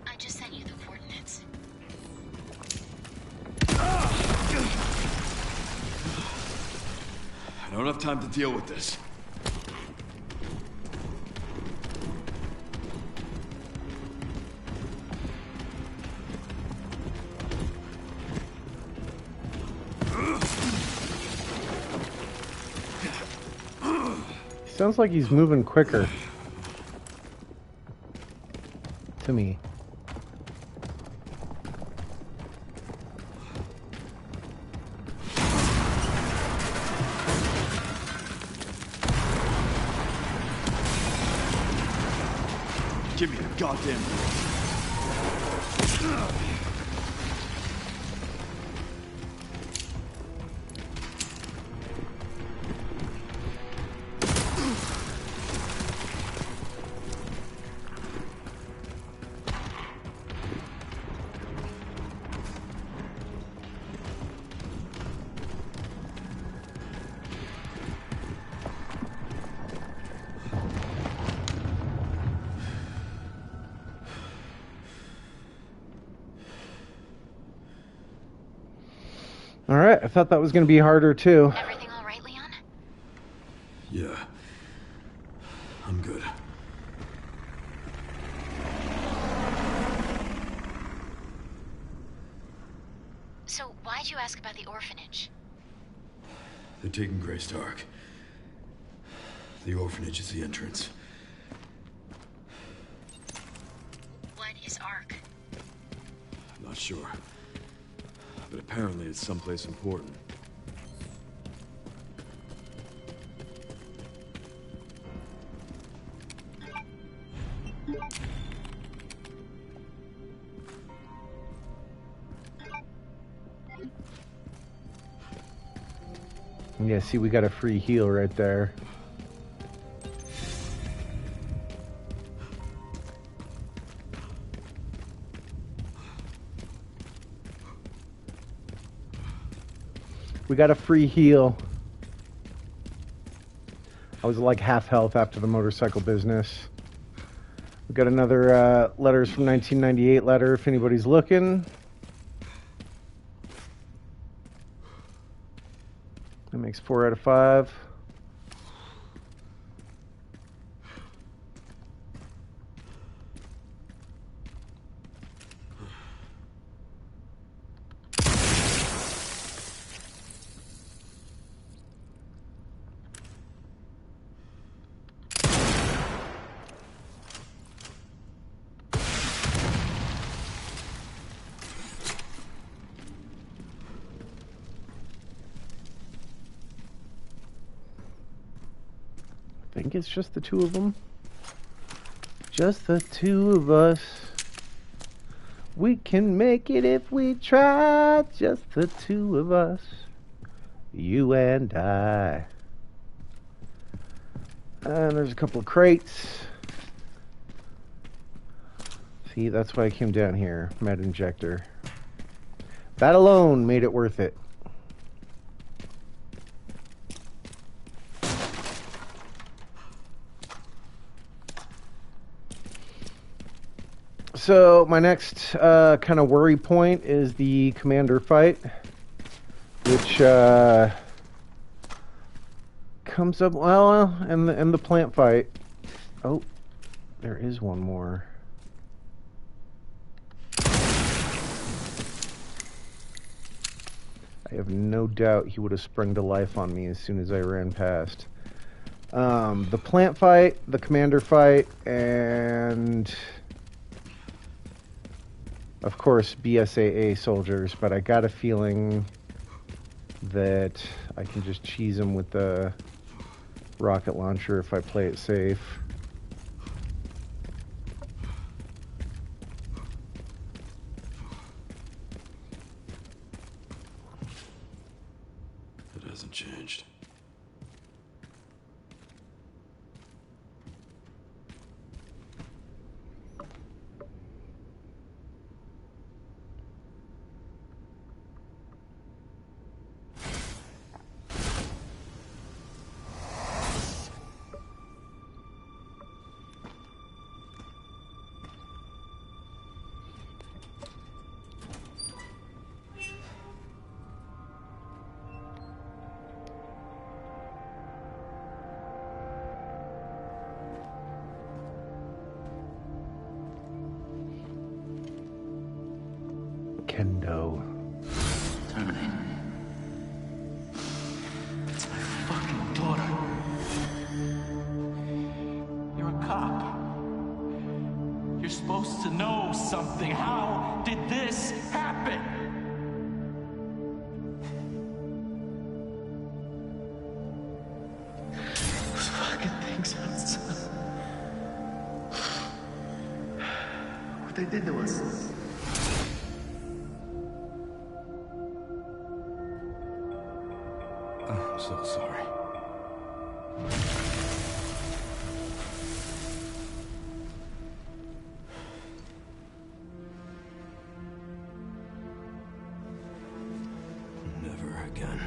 I just sent you the coordinates. I don't have time to deal with this. Sounds like he's moving quicker. To me. Give me a goddamn... Alright, I thought that was going to be harder too. Everything all right, Leon? Yeah. I'm good. you ask about the orphanage? They're taking Grace to Ark. The orphanage is the entrance. What is Ark? I'm not sure. But apparently it's someplace important. Yeah, see, we got a free heal right there. We got a free heal. I was like half health after the motorcycle business. We got another letters from 1998 letter if anybody's looking. That makes 4 out of 5. I think it's just the two of them. Just the two of us. We can make it if we try. Just the two of us. You and I. And there's a couple of crates. See, that's why I came down here. Med injector. That alone made it worth it. So my next kind of worry point is the commander fight, which comes up well, and the plant fight. Oh, there is one more. I have no doubt he would have sprung to life on me as soon as I ran past. The plant fight, the commander fight, and of course, BSAA soldiers, but I got a feeling that I can just cheese them with the rocket launcher if I play it safe. It hasn't changed. Kendo. Terminate. It's my fucking daughter. You're a cop. You're supposed to know something. How did this happen? Those fucking things outside. What they did to us. I'm so sorry. Never again.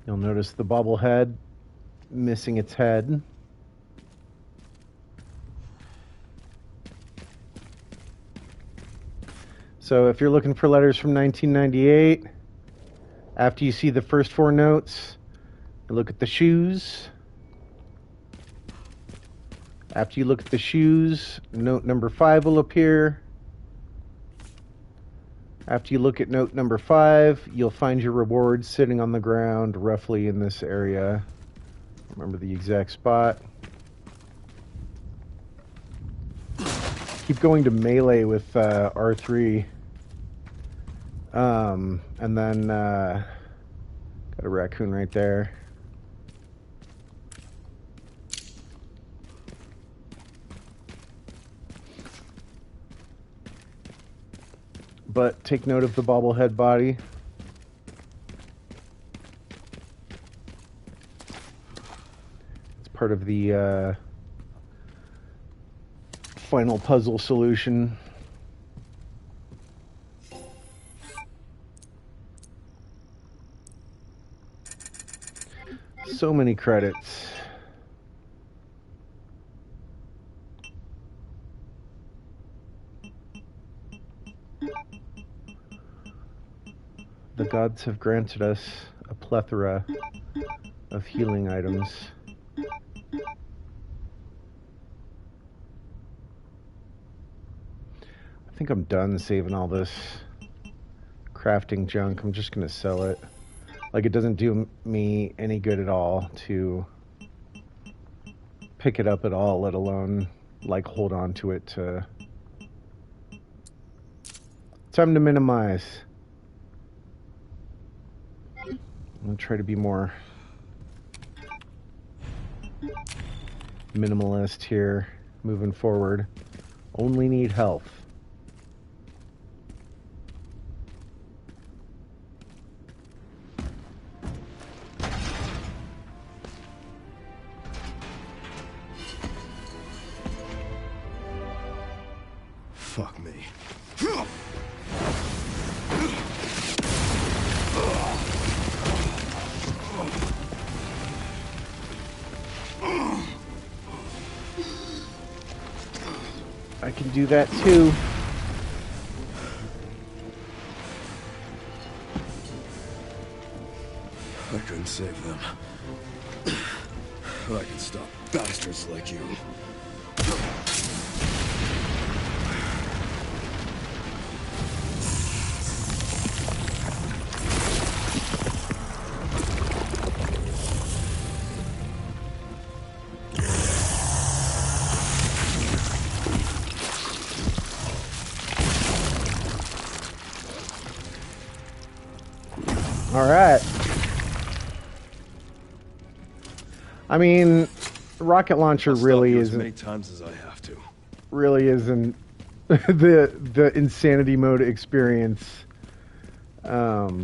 You'll notice the bobblehead missing its head. So if you're looking for letters from 1998, after you see the first 4 notes, look at the shoes. After you look at the shoes, note number 5 will appear. After you look at note number 5, you'll find your reward sitting on the ground roughly in this area. Remember the exact spot. Keep going to melee with R3. And then got a raccoon right there. But take note of the bobblehead body. It's part of the final puzzle solution. So many credits. The gods have granted us a plethora of healing items. I think I'm done saving all this crafting junk. I'm just gonna sell it. Like, it doesn't do me any good at all to pick it up at all, let alone like hold on to it to... Time to minimize. I'm gonna try to be more minimalist here moving forward. Only need health. Fuck me. I can do that too. I couldn't save them. But I can stop bastards like you. All right. I mean, rocket launcher really as isn't. many times as I have to. Really isn't the insanity mode experience. All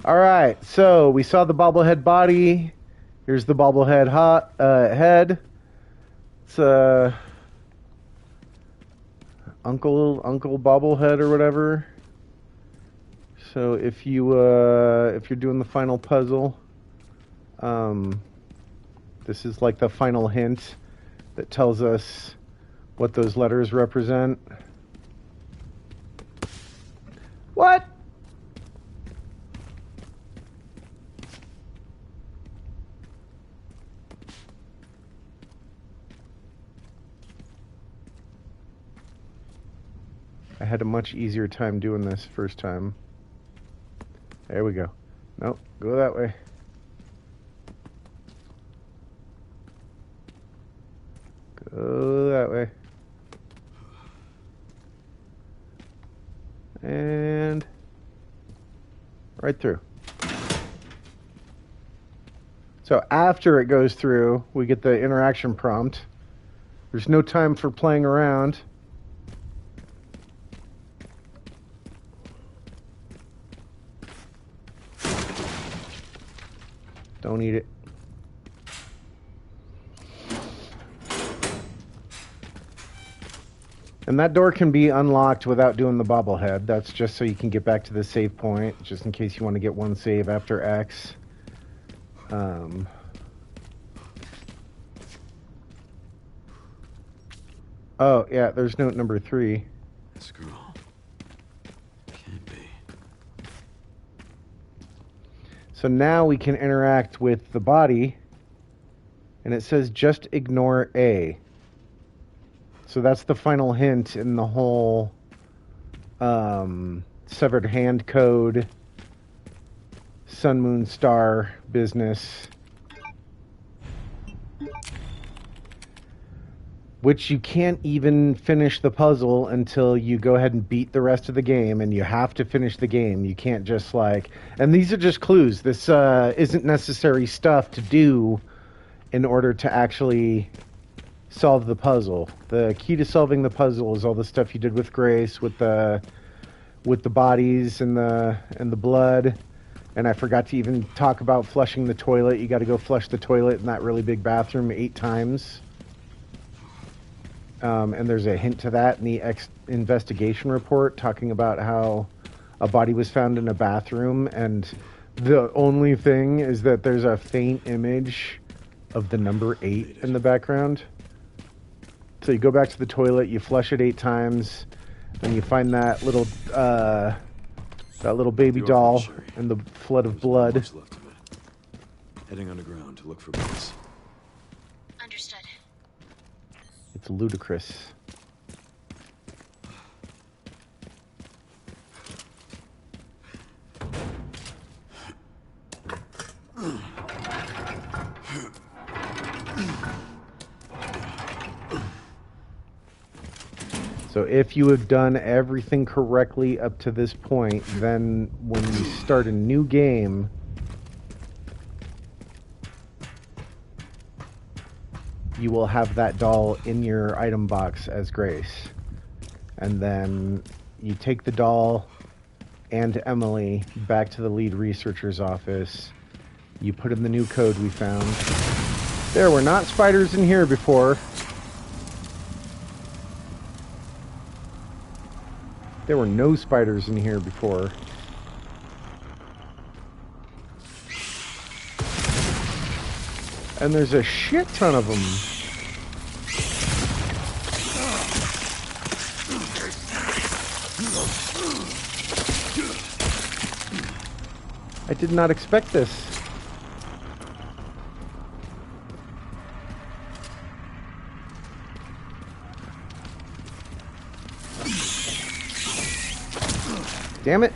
right. So we saw the bobblehead body. Here's the bobblehead head. It's Uncle Bobblehead or whatever. So if you're doing the final puzzle, this is like the final hint that tells us what those letters represent. What? I had a much easier time doing this first time. There we go. Nope, go that way. Go that way. And right through. So after it goes through, we get the interaction prompt. There's no time for playing around. Don't eat it. And that door can be unlocked without doing the bobblehead. That's just so you can get back to the save point, just in case you want to get one save after X. Oh, yeah, there's note number 3. This girl. Can't be. So now we can interact with the body, and it says just ignore A. So that's the final hint in the whole severed hand code, sun, moon, star business. Which you can't even finish the puzzle until you go ahead and beat the rest of the game, and you have to finish the game. You can't just like... And these are just clues. This isn't necessary stuff to do in order to actually solve the puzzle. The key to solving the puzzle is all the stuff you did with Grace, with the bodies and the blood. And I forgot to even talk about flushing the toilet. You got to go flush the toilet in that really big bathroom 8 times. And there's a hint to that in the investigation report, talking about how a body was found in a bathroom, and the only thing is that there's a faint image of the number 8 in the background. So you go back to the toilet, you flush it 8 times, and you find that little baby doll in the flood of blood. Left of it. Heading underground to look for bodies. Understood. It's ludicrous. So if you have done everything correctly up to this point, then when you start a new game, you will have that doll in your item box as Grace. And then you take the doll and Emily back to the lead researcher's office. You put in the new code we found. There were not spiders in here before. There were no spiders in here before. And there's a shit ton of them. I did not expect this. Damn it.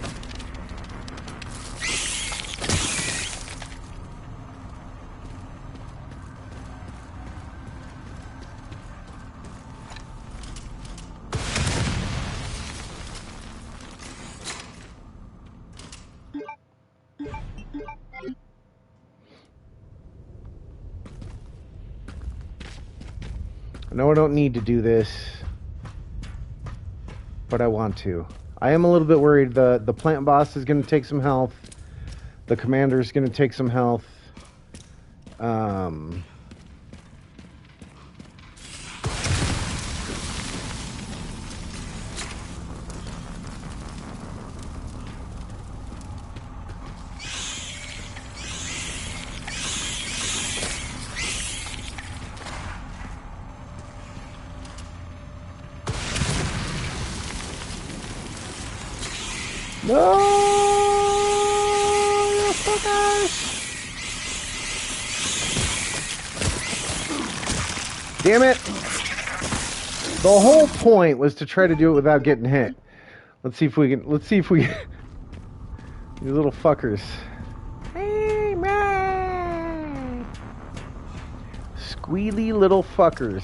I know I don't need to do this, but I want to. I am a little bit worried. The plant boss is going to take some health. The commander is going to take some health. No, you fuckers! Damn it! The whole point was to try to do it without getting hit. Let's see if we can. Let's see if we. You little fuckers. Hey, man! Squealy little fuckers.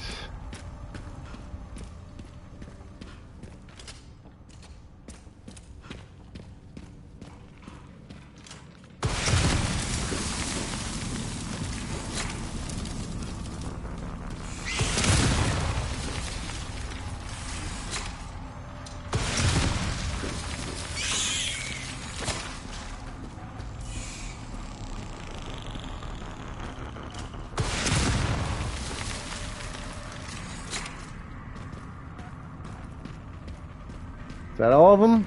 Is that all of them?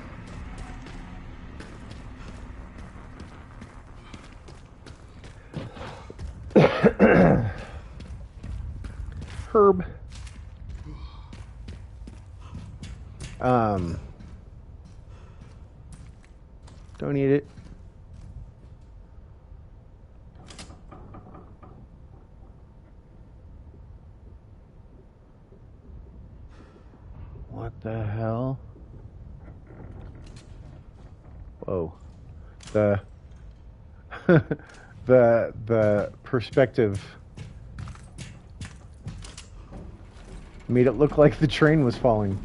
Herb. Don't eat it. The hell? Whoa. The the perspective made it look like the train was falling.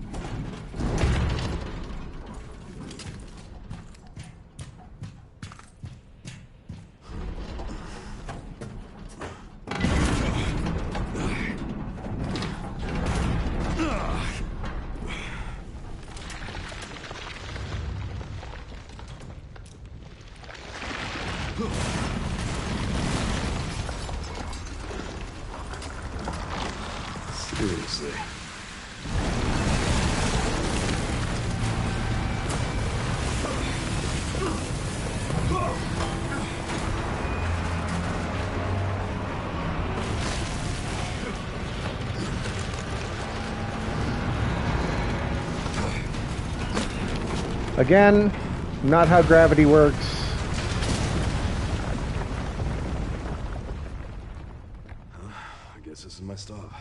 Seriously. Again, not how gravity works. I guess this is my stop.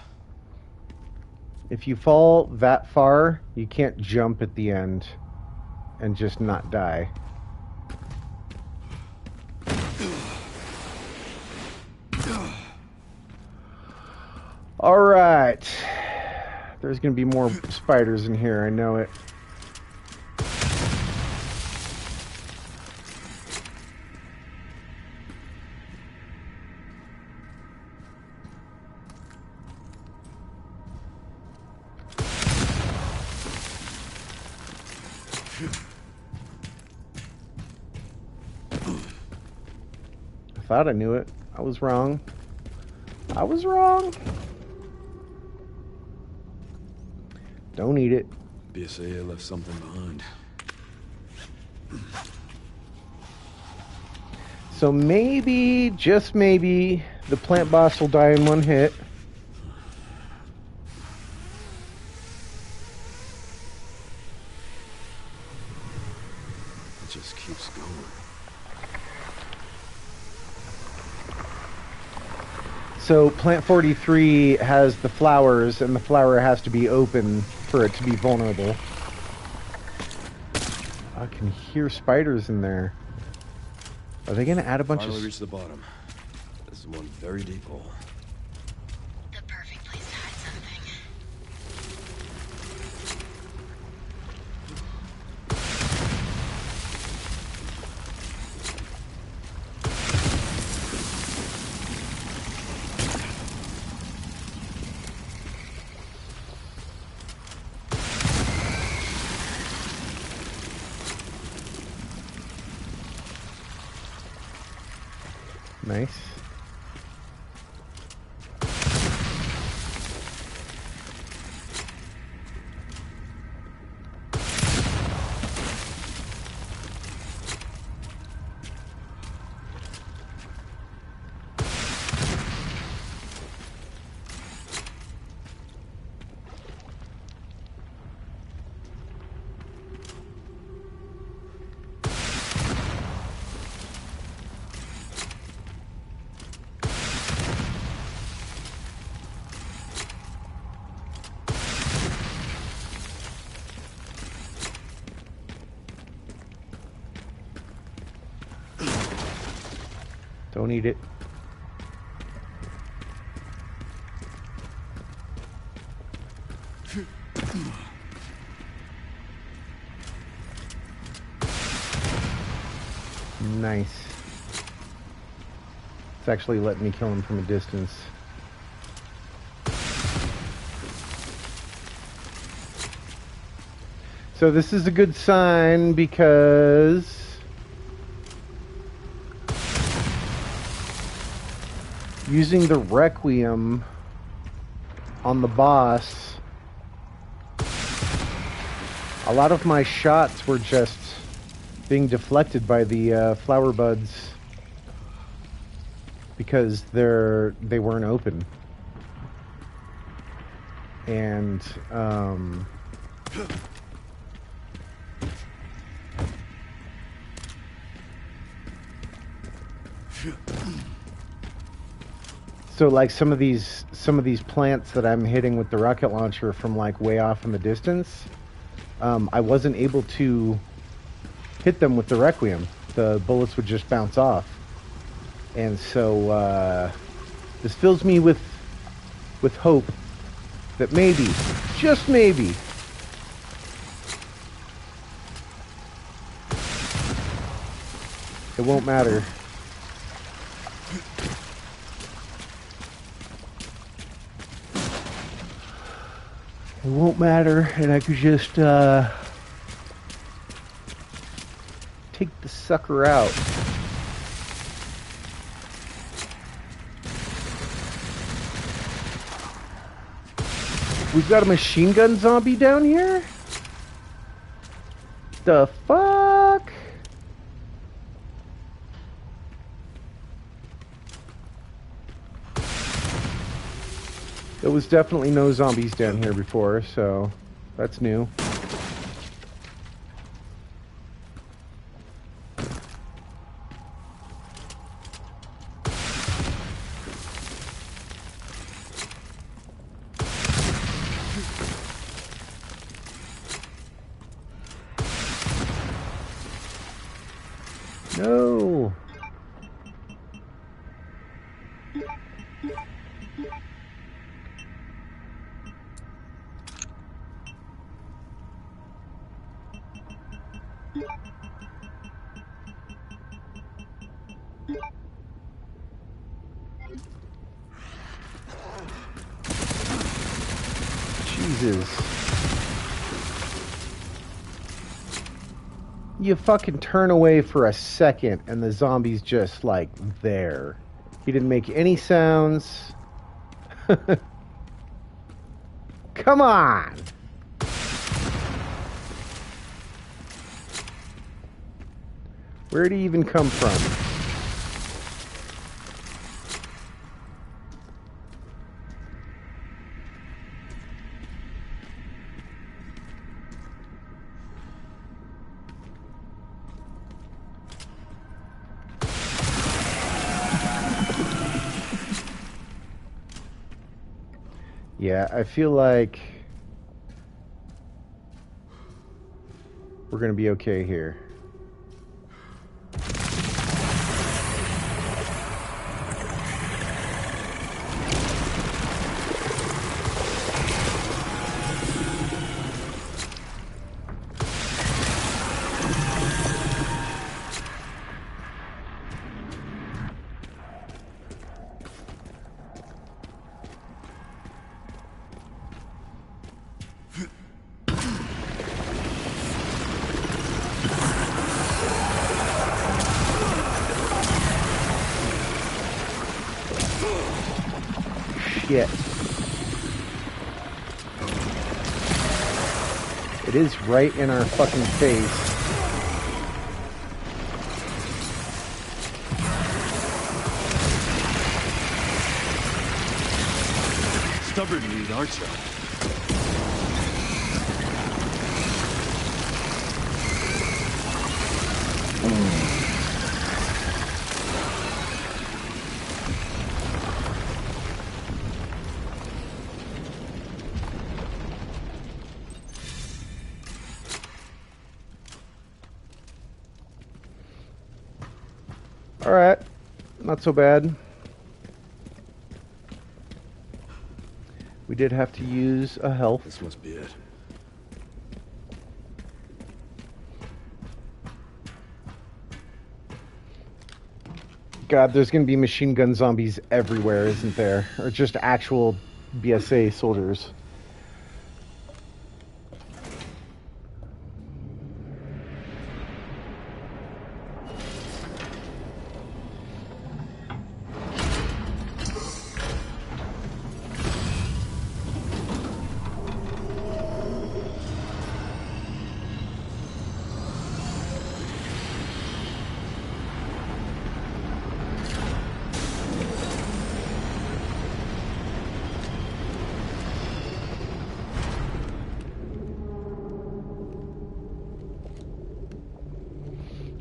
If you fall that far, you can't jump at the end and just not die. Alright. There's gonna be more spiders in here, I know it. I thought I knew it. I was wrong. I was wrong. Don't eat it. BSAA left something behind. So maybe, just maybe, the plant boss will die in one hit. It just keeps going. So plant 43 has the flowers, and the flower has to be open for it to be vulnerable. I can hear spiders in there. Are they going to add a bunch Finally of... reached the bottom. This is one very deep hole. The perfect place to hide something. Nice. Don't eat it. Nice. It's actually letting me kill him from a distance. So this is a good sign because using the Requiem on the boss, a lot of my shots were just being deflected by the flower buds because they weren't open. And so like some of these plants that I'm hitting with the rocket launcher from like way off in the distance, I wasn't able to hit them with the Requiem. The bullets would just bounce off. And so this fills me with hope that maybe, just maybe, it won't matter. It won't matter, and I could just take the sucker out. We've got a machine gun zombie down here? The fuck? There was definitely no zombies down here before, so that's new. No. Jesus. You fucking turn away for a second and the zombie's just like there. He didn't make any sounds. Come on! Where'd he even come from? Yeah, I feel like we're gonna be okay here. Shit. It is right in our fucking face. Stubborn lead, aren't you? Alright. Not so bad. We did have to use a health. This must be it. God, there's gonna be machine gun zombies everywhere, isn't there? Or just actual BSA soldiers.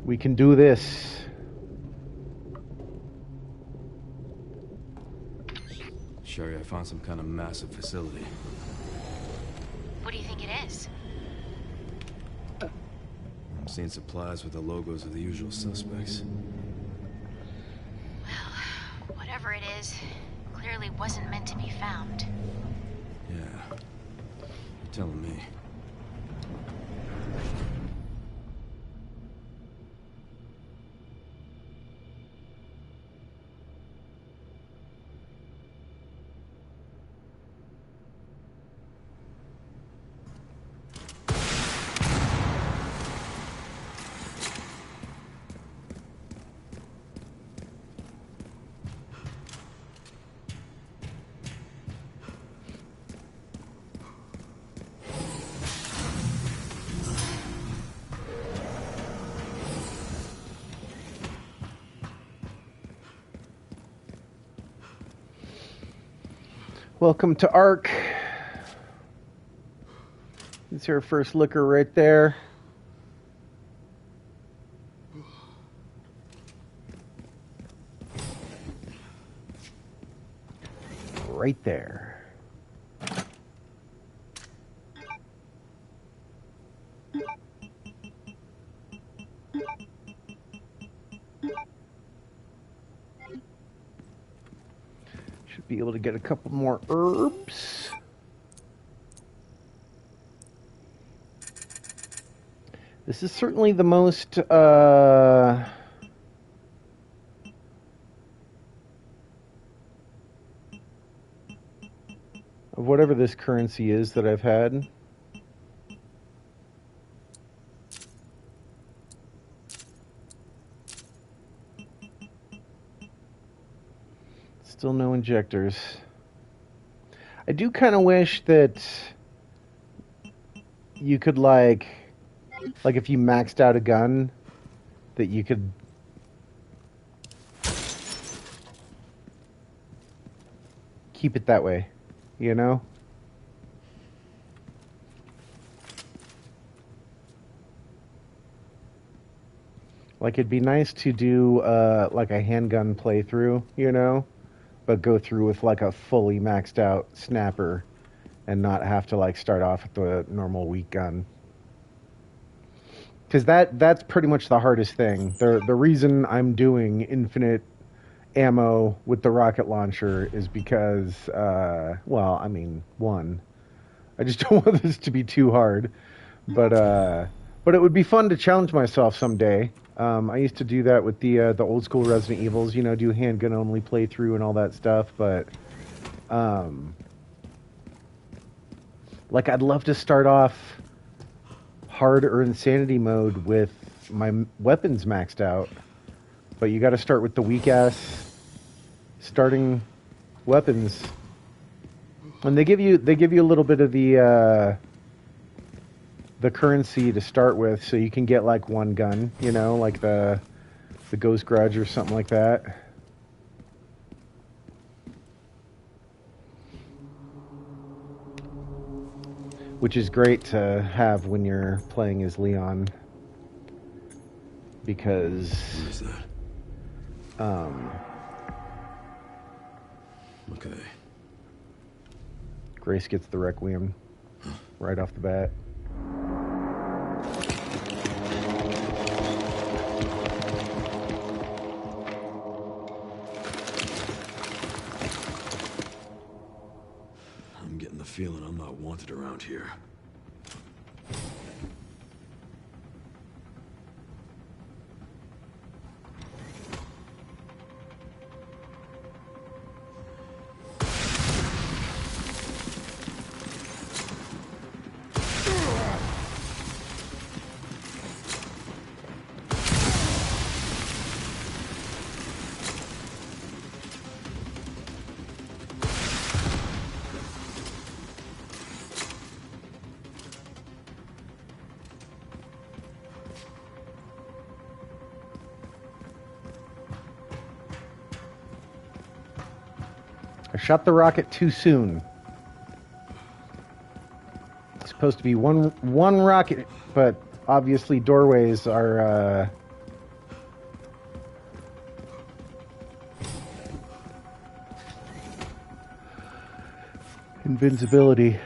We can do this. Sherry, I found some kind of massive facility. What do you think it is? I'm seeing supplies with the logos of the usual suspects. Well, whatever it is, clearly wasn't meant to be found. Yeah. You're telling me. Welcome to Ark. It's our first looker right there. Right there. Should be able to get a couple more herbs. This is certainly the most of whatever this currency is that I've had. Still no injectors. I do kind of wish that you could like if you maxed out a gun, that you could keep it that way, you know? Like, it'd be nice to do like a handgun playthrough, you know? But go through with like a fully maxed out snapper and not have to like start off with the normal weak gun. Because that's pretty much the hardest thing. The reason I'm doing infinite ammo with the rocket launcher is because, well, I mean, one, I just don't want this to be too hard. But it would be fun to challenge myself someday. I used to do that with the old school Resident Evils, you know, do handgun only playthrough and all that stuff. But like, I'd love to start off hard or insanity mode with my weapons maxed out, but you got to start with the weak ass starting weapons, and they give you a little bit of the currency to start with, so you can get like one gun, you know, like the Ghost Grudge or something like that. Which is great to have when you're playing as Leon, because What is that? Okay. Grace gets the Requiem right off the bat. I'm getting the feeling I'm not wanted around here. I shot the rocket too soon. It's supposed to be one rocket, but obviously doorways are invincibility.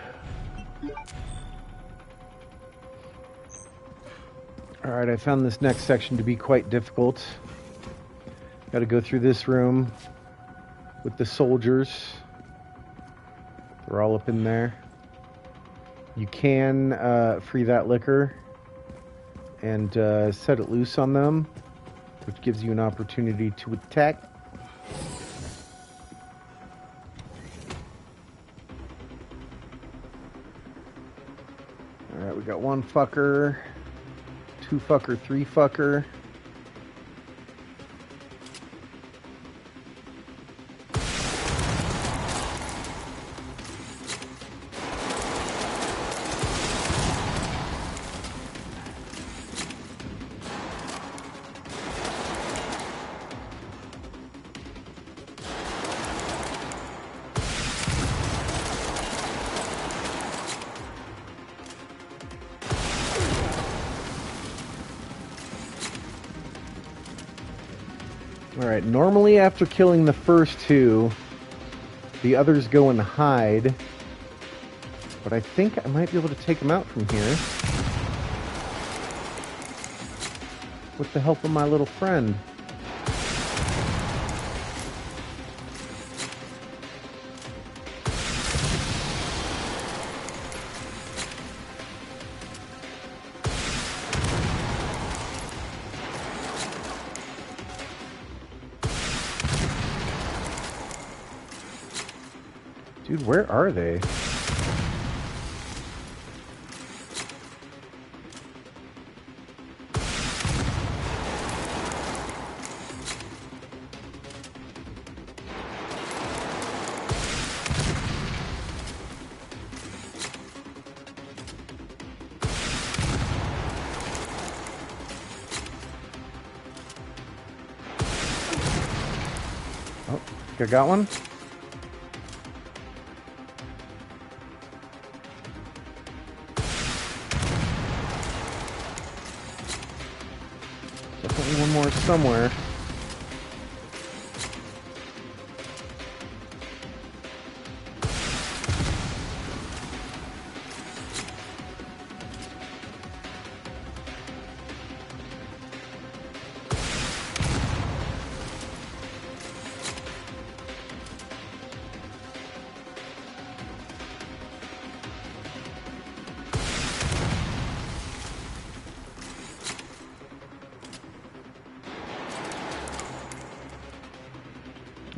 Alright, I found this next section to be quite difficult. Gotta go through this room with the soldiers. They're all up in there. You can free that liquor and set it loose on them, which gives you an opportunity to attack. Alright, we got 1 fucker, 2 fucker, 3 fucker. Alright, normally after killing the first 2, the others go and hide. But I think I might be able to take them out from here with the help of my little friend. Dude, where are they? Oh, I got one. Definitely one more somewhere.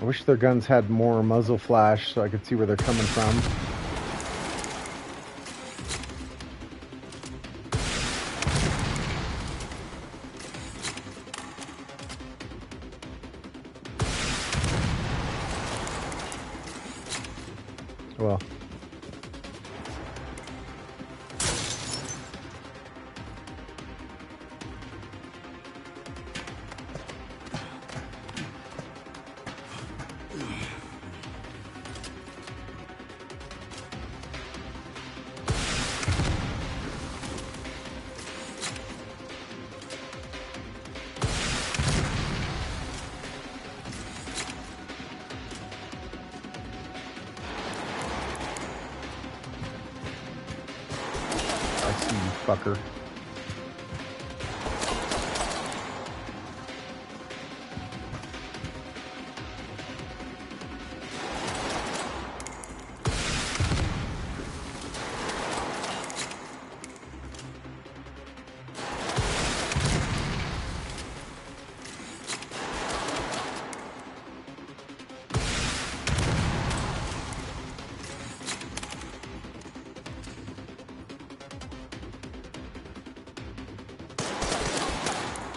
I wish their guns had more muzzle flash so I could see where they're coming from. Well. Fucker.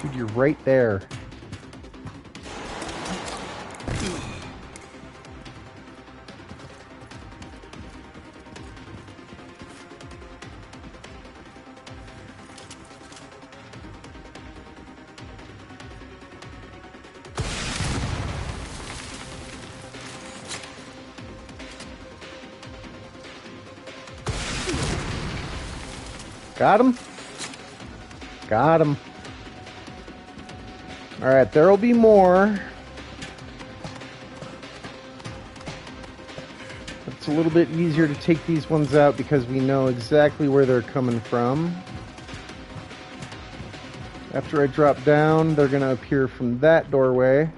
Dude, you're right there. Got him? Got him. Alright, there'll be more. It's a little bit easier to take these ones out because we know exactly where they're coming from. After I drop down, they're gonna appear from that doorway.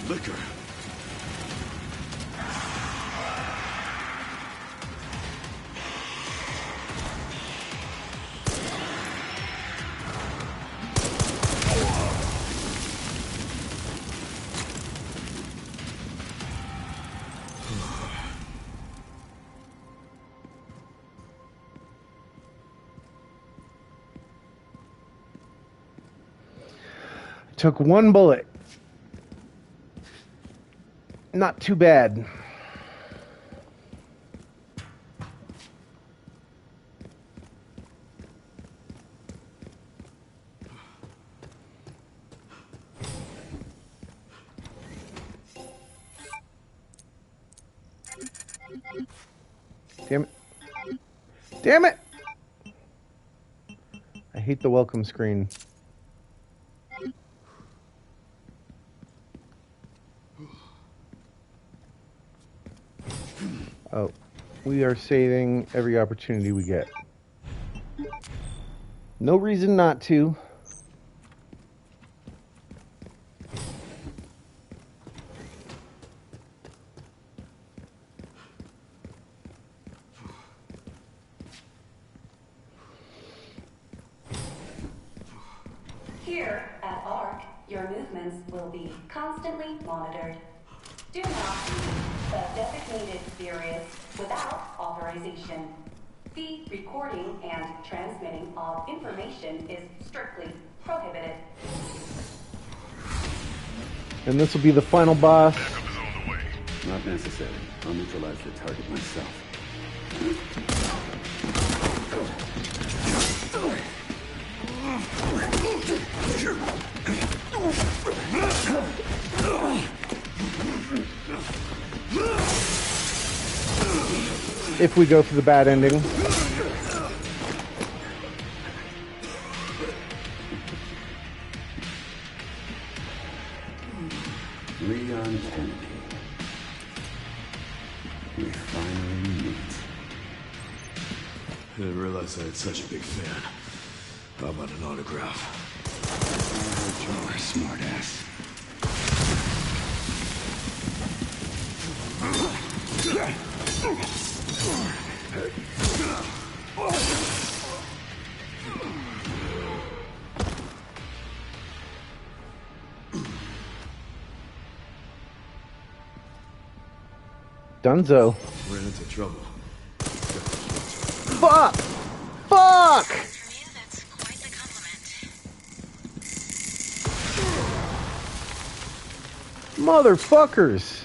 Liquor. Took one bullet. Not too bad. Damn it. Damn it! I hate the welcome screen. Oh, we are saving every opportunity we get. No reason not to. Here at ARC, your movements will be constantly monitored. Do not use the designated areas without authorization. The recording and transmitting of information is strictly prohibited. And this will be the final boss. Not necessary. I'll neutralize the target myself. If we go for the bad ending. Leon Kennedy. We finally meet. I didn't realize I had such a big fan. How about an autograph? You're a smartass. Dunzo. Ran into trouble. Fuck! Fuck! Motherfuckers!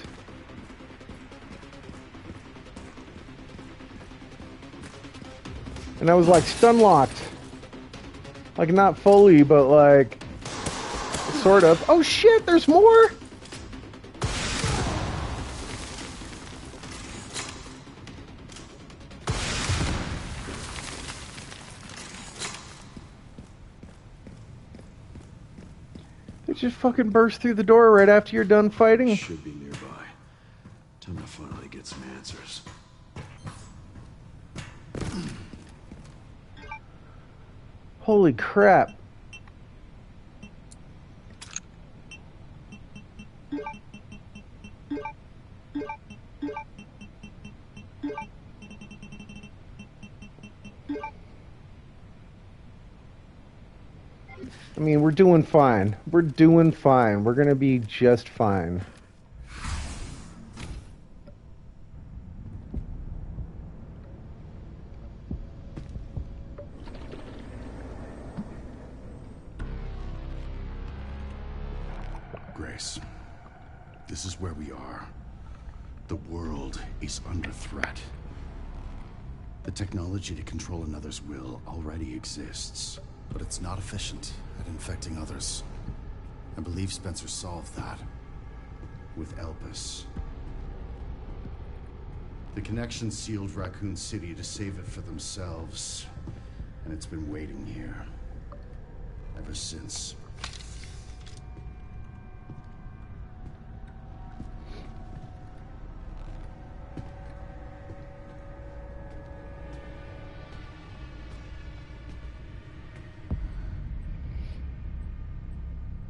And I was like stun locked. Like not fully, but like sort of. Oh shit, there's more? They just fucking burst through the door right after you're done fighting. Should be nearby. Time to finally get some answers. Holy crap. I mean, we're doing fine. We're doing fine. We're gonna be just fine. Grace, This is where we are. The world is under threat. The technology to control another's will already exists, but it's not efficient at infecting others. I believe Spencer solved that with Elpis. The connection sealed Raccoon City to save it for themselves, and it's been waiting here ever since.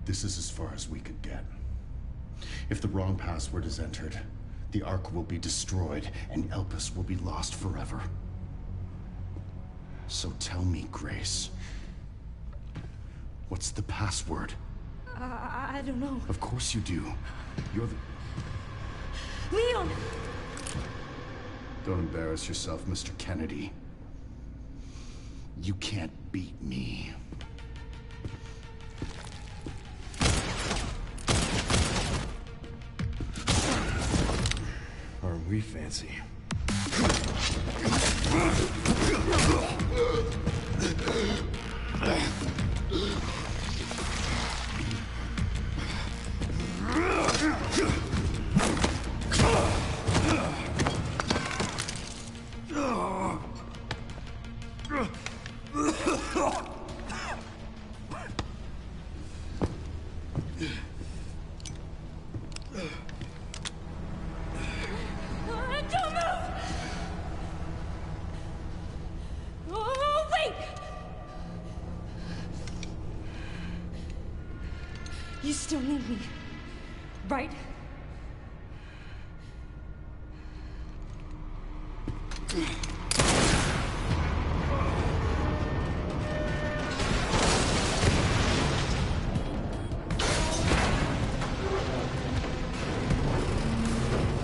This is as far as we could get. If the wrong password is entered, the Ark will be destroyed, and Elpis will be lost forever. So tell me, Grace, what's the password? I don't know. Of course you do. You're the... Leon! Don't embarrass yourself, Mr. Kennedy. You can't beat me. Aren't we fancy? You still need me, right?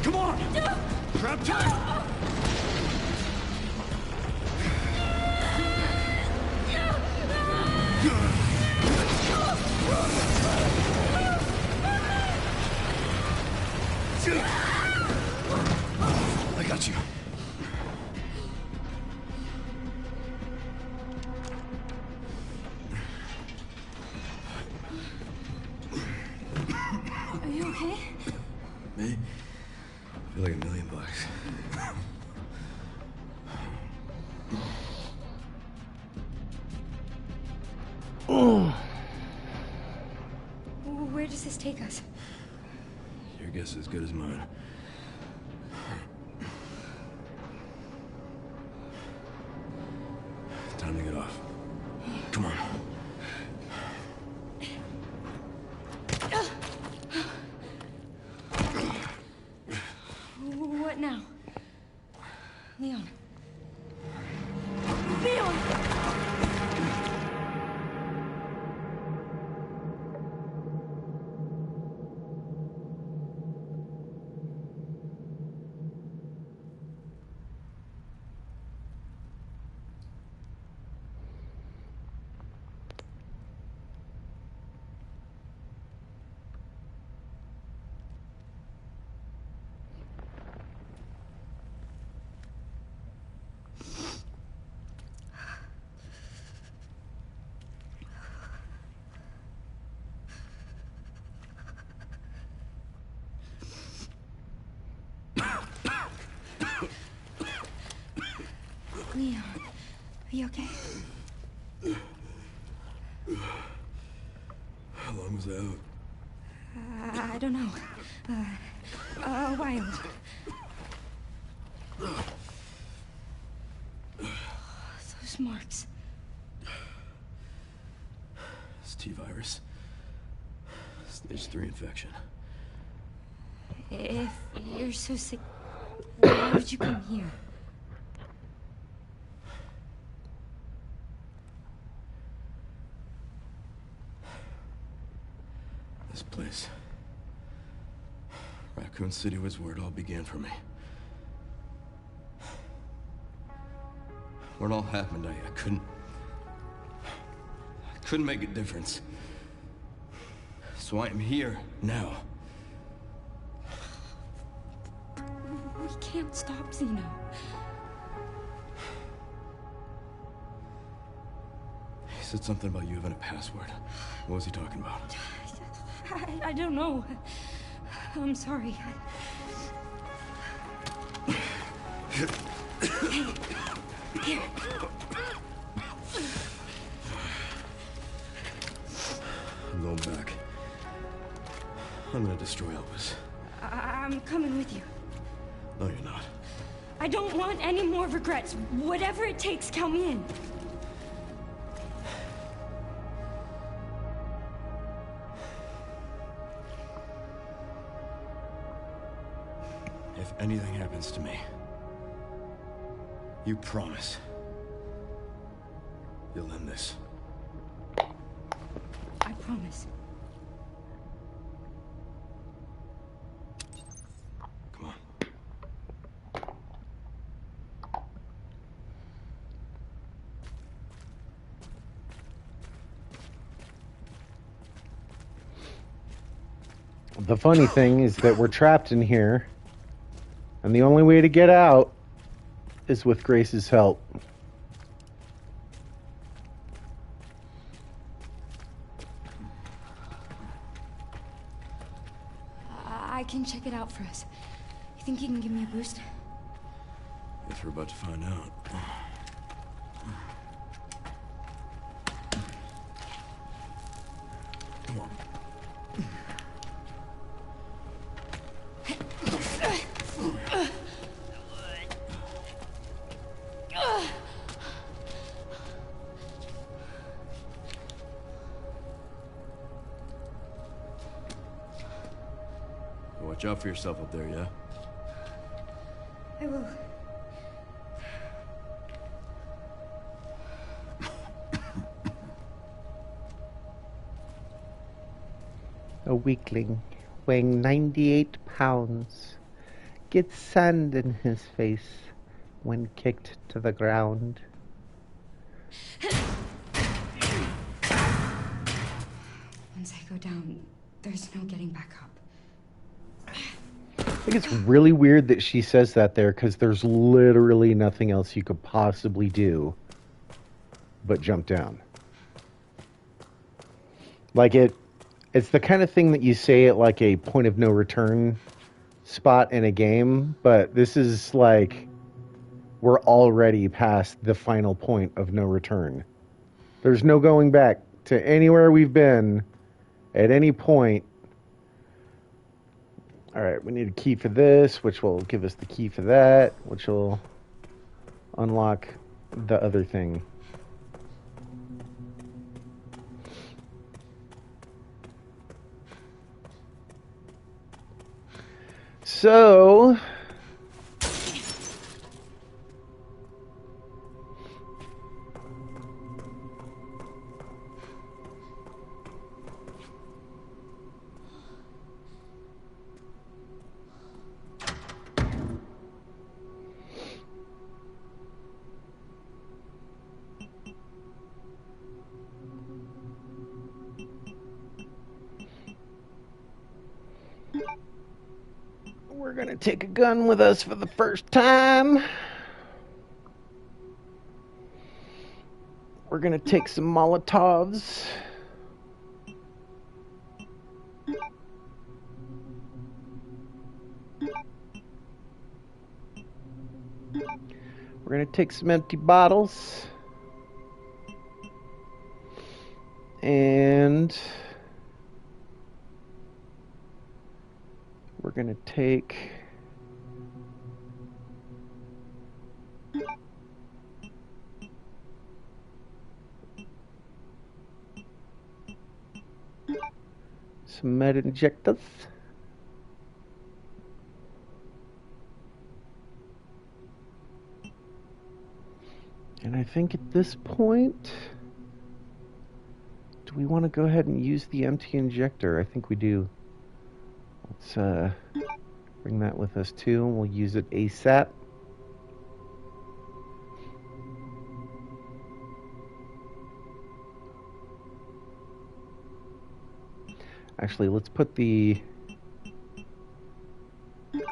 Come on! Grab time! I got you. Are you okay? Me? I feel like $1 million. Where does this take us? Your guess is as good as mine. Time to get off. Come on. What now? Leon. Leon! Leon, are you okay? How long was I out? I don't know. A while. Those marks. It's T-virus. Stage 3 infection. If you're so sick, why would you come here? This place. Raccoon City was where it all began for me. When it all happened, I couldn't make a difference. So I am here now. can't stop Zeno. He said something about you having a password. What was he talking about? I don't know. I'm sorry. Here. I'm going back. I'm gonna destroy Elvis. I'm coming with you. No, you're not. I don't want any more regrets. Whatever it takes, count me in. If anything happens to me, you promise you'll end this. I promise. Come on. The funny thing is that we're trapped in here, and the only way to get out is with Grace's help. I can check it out for us. You think you can give me a boost? Guess we're about to find out. Come on. Watch out for yourself up there, yeah? I will. A weakling weighing 98 pounds gets sand in his face when kicked to the ground. Once I go down, there's no getting back up. I think it's really weird that she says that there, because there's literally nothing else you could possibly do but jump down. Like, it's the kind of thing that you say at like a point of no return spot in a game, but this is like we're already past the final point of no return. There's no going back to anywhere we've been at any point. All right, we need a key for this, which will give us the key for that, which will unlock the other thing. So, we're gonna take a gun with us for the first time. We're gonna take some Molotovs. We're gonna take some empty bottles. And we're gonna take some med injectors. And I think at this point, do we want to go ahead and use the empty injector? I think we do. Let's bring that with us too, and we'll use it ASAP. Actually, let's put the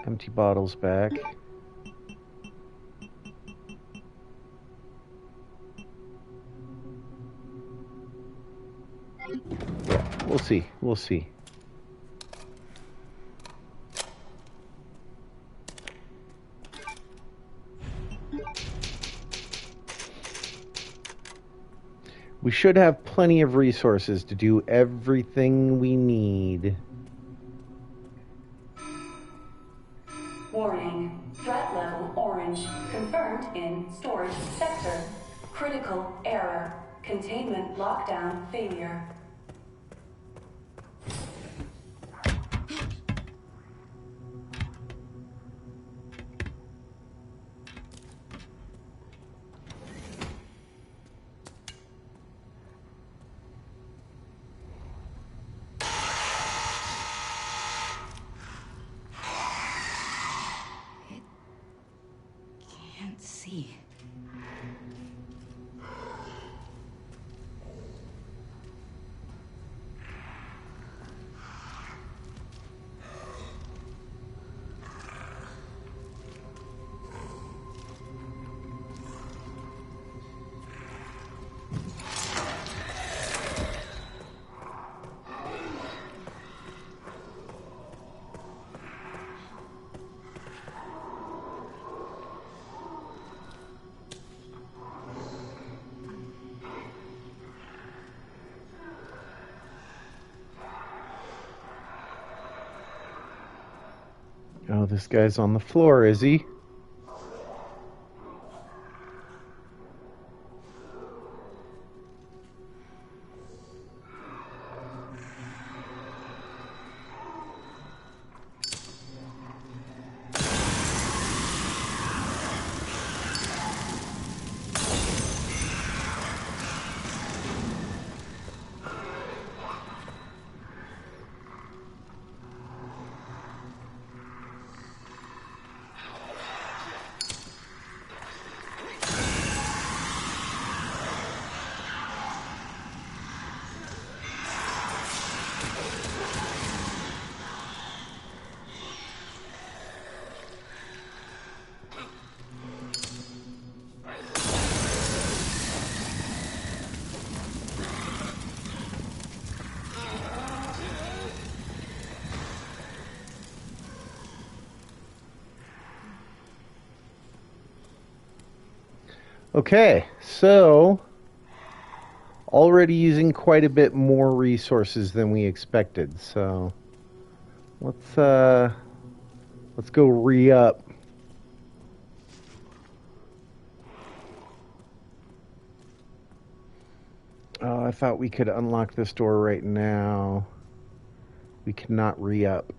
empty bottles back. see. We'll see. We should have plenty of resources to do everything we need. Warning. Threat level orange. Confirmed in storage sector. Critical error. Containment lockdown failure. Can't see. Oh, this guy's on the floor, is he? Okay, so already using quite a bit more resources than we expected. So let's go re-up. Oh, I thought we could unlock this door right now. We cannot re-up.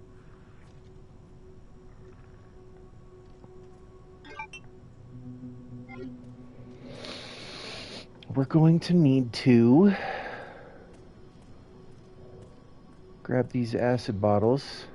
We're going to need to grab these acid bottles.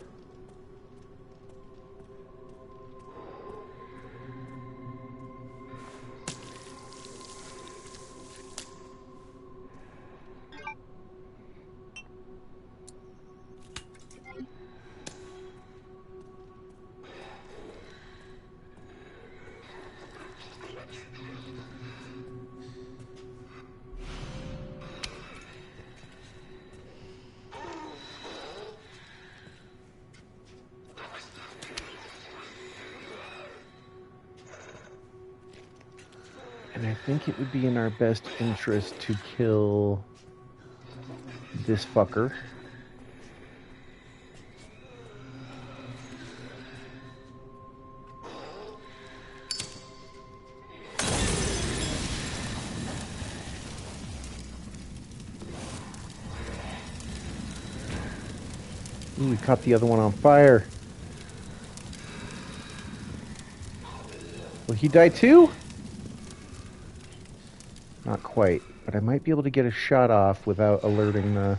And I think it would be in our best interest to kill this fucker. Ooh, we caught the other one on fire. Will he die too? Not quite, but I might be able to get a shot off without alerting the...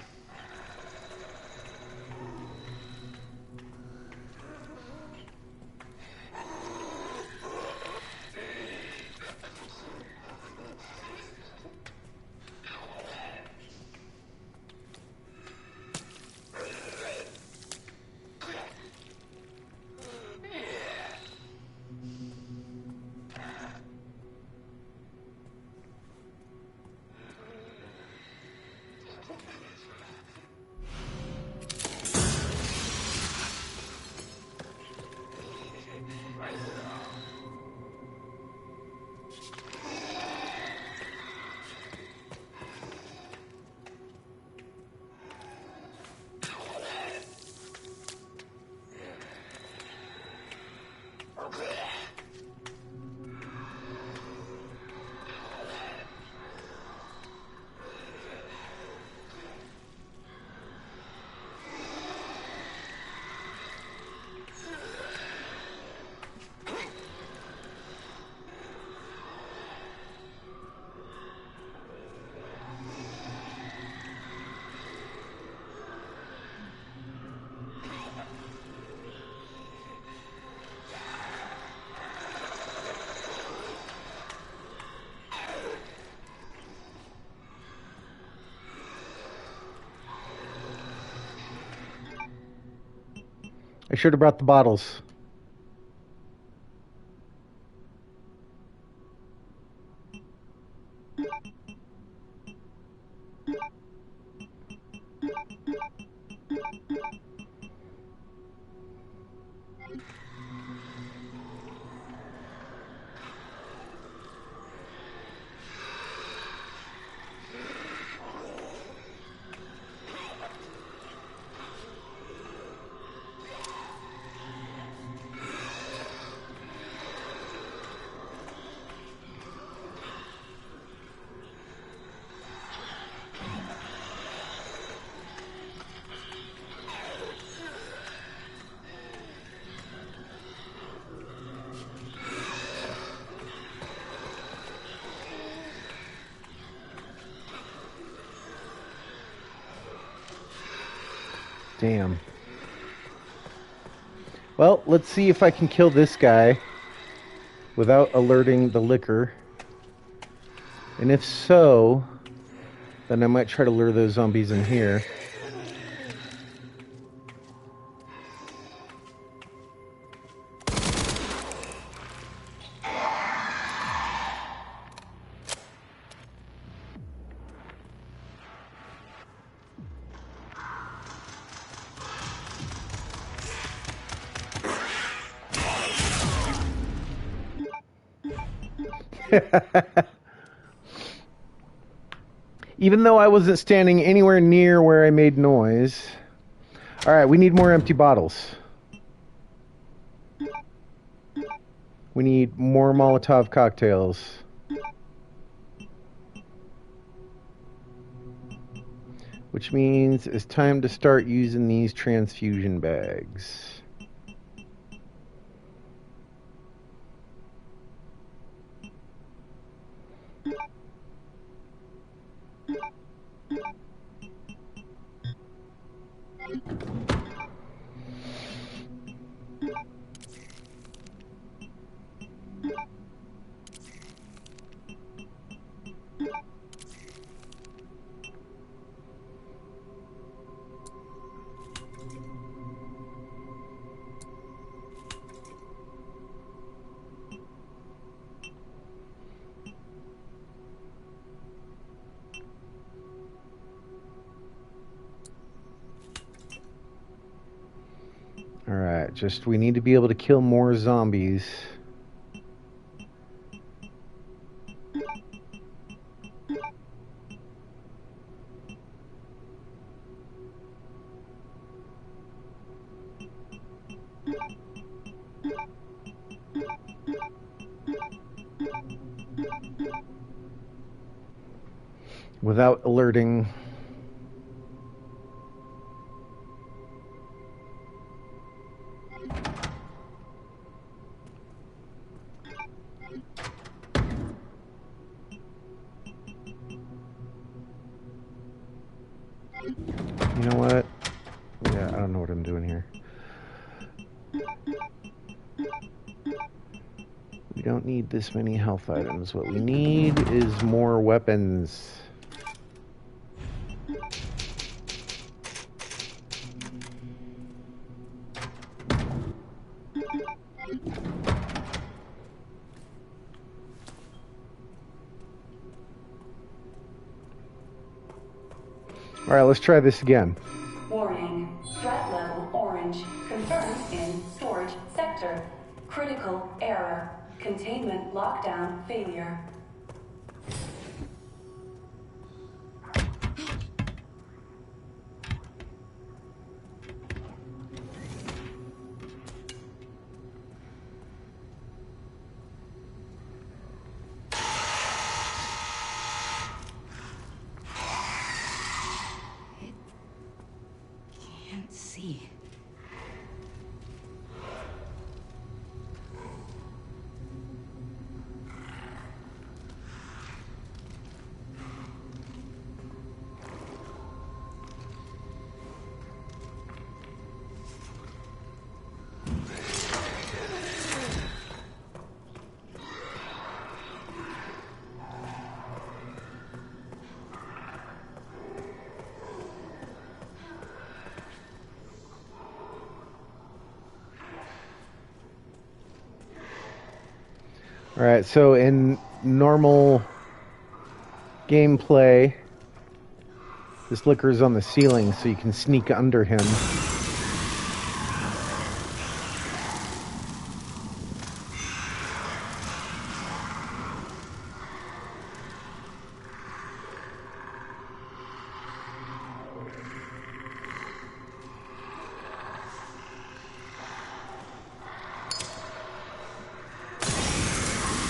I should have brought the bottles. Damn. Well, let's see if I can kill this guy without alerting the liquor. And if so, then I might try to lure those zombies in here. Even though I wasn't standing anywhere near where I made noise. Alright, we need more empty bottles. We need more Molotov cocktails. Which means it's time to start using these transfusion bags. Alright, just we need to be able to kill more zombies. Without alerting. You know what? Yeah, I don't know what I'm doing here. We don't need this many health items. What we need is more weapons. Alright, let's try this again. Warning. Threat level orange. Confirmed in storage sector. Critical error. Containment lockdown failure. Can't see. Alright, so in normal gameplay, this liquor is on the ceiling, so you can sneak under him.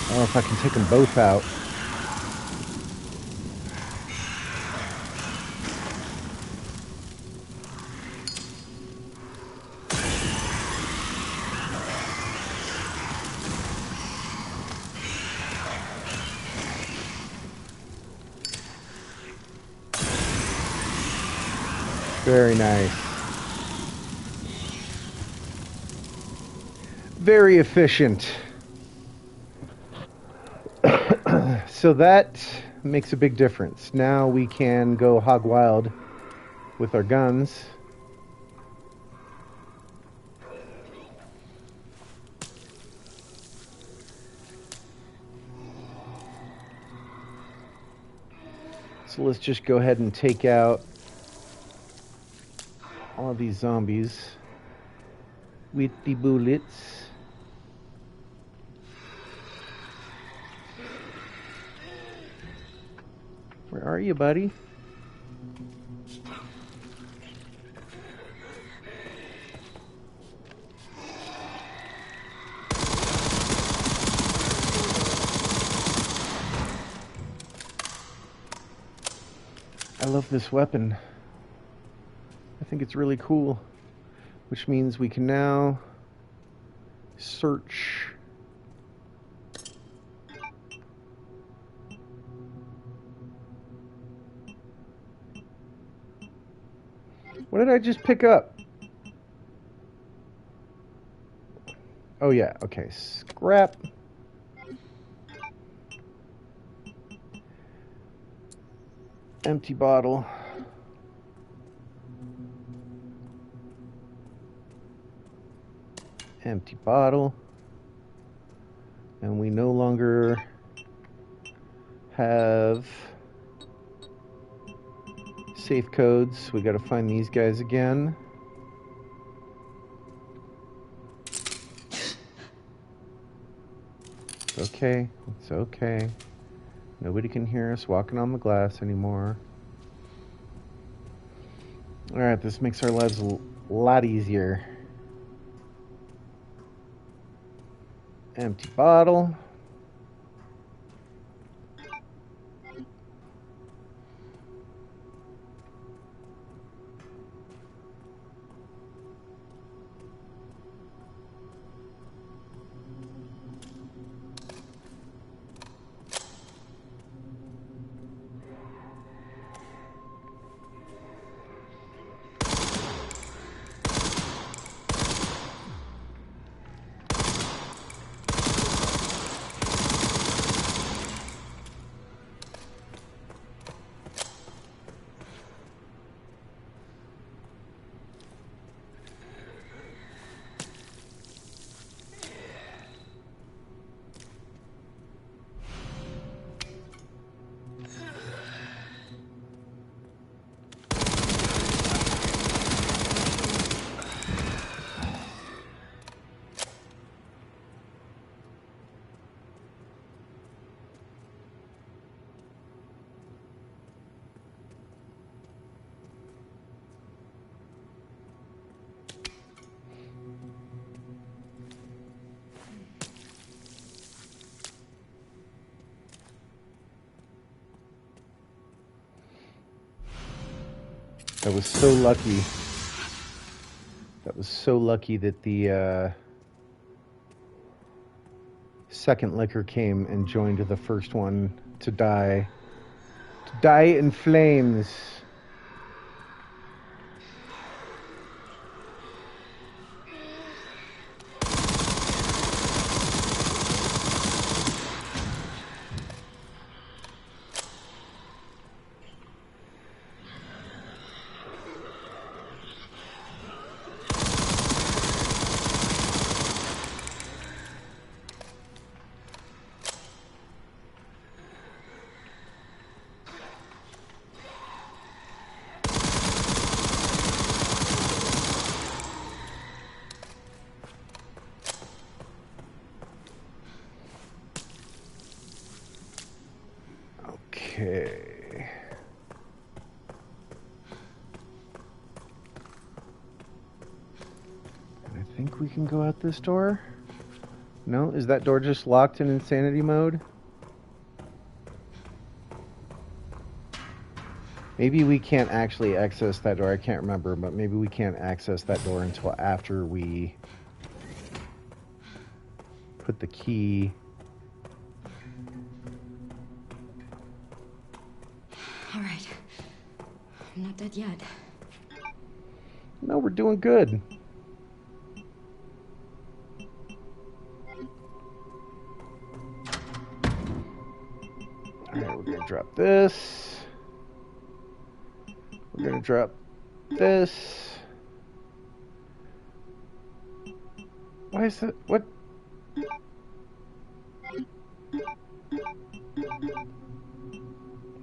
I don't know if I can take them both out. Very nice. Very efficient. So that makes a big difference. Now we can go hog wild with our guns. So let's just go ahead and take out all of these zombies with the bullets. Where are you, buddy? I love this weapon. I think it's really cool. Which means we can now search. What did I just pick up? Oh yeah, okay. Scrap. Empty bottle. Empty bottle. And we no longer have safe codes. We got to find these guys again. It's okay. It's okay. Nobody can hear us walking on the glass anymore. Alright, this makes our lives a lot easier. Empty bottle. That was so lucky. That was so lucky that the second liquor came and joined the first one to die. To die in flames. Okay. I think we can go out this door. No? Is that door just locked in insanity mode? Maybe we can't actually access that door. I can't remember, but maybe we can't access that door until after we put the key. All right. I'm not dead yet. No, we're doing good. Alright, we're gonna drop this. We're gonna drop this. Why is that? What?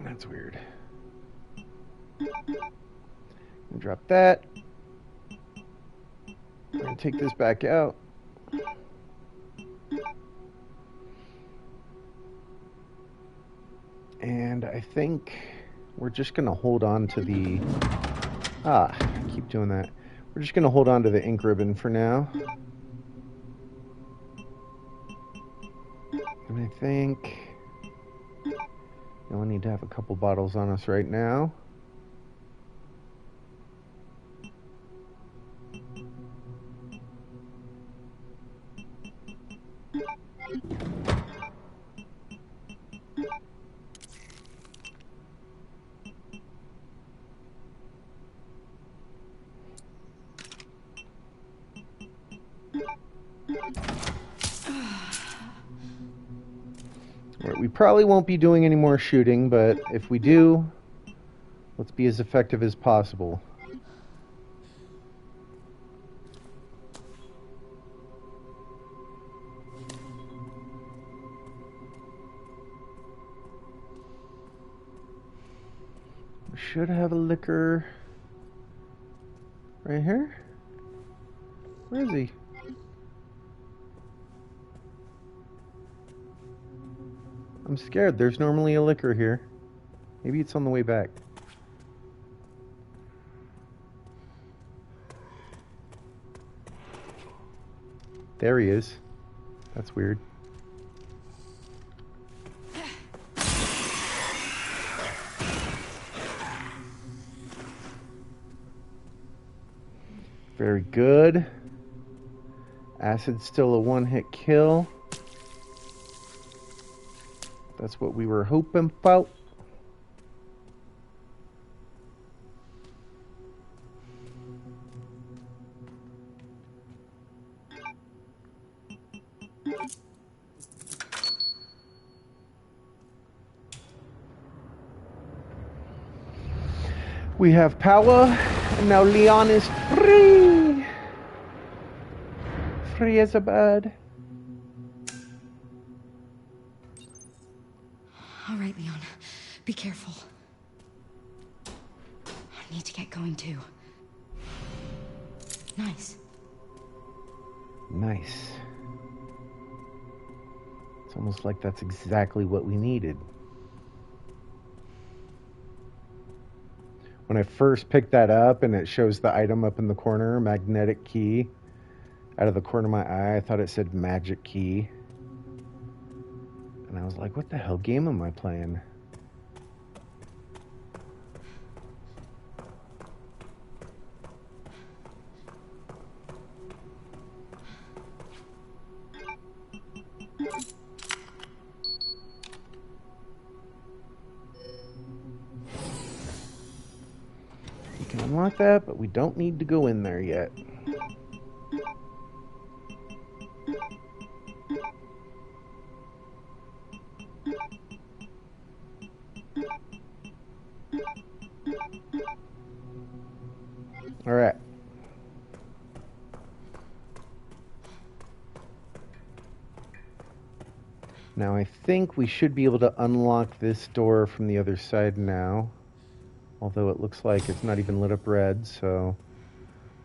That's weird. Drop that. I'm gonna take this back out. And I think we're just gonna hold on to the... I keep doing that. We're just gonna hold on to the ink ribbon for now. And I think we only need to have a couple bottles on us right now. We probably won't be doing any more shooting, but if we do, let's be as effective as possible. We should have a liquor right here. Where is he? I'm scared. There's normally a liquor here. Maybe it's on the way back. There he is. That's weird. Very good. Acid's still a one-hit kill. That's what we were hoping about. We have power, and now Leon is free. Free as a bird. All right, Leon. Be careful. I need to get going too. Nice. Nice. It's almost like that's exactly what we needed. When I first picked that up and it shows the item up in the corner, magnetic key, out of the corner of my eye, I thought it said magic key. And I was like, what the hell game am I playing? We can unlock that, but we don't need to go in there yet. All right. Now I think we should be able to unlock this door from the other side now. Although it looks like it's not even lit up red, so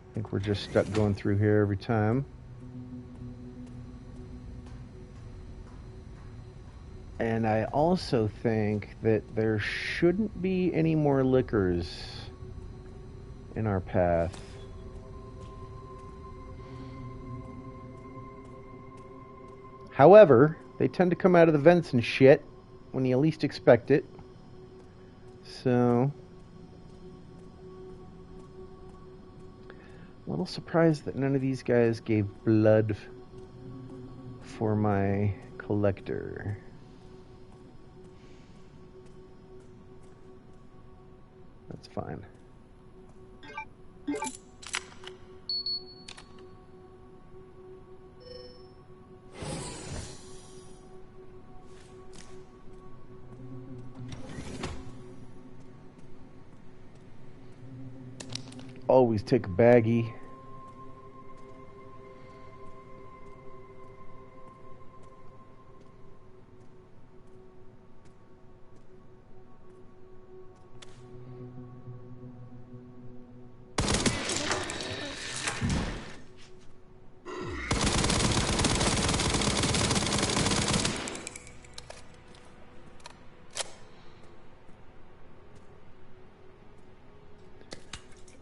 I think we're just stuck going through here every time. And I also think that there shouldn't be any more liquors in our path. However, they tend to come out of the vents and shit when you least expect it. So, a little surprised that none of these guys gave blood for my collector. That's fine. Always take a baggie.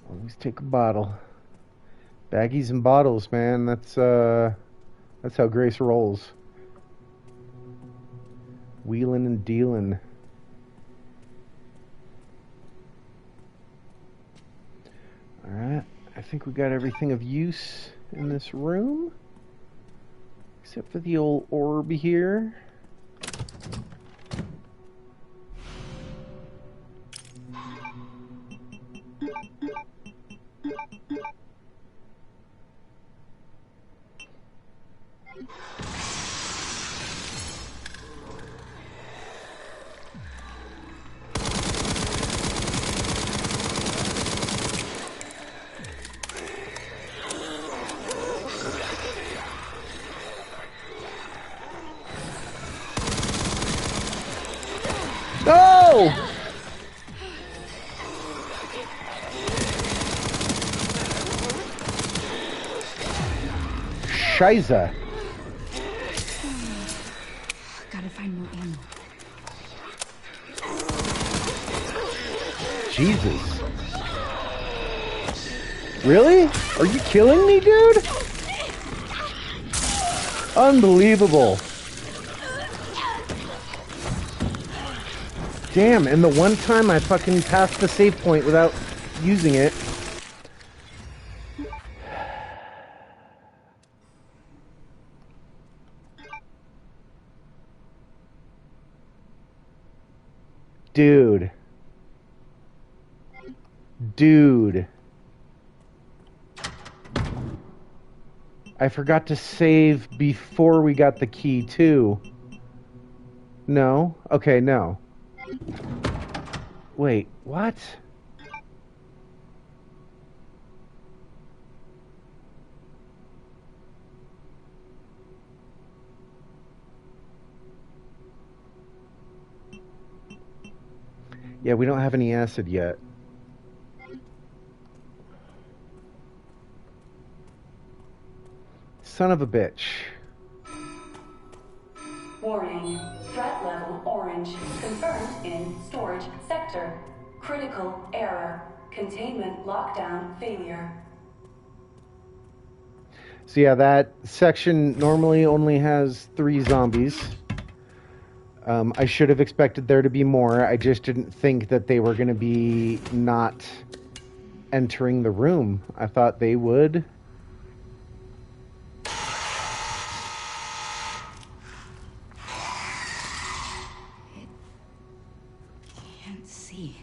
Always take a bottle. Baggies and bottles, man. That's how Grace rolls. Wheeling and dealing. Alright, I think we got everything of use in this room. Except for the old orb here. No! Scheiße. Gotta find more ammo. Jesus. Really? Are you killing me, dude? Unbelievable. Damn, and the one time I fucking passed the save point without using it. Dude. Dude. I forgot to save before we got the key, too. No? Okay, no. Wait, what? Yeah, we don't have any acid yet. Son of a bitch. Warning. Threat level orange. Confirmed in storage sector. Critical error. Containment lockdown failure. So yeah, that section normally only has 3 zombies. I should have expected there to be more. I just didn't think that they were going to be not entering the room. I thought they would. Can't see.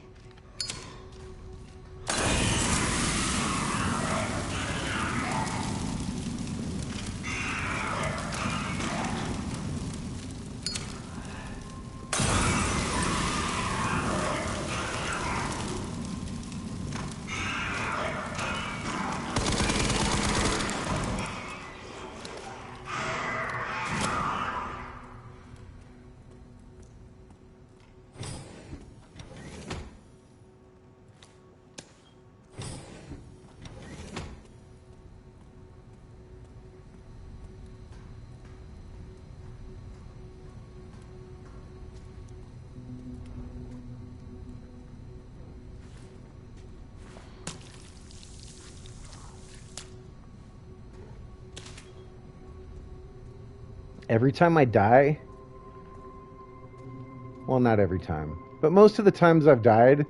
Every time I die, well, not every time, but most of the times I've died,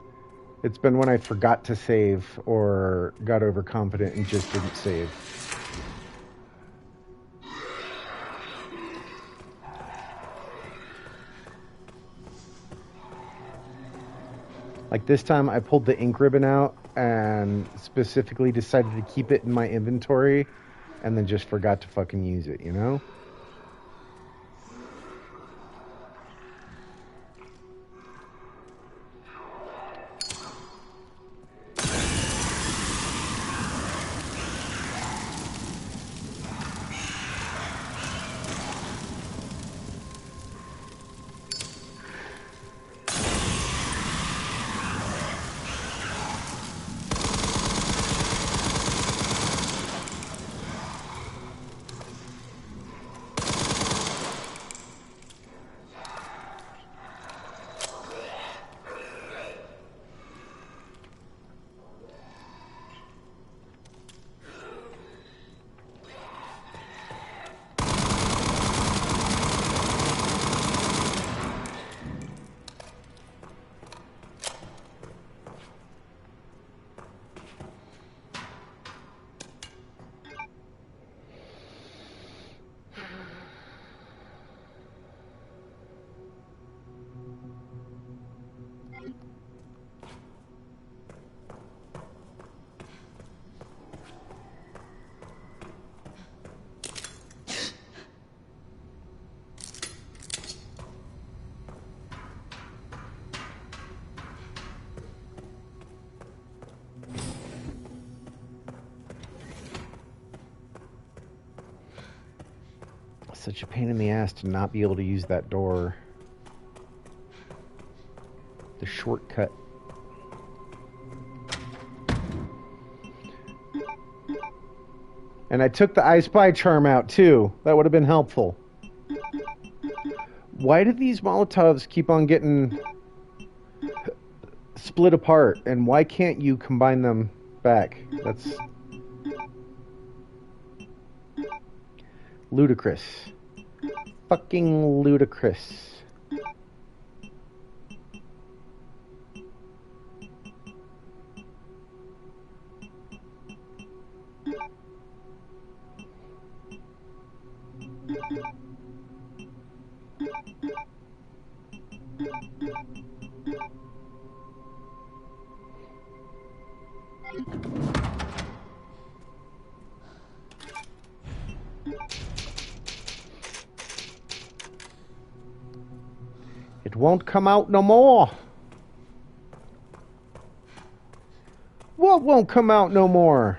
it's been when I forgot to save or got overconfident and just didn't save. Like this time I pulled the ink ribbon out and specifically decided to keep it in my inventory and then just forgot to fucking use it, you know? Such a pain in the ass to not be able to use that door. The shortcut. And I took the I Spy charm out too. That would have been helpful. Why do these Molotovs keep on getting split apart? And why can't you combine them back? That's ludicrous. Fucking ludicrous. It won't come out no more. What won't come out no more?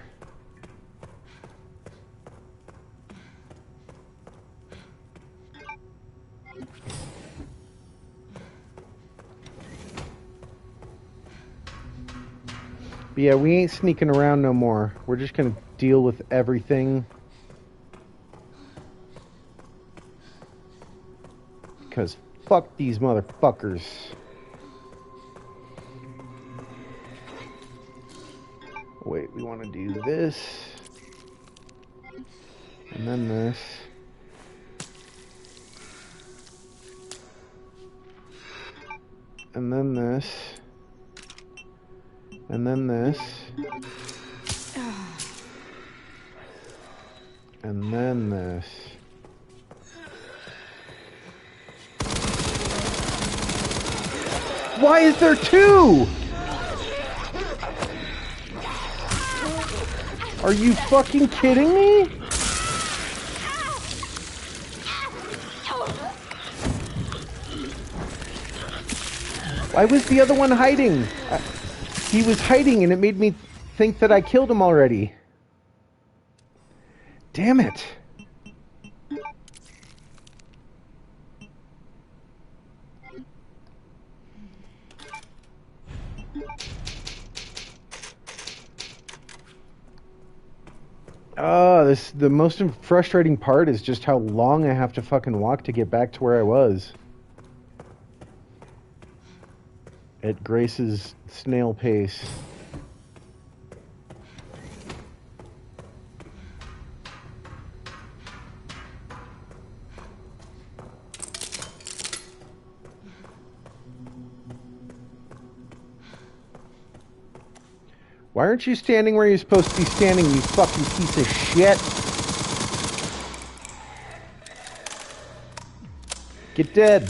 But yeah, we ain't sneaking around no more. We're just gonna deal with everything. Because fuck these motherfuckers. Wait, we want to do this. And then this. And then this. And then this. And then this. Why is there two? Are you fucking kidding me? Why was the other one hiding? He was hiding and it made me think that I killed him already. Damn it. The most frustrating part is just how long I have to fucking walk to get back to where I was. At Grace's snail pace. Why aren't you standing where you're supposed to be standing, you fucking piece of shit? Get dead.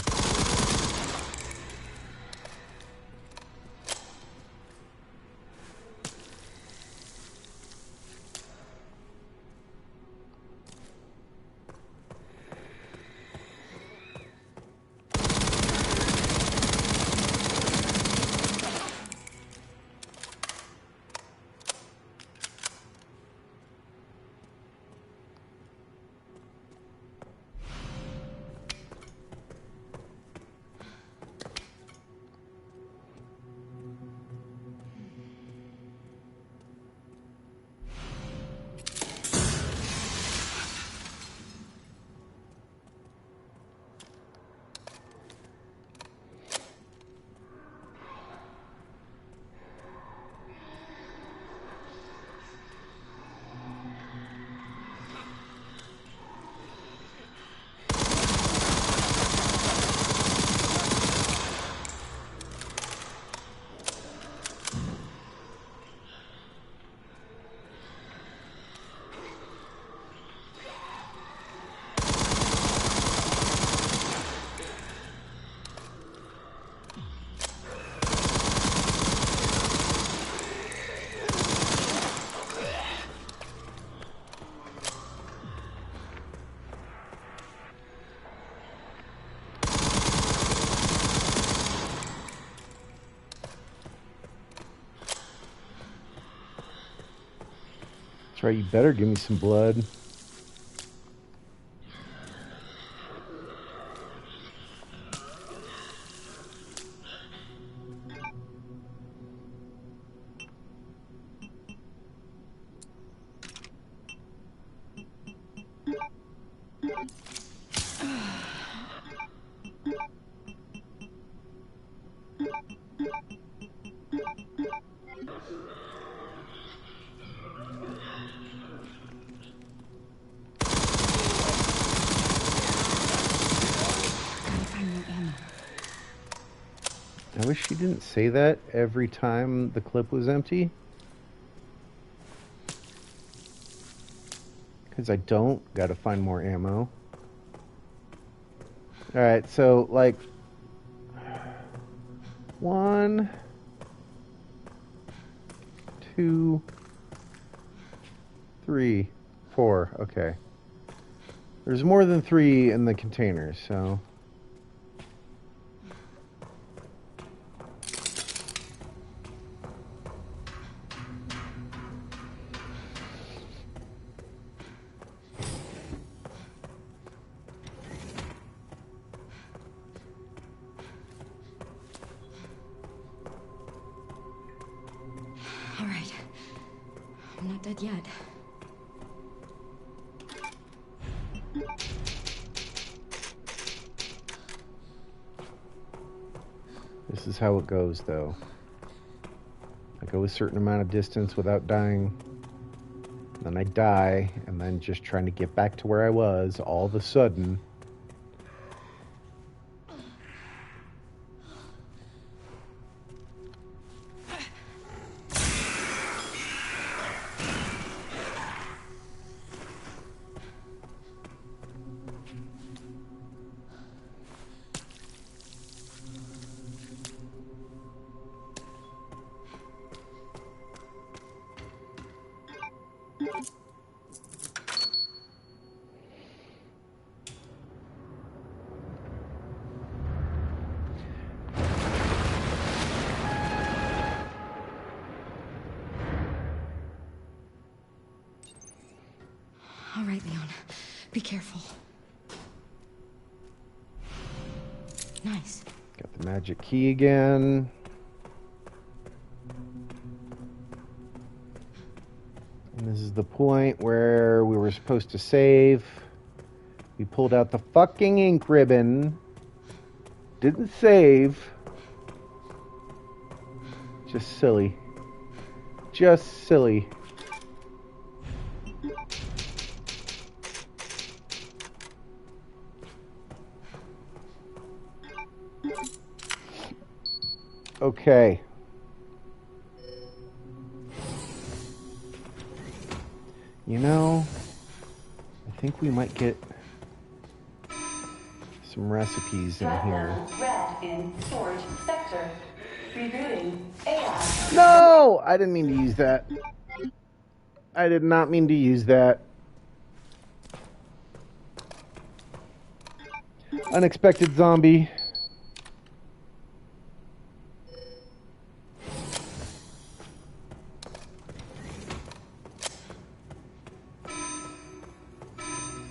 That's right, you better give me some blood. I wish she didn't say that every time the clip was empty. Because I don't gotta find more ammo. Alright, so, like... 1... 2... 3... 4, okay. There's more than 3 in the containers, so... All right. I'm not dead yet. This is how it goes, though. I go a certain amount of distance without dying. Then I die, and then just trying to get back to where I was, all of a sudden... All right, Leon. Be careful. Nice. Got the magic key again. And this is the point where we were supposed to save. We pulled out the fucking ink ribbon. Didn't save. Just silly. Just silly. Okay. You know, I think we might get some recipes in here. Red in storage sector. Rebooting AI. No! I didn't mean to use that. I did not mean to use that. Unexpected zombie.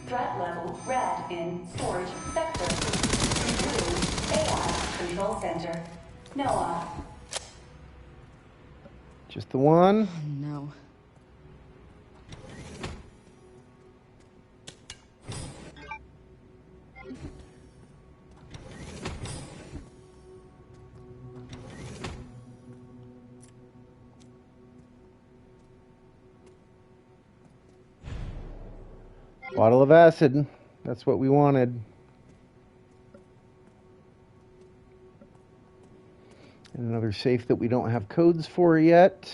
Threat level red in storage sector. Rebooting AI control center. Noah. Just the one? No. Bottle of acid. That's what we wanted. And another safe that we don't have codes for yet.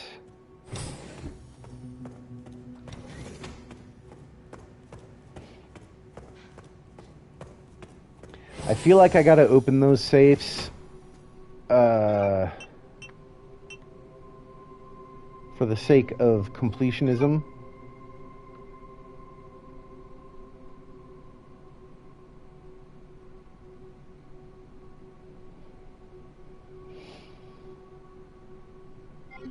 I feel like I gotta open those safes for the sake of completionism.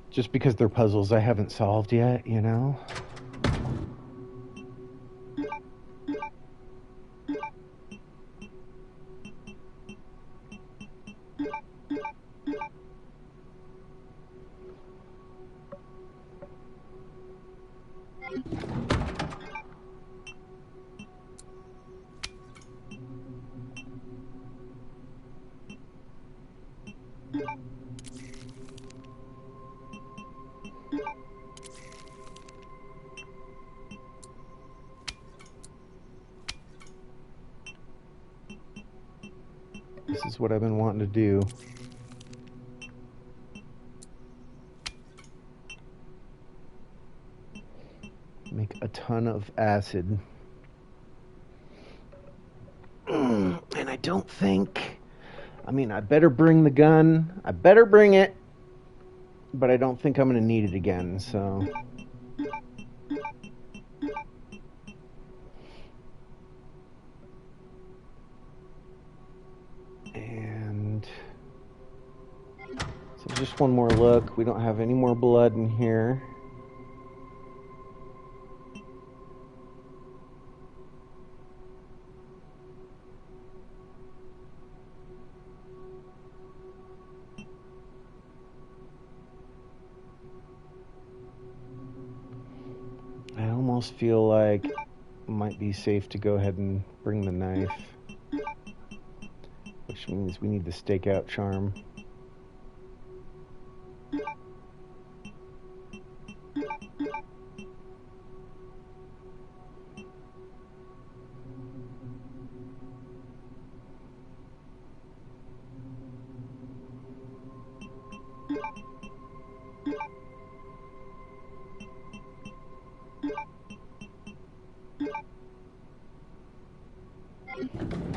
Just because they're puzzles I haven't solved yet, you know? This is what I've been wanting to do. Make a ton of acid. And I don't think... I mean, I better bring the gun. I better bring it. But I don't think I'm going to need it again, so... So just one more look. We don't have any more blood in here. I almost feel like it might be safe to go ahead and bring the knife. Which means we need the stakeout charm.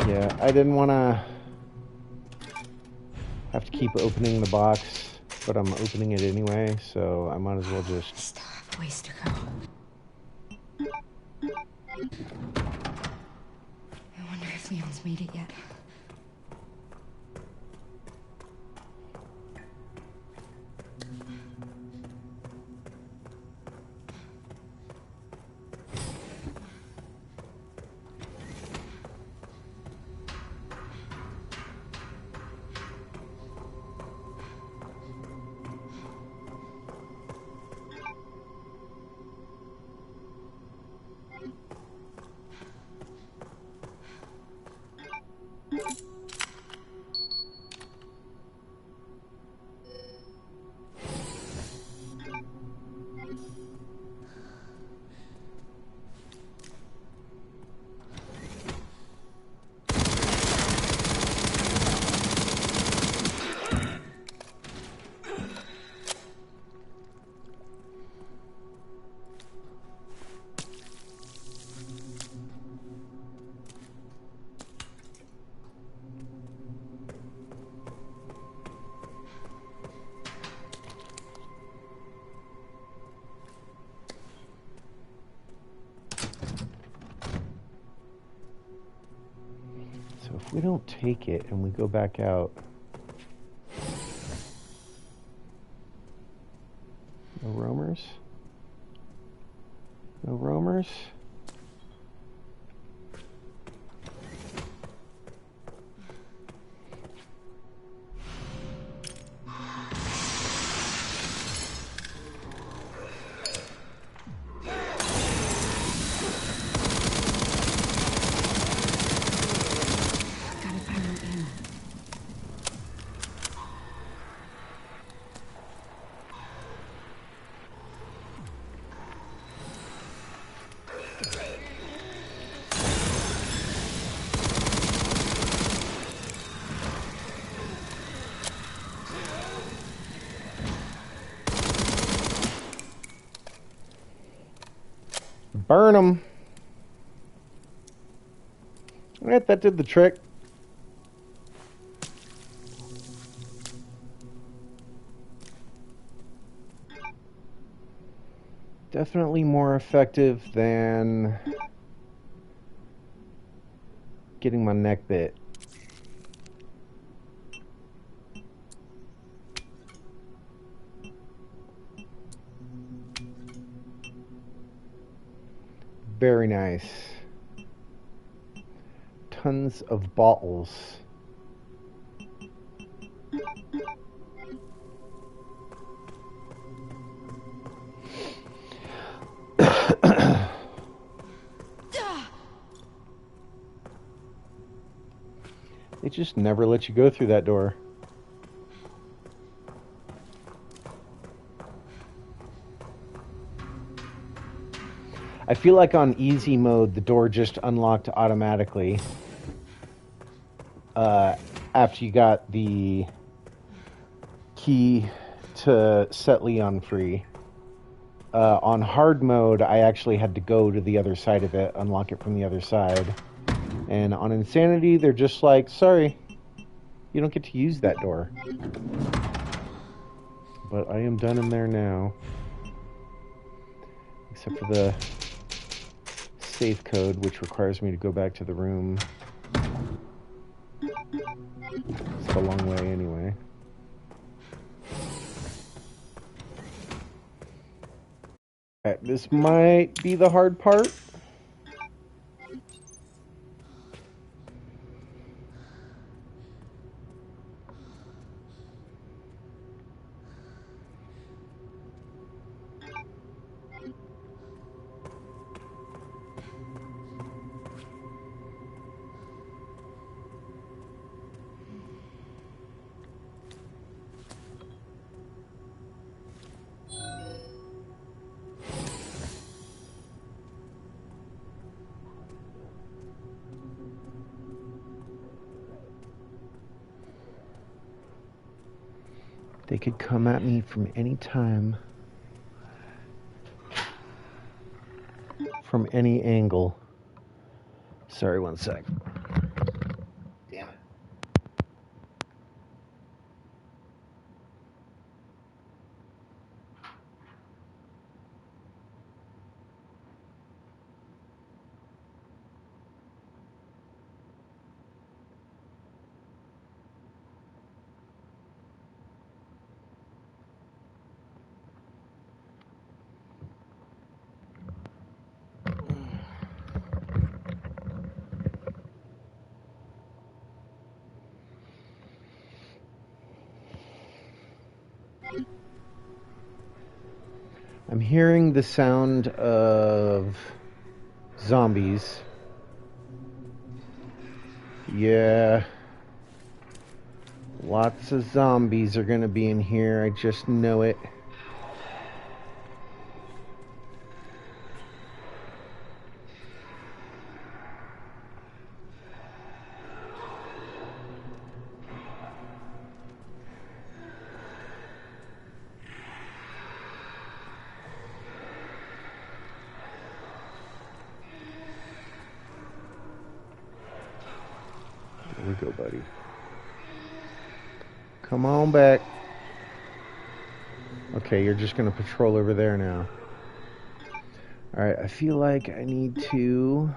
Yeah, I didn't want to have to keep opening the box, but I'm opening it anyway, so I might as well just... Still have ways to go. I wonder if Leon's made it yet. if we don't take it and we go back out... No roamers? No roamers? Burn them. Alright, that did the trick. Definitely more effective than getting my neck bit. Very nice. Tons of bottles. They just never let you go through that door. I feel like on easy mode, the door just unlocked automatically after you got the key to set Leon free. On hard mode, I actually had to go to the other side of it, unlock it from the other side. And on Insanity, they're just like, sorry, you don't get to use that door. But I am done in there now. Except for the safe code, which requires me to go back to the room. It's a long way anyway. Alright, this might be the hard part. They could come at me from any time. From any angle. Sorry, one sec. Damn it. I'm hearing the sound of zombies. Yeah. Lots of zombies are gonna be in here, I just know it. There we go, buddy. Come on back. Okay, you're just gonna patrol over there now. Alright, I feel like I need to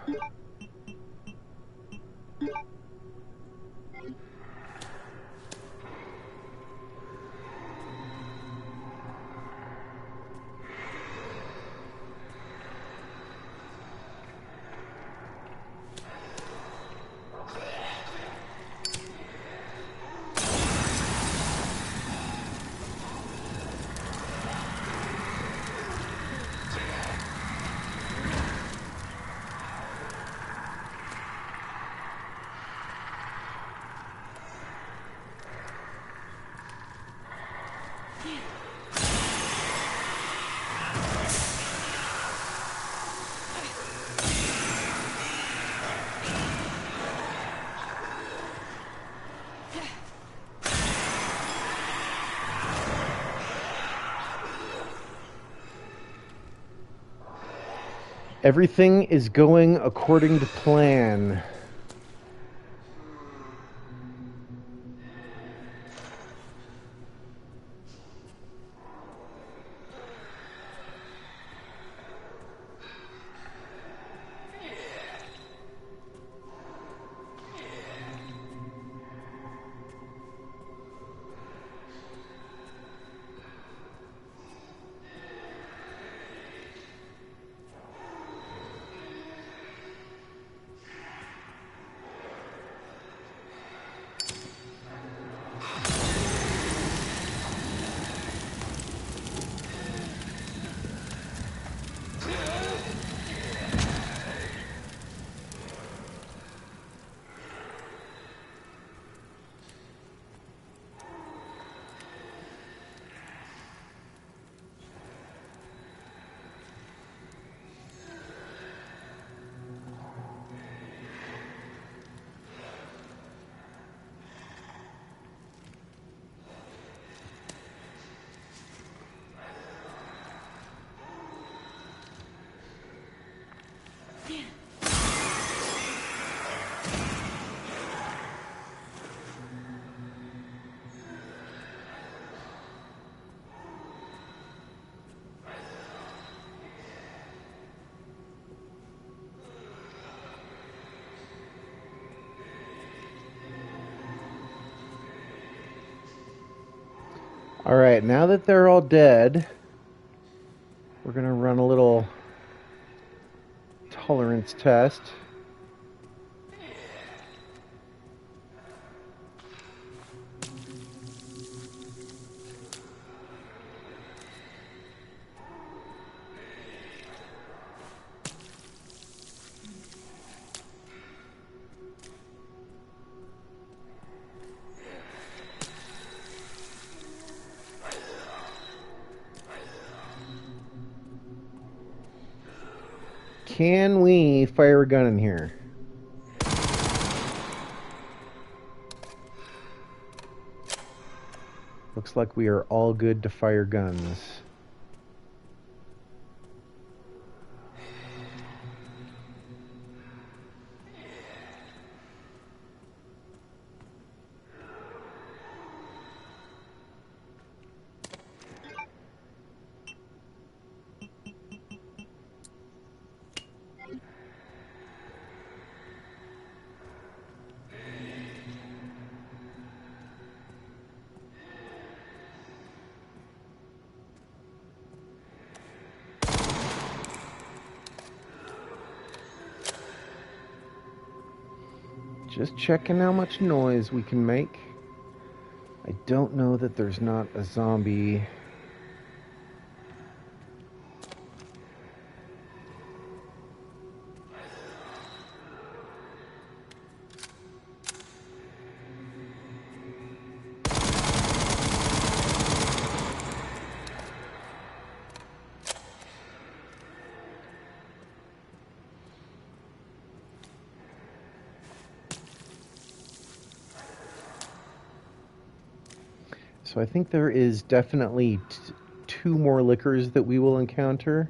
Everything is going according to plan. Alright, now that they're all dead, we're going to run a little tolerance test. Can we fire a gun in here? Looks like we are all good to fire guns. Just checking how much noise we can make. I don't know that there's not a zombie. So I think there is definitely two more liquors that we will encounter.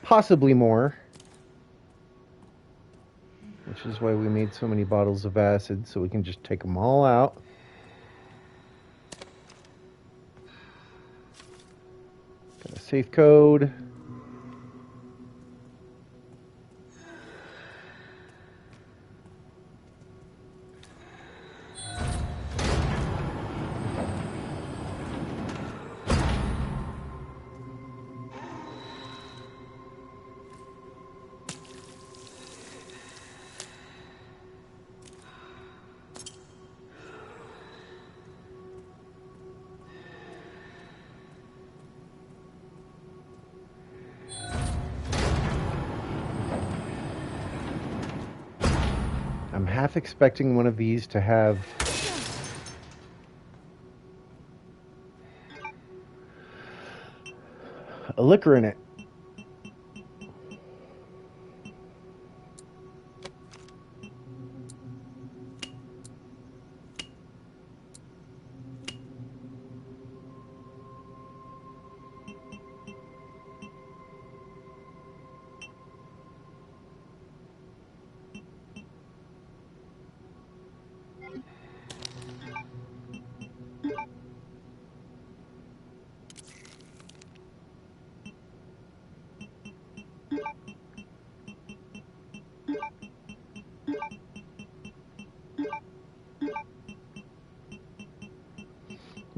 Possibly more. Which is why we made so many bottles of acid, so we can just take them all out. Got a safe code. I'm half expecting one of these to have a liquor in it.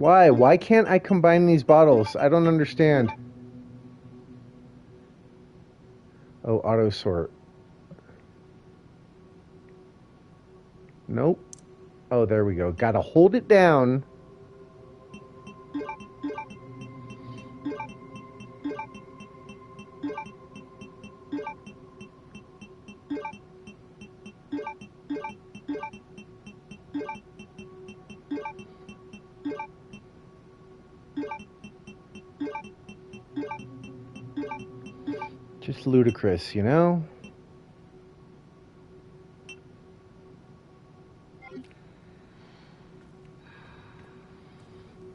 Why? Why can't I combine these bottles? I don't understand. Oh, auto sort. Nope. Oh, there we go. Gotta hold it down. Just ludicrous, you know?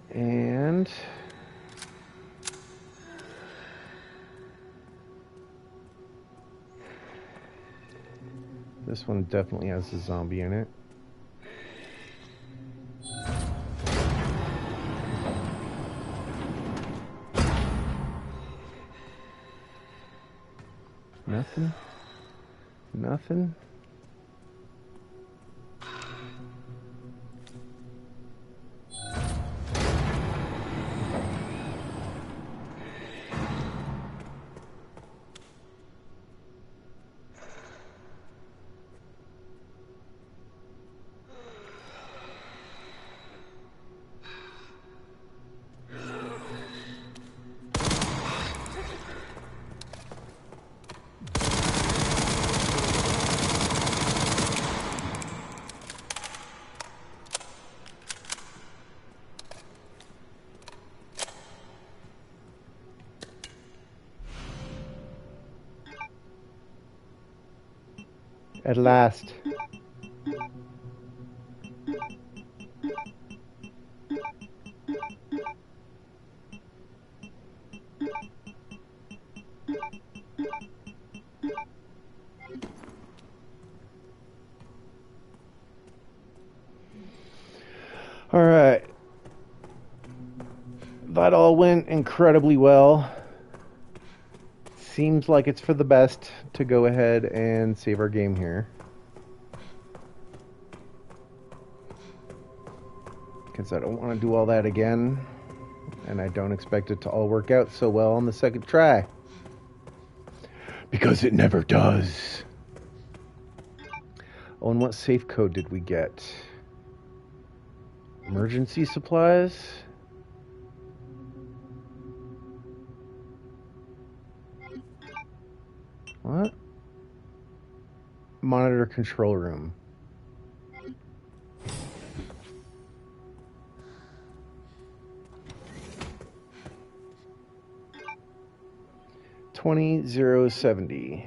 And this one definitely has a zombie in it. Nothing. Nothing. At last. All right. That all went incredibly well. Seems like it's for the best to go ahead and save our game here. Because I don't want to do all that again. And I don't expect it to all work out so well on the second try. Because it never does. Oh, and what safe code did we get? Emergency supplies? What? Monitor control room. $20,070.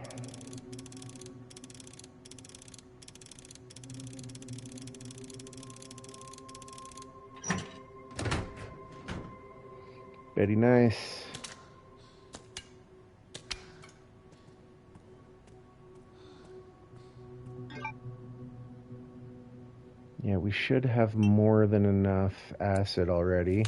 Very nice. Yeah, we should have more than enough acid already.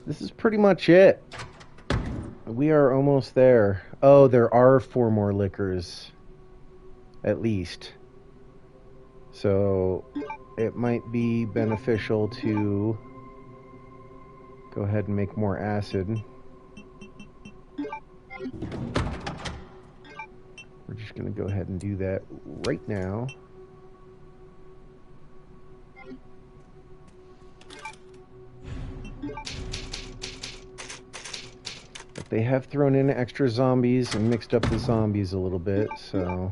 This is pretty much it. We are almost there. Oh, there are 4 more liquors. At least. So it might be beneficial to go ahead and make more acid. We're just going to go ahead and do that right now. But they have thrown in extra zombies and mixed up the zombies a little bit, so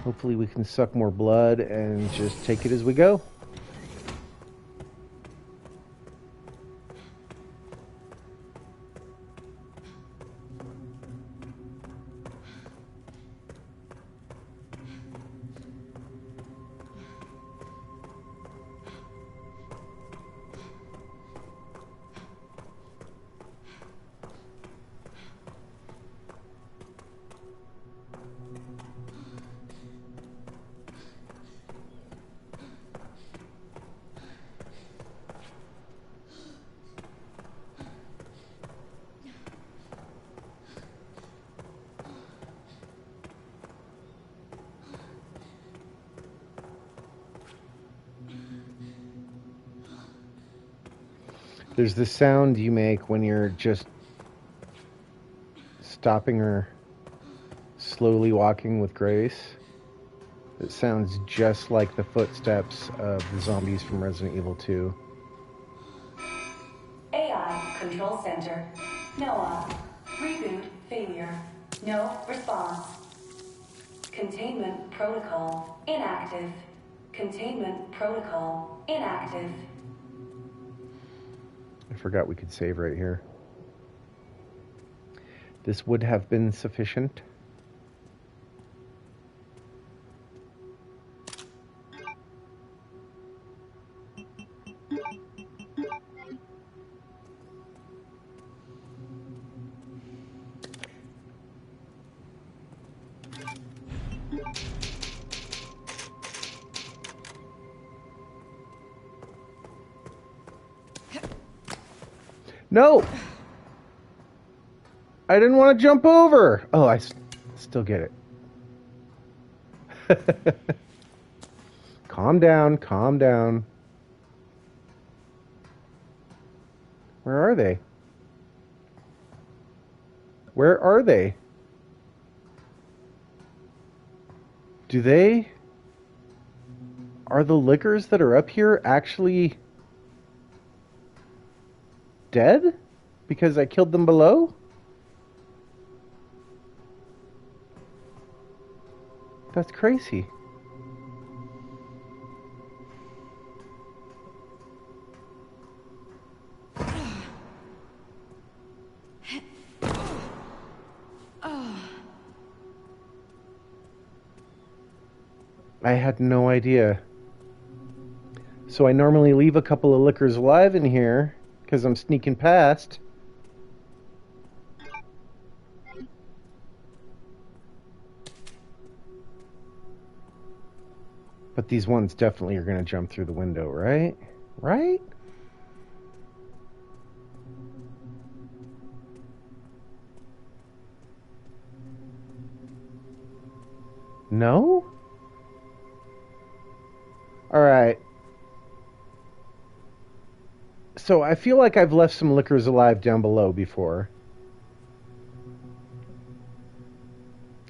hopefully we can suck more blood and just take it as we go. There's the sound you make when you're just stopping or slowly walking with Grace. It sounds just like the footsteps of the zombies from Resident Evil 2. AI Control Center. Noah. Reboot failure. No response. Containment protocol inactive. Containment protocol inactive. I forgot we could save right here. This would have been sufficient. No! I didn't want to jump over! Oh, I still get it. Calm down, calm down. Where are they? Where are they? Do they... Are the lickers that are up here actually... dead? Because I killed them below? That's crazy. I had no idea. So I normally leave a couple of lickers alive in here because I'm sneaking past. But these ones definitely are going to jump through the window, right? Right? No? Alright. So I feel like I've left some lickers alive down below before.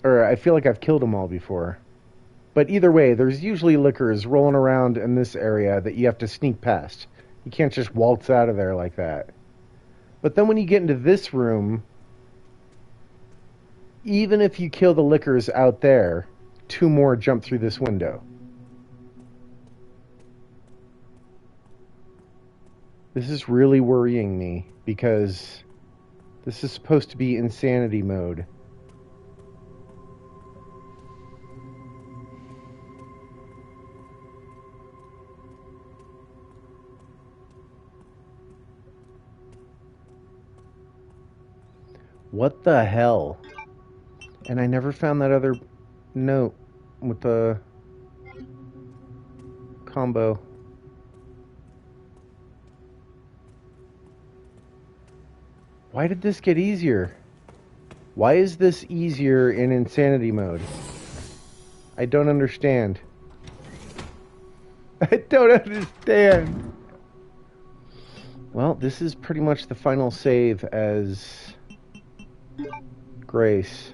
Or I feel like I've killed them all before. But either way, there's usually lickers rolling around in this area that you have to sneak past. You can't just waltz out of there like that. But then when you get into this room, even if you kill the lickers out there, 2 more jump through this window. This is really worrying me because this is supposed to be insanity mode. What the hell? And I never found that other note with the combo. Why did this get easier? Why is this easier in insanity mode? I don't understand. I don't understand. Well, this is pretty much the final save as Grace.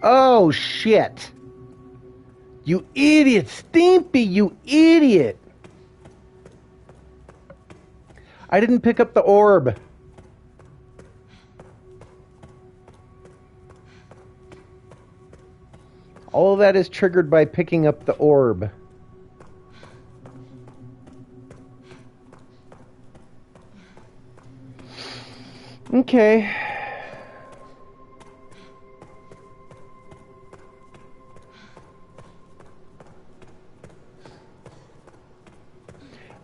Oh, shit. You idiot. Stimpy, you idiot. I didn't pick up the orb. All of that is triggered by picking up the orb. Okay.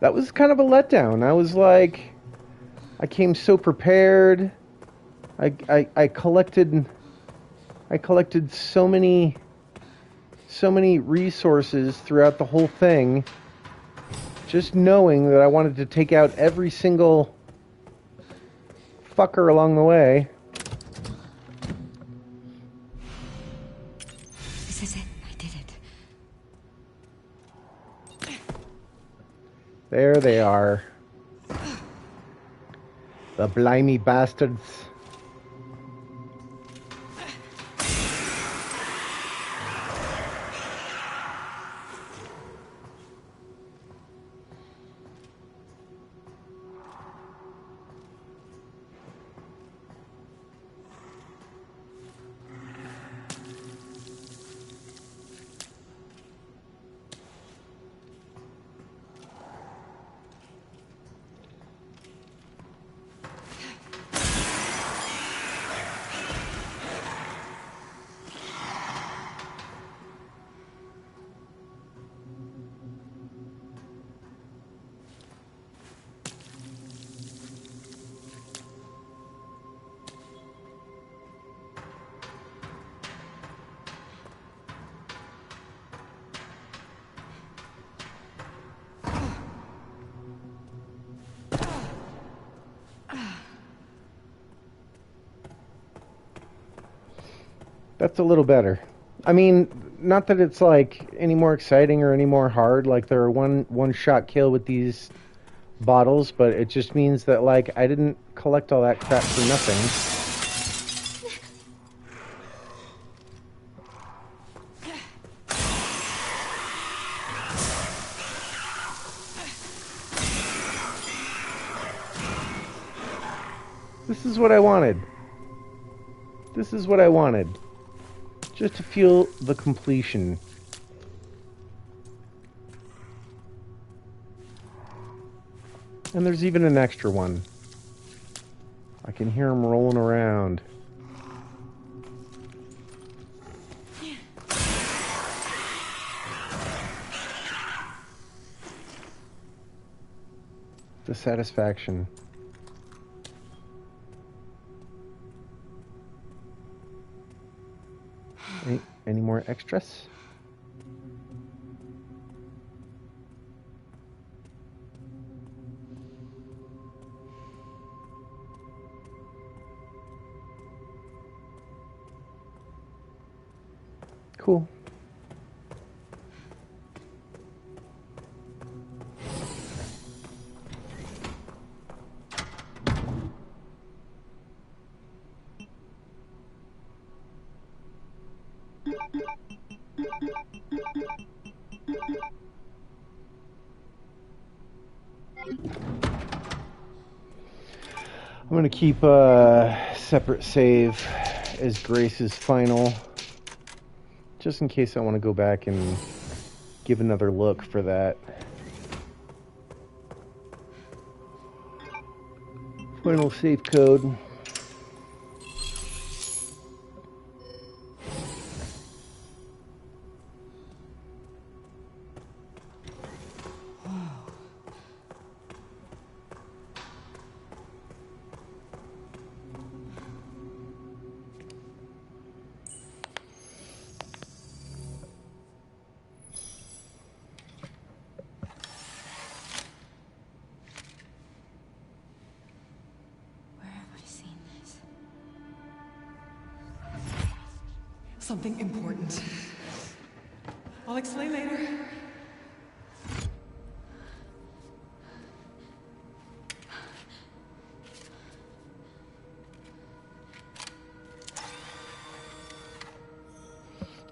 That was kind of a letdown. I was like, I came so prepared. I collected so many resources throughout the whole thing, just knowing that I wanted to take out every single fucker along the way. This is it. I did it. There they are. The blimey bastards. That's a little better. I mean, not that it's like any more exciting or any more hard. Like there are one shot kill with these bottles, but it just means that like I didn't collect all that crap for nothing. This is what I wanted. This is what I wanted. Just to feel the completion. And there's even an extra one. I can hear them rolling around. The satisfaction. Any more extras? Cool. I'm going to keep a separate save as Grace's final, just in case I want to go back and give another look for that. Final save code. Something important. I'll explain later.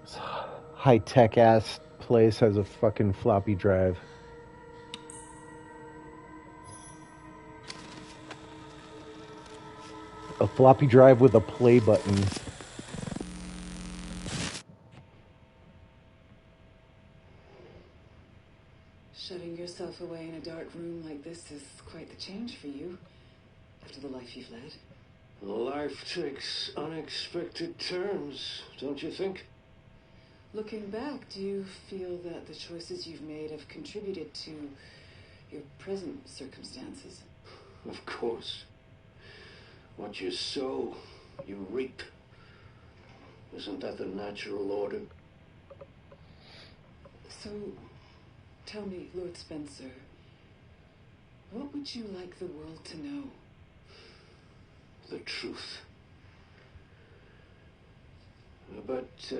This high-tech ass place has a fucking floppy drive. floppy drive with a play button. Shutting yourself away in a dark room like this is quite the change for you, after the life you've led. Life takes unexpected turns, don't you think? Looking back, do you feel that the choices you've made have contributed to your present circumstances? Of course. What you sow, you reap. Isn't that the natural order? So, tell me, Lord Spencer, what would you like the world to know? The truth. But,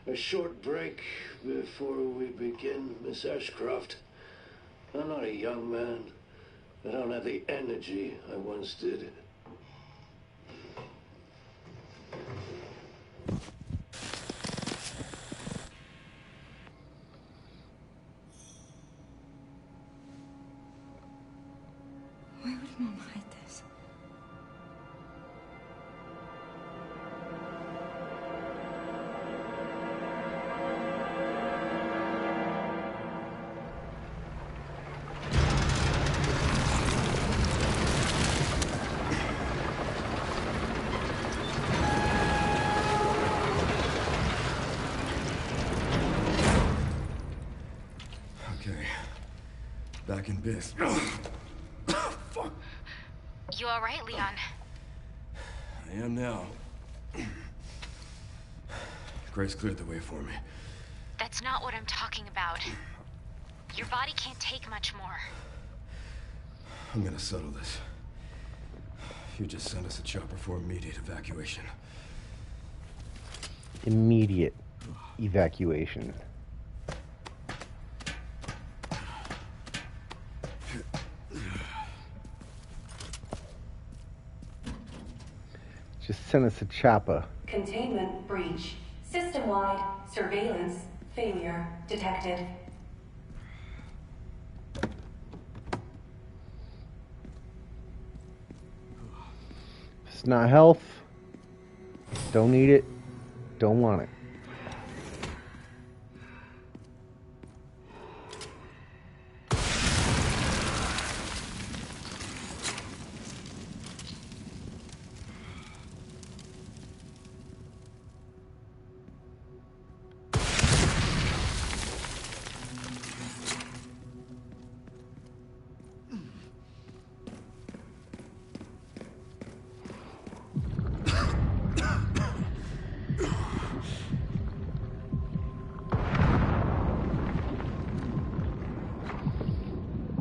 a short break before we begin, Miss Ashcroft. I'm not a young man. I don't have the energy I once did. Why would Mom hide this? Okay. Back in biz. You alright, Leon? I am now. Grace cleared the way for me. That's not what I'm talking about. Your body can't take much more. I'm gonna settle this. You just send us a chopper for immediate evacuation. Immediate evacuation. Just send us a chopper. Containment breach. System-wide surveillance failure detected. It's not health. Don't need it. Don't want it.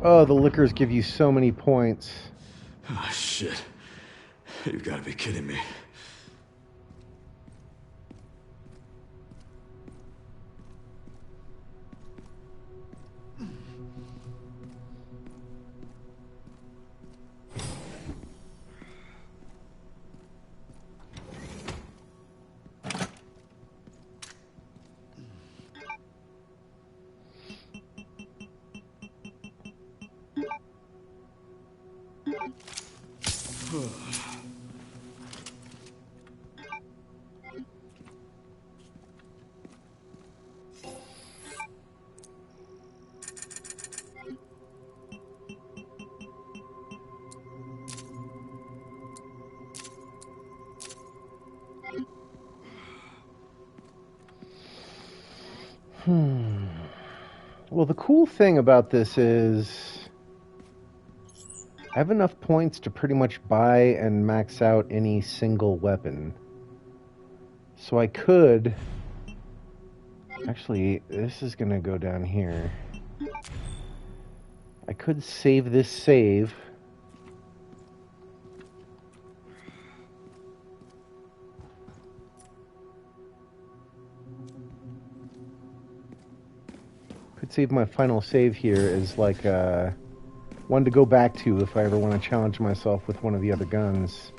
Oh, the liquors give you so many points. Oh, shit. You've got to be kidding me. Well, the cool thing about this is I have enough points to pretty much buy and max out any single weapon. So I could... Actually, this is going to go down here. I could save this save. Could save my final save here as like one to go back to if I ever want to challenge myself with one of the other guns.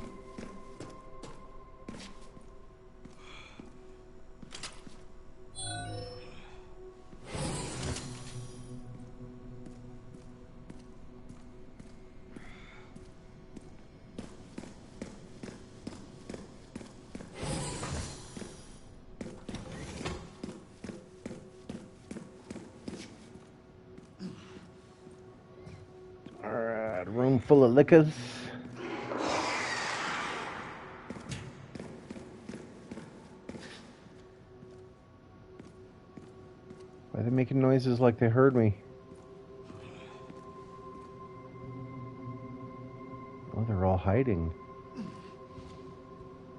full of liquors. Why are they making noises like they heard me? Oh, they're all hiding.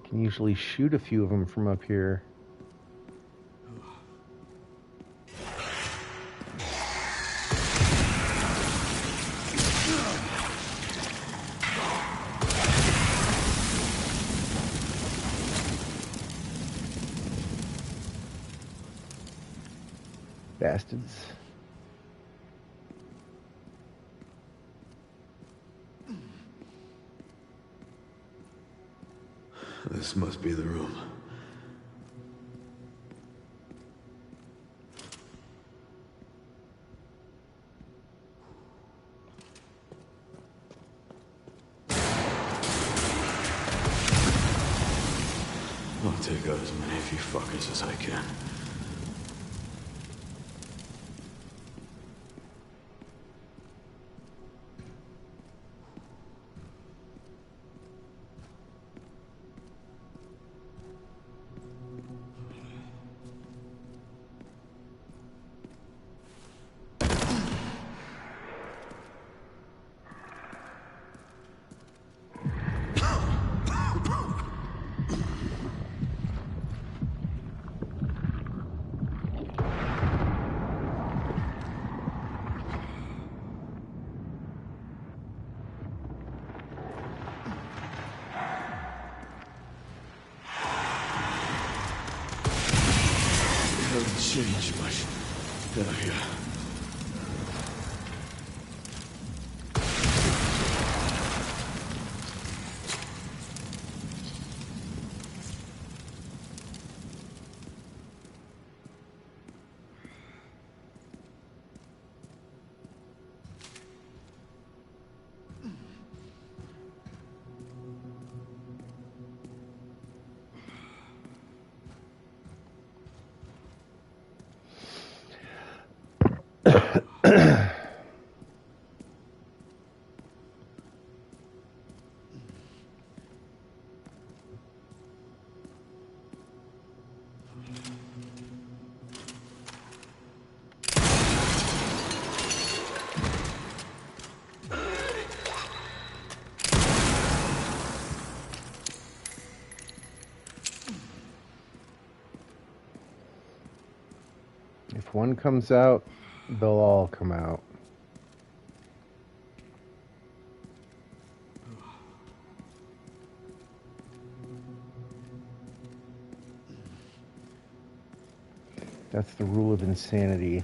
Can usually shoot a few of them from up here. Bastards. This must be the room. I'll take out as many of you fuckers as I can. Doesn't change much. Get out here. If one comes out, they'll all come out. That's the rule of insanity.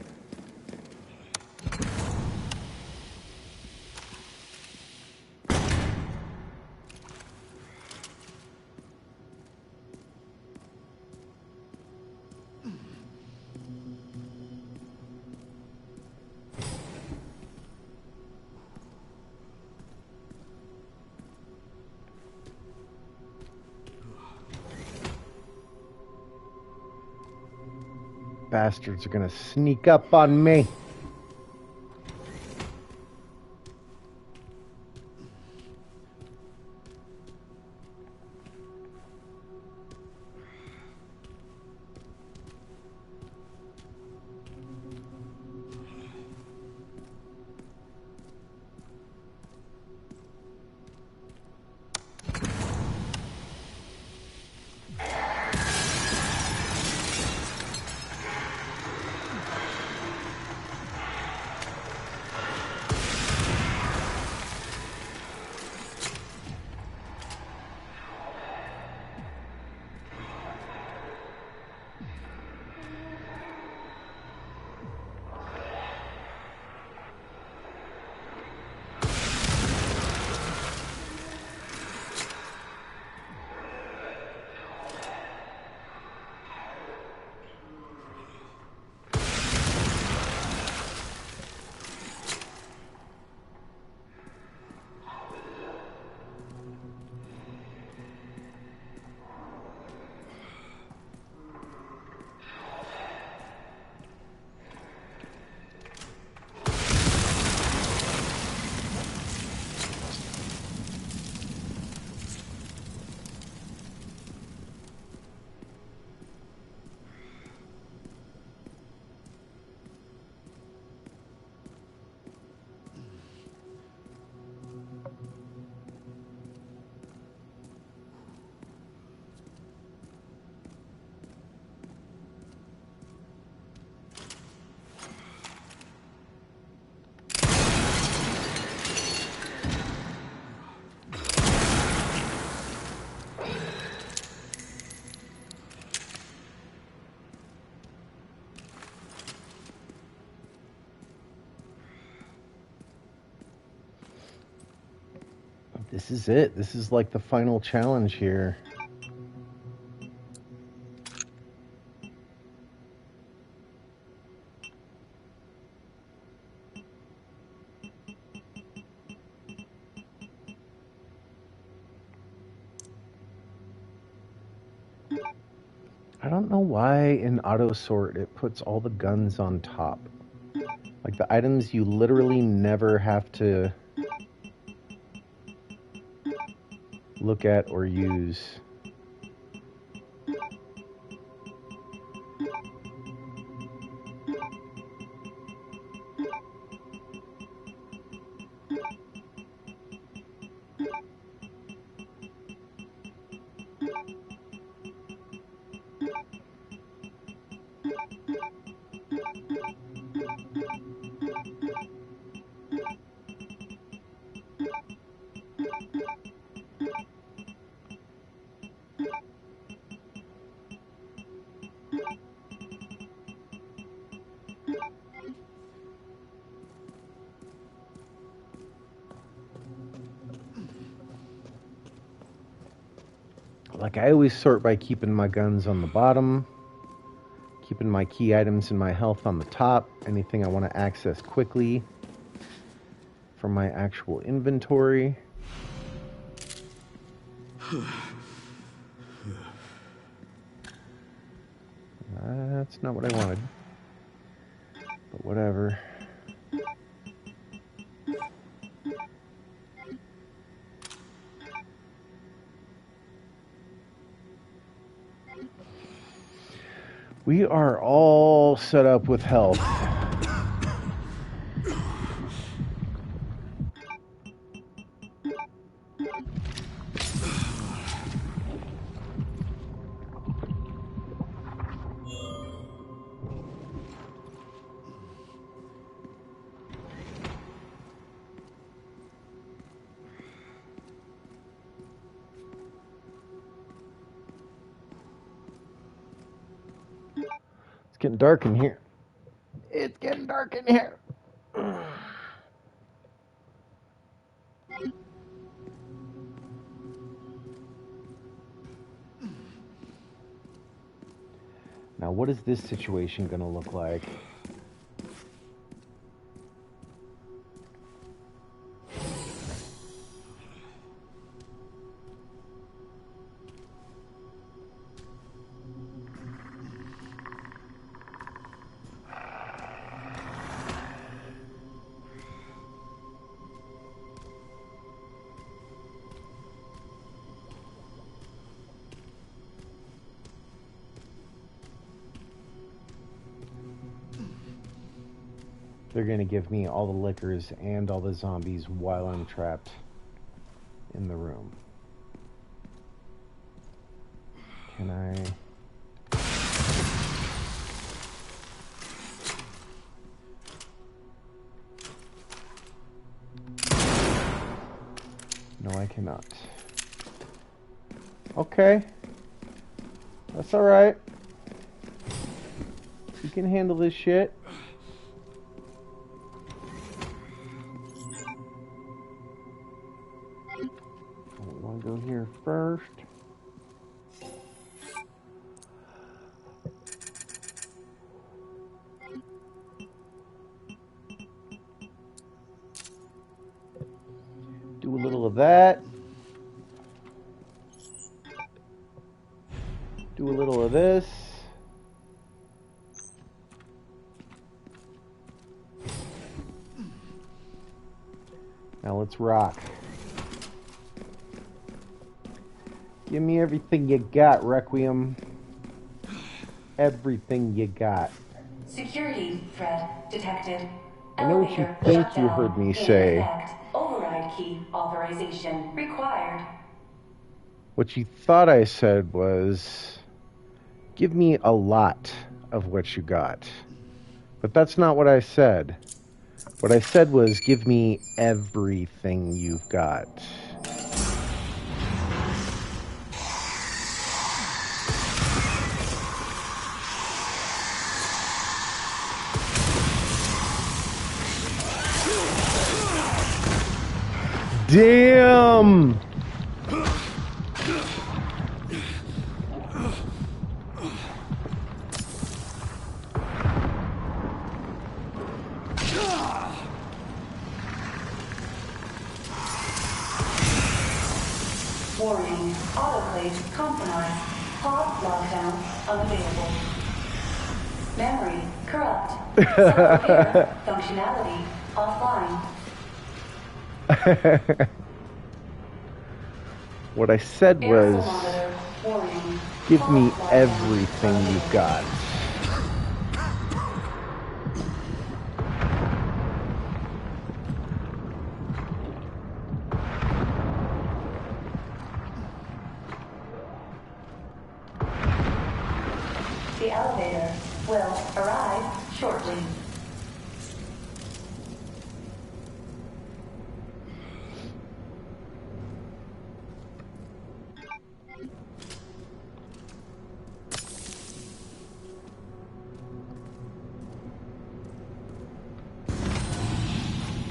Bastards are gonna sneak up on me. This is it. This is like the final challenge here. I don't know why in auto sort it puts all the guns on top. Like the items you literally never have to look at or use. Like I always sort by keeping my guns on the bottom, keeping my key items and my health on the top, anything I want to access quickly from my actual inventory. That's not what I wanted, but whatever. We are all set up with health. It's getting dark in here. It's getting dark in here. Now, what is this situation going to look like? They're going to give me all the liquors and all the zombies while I'm trapped in the room. Can I... No, I cannot. Okay. That's alright. You can handle this shit. I want to go here first. Do a little of that. Do a little of this. Now let's rock. Give me everything you got, Requiem. Everything you got. Security threat detected. I know what you think you heard me say. Override key authorization required. What you thought I said was, give me a lot of what you got. But that's not what I said. What I said was, give me everything you've got. Damn! Warning, autoclave compromised. Pod lockdown unavailable. Memory corrupt. Self-repair functionality offline. What I said Air was, thermometer warning. give me Pod lockdown everything you've got. The elevator will arrive shortly.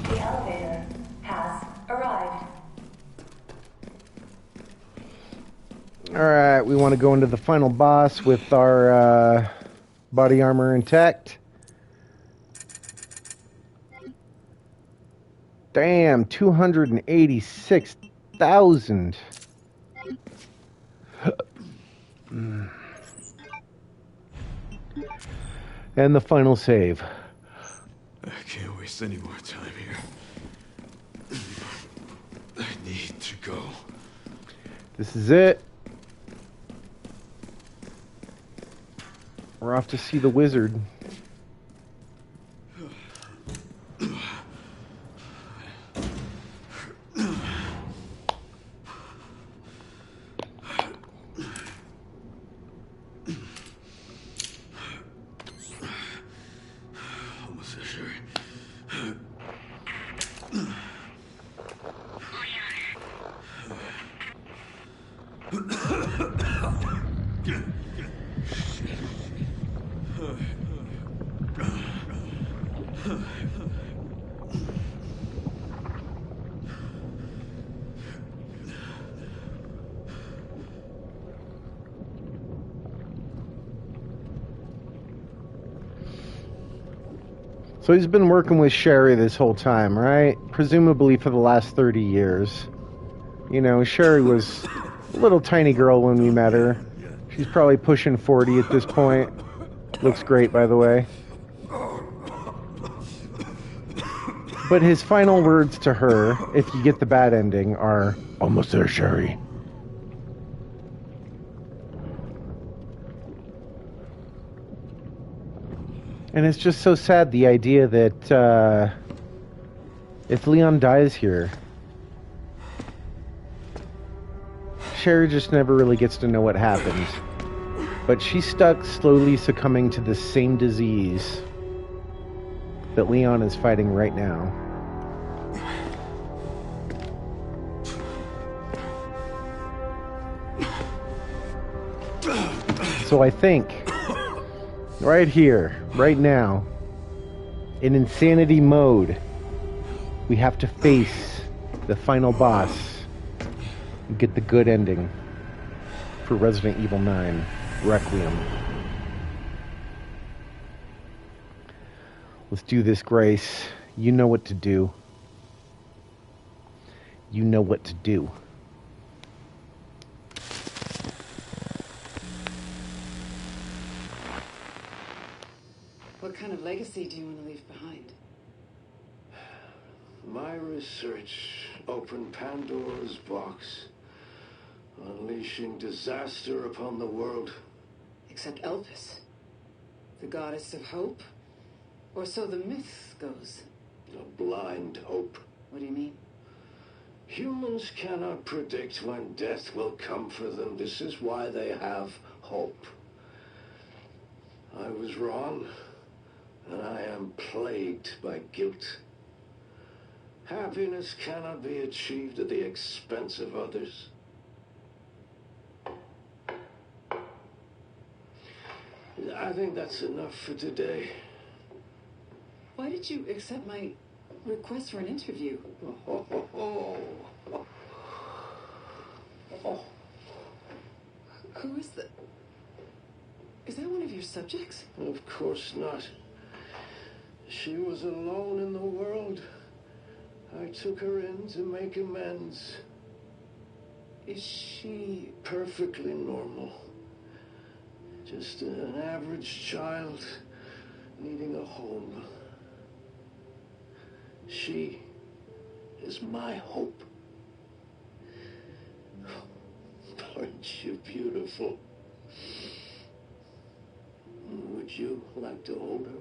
The elevator has arrived. Alright, we want to go into the final boss with our body armor intact. Damn, 286,000. And the final save. I can't waste any more time here. I need to go. This is it. We're off to see the wizard. Almost there, Sherry. So he's been working with Sherry this whole time, right? Presumably for the last 30 years. You know, Sherry was a little tiny girl when we met her. She's probably pushing 40 at this point. Looks great, by the way. But his final words to her, if you get the bad ending, are, "Almost there, Sherry." And it's just so sad, the idea that if Leon dies here, Sherry just never really gets to know what happened. But she's stuck slowly succumbing to the same disease that Leon is fighting right now. So I think, right here, right now, in insanity mode, we have to face the final boss and get the good ending for Resident Evil 9, Requiem. Let's do this, Grace. You know what to do. You know what to do. What kind of legacy do you want to leave behind? My research opened Pandora's box, unleashing disaster upon the world. Except Elvis, the goddess of hope? Or so the myth goes. A blind hope. What do you mean? Humans cannot predict when death will come for them. This is why they have hope. I was wrong, and I am plagued by guilt. Happiness cannot be achieved at the expense of others. I think that's enough for today. Why did you accept my request for an interview. Who is that? Is that one of your subjects? Of course not. She was alone in the world. I took her in to make amends. Is she perfectly normal? Just an average child needing a home. She is my hope. Aren't you beautiful? Would you like to hold her?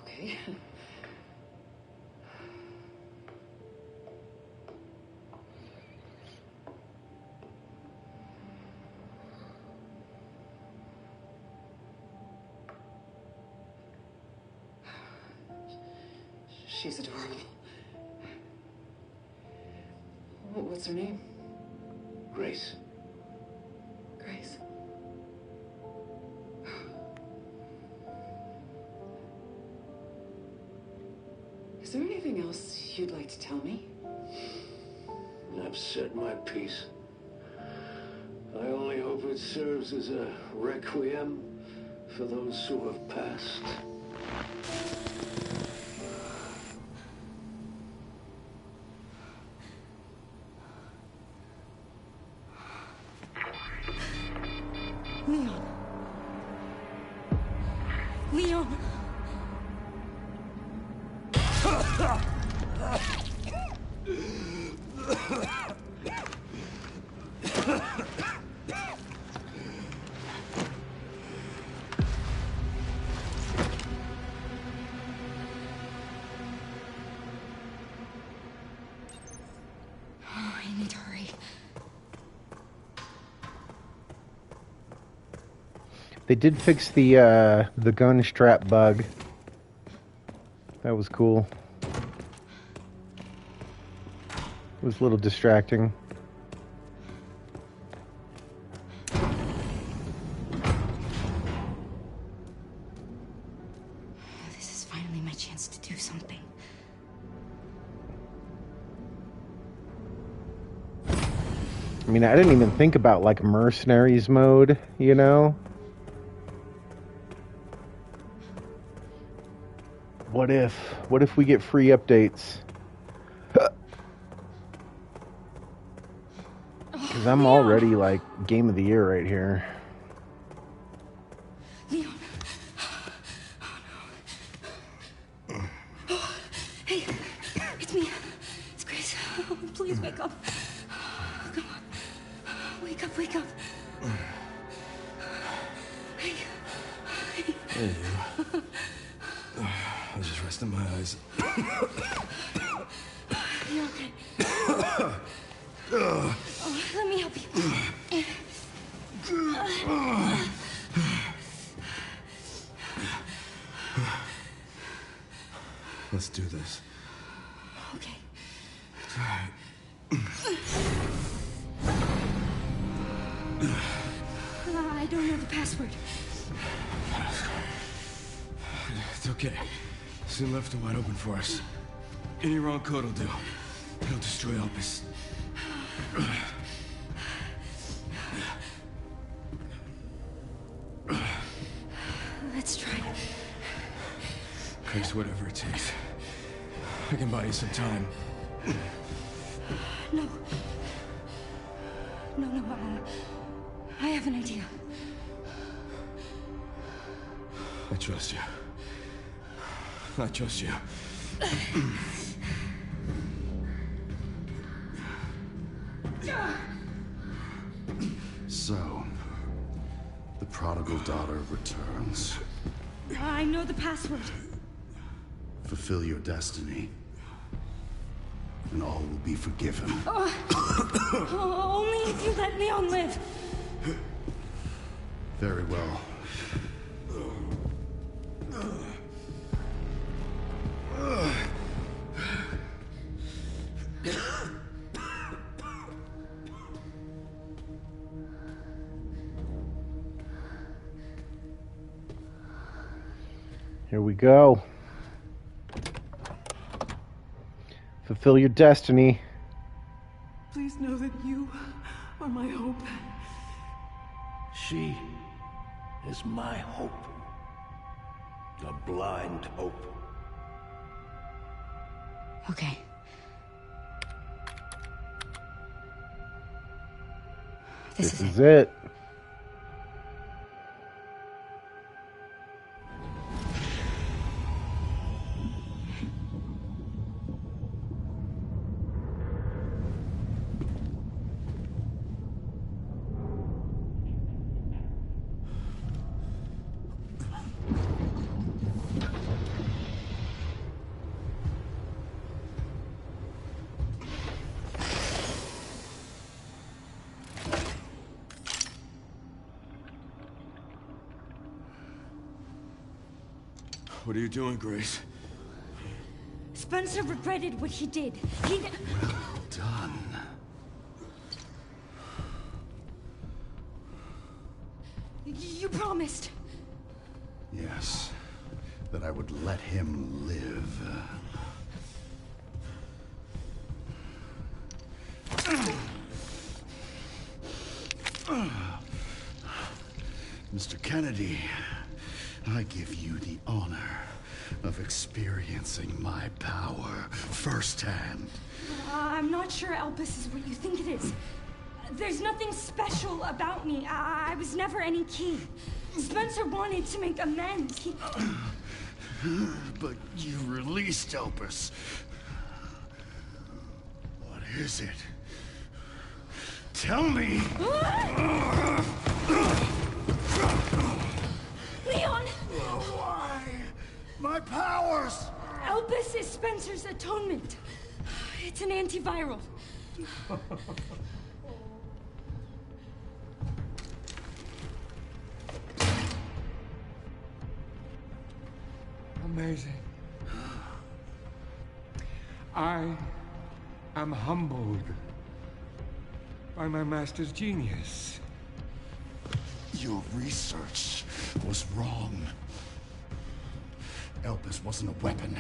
Okay. She's adorable. What's her name? Grace. Grace. Is there anything else you'd like to tell me? I've said my piece. I only hope it serves as a requiem for those who have passed. Leon. Leon. I need to hurry. They did fix the gun strap bug. That was cool. It was a little distracting. This is finally my chance to do something. I mean, I didn't even think about like mercenaries mode, you know? What if we get free updates? Because I'm already like game of the year right here. Leon. Oh, no. Hey, it's me. It's Grace. Oh, please wake up. Come on. Wake up, wake up. Hey. Hey, you. I was just resting my eyes. You're okay. Oh, let me help you. Let's do this. Okay. I don't know the password. It's okay. Soon left are wide open for us. Any wrong code will do. It'll destroy Opus. Let's try. Grace, whatever it takes. I can buy you some time. No. No, I have an idea. I trust you. I trust you. So, the prodigal daughter returns. I know the password. Fulfill your destiny, and all will be forgiven. Only if you let Leon live. Very well. Here we go. Fulfill your destiny. Please know that you are my hope. She is my hope. A blind hope. Okay. This is it. What are you doing, Grace? Spencer regretted what he did. He... Well done. You promised. Yes, that I would let him live. Mr. Kennedy, I give you the honor of experiencing my power firsthand. I'm not sure Elpis is what you think it is. There's nothing special about me. I was never any key. Spencer wanted to make amends. He... But you released Elpis. What is it? Tell me! Leon! Why? My powers! Elpis is Spencer's atonement. It's an antiviral. Amazing. I am humbled by my master's genius. Your research was wrong. Elpis wasn't a weapon.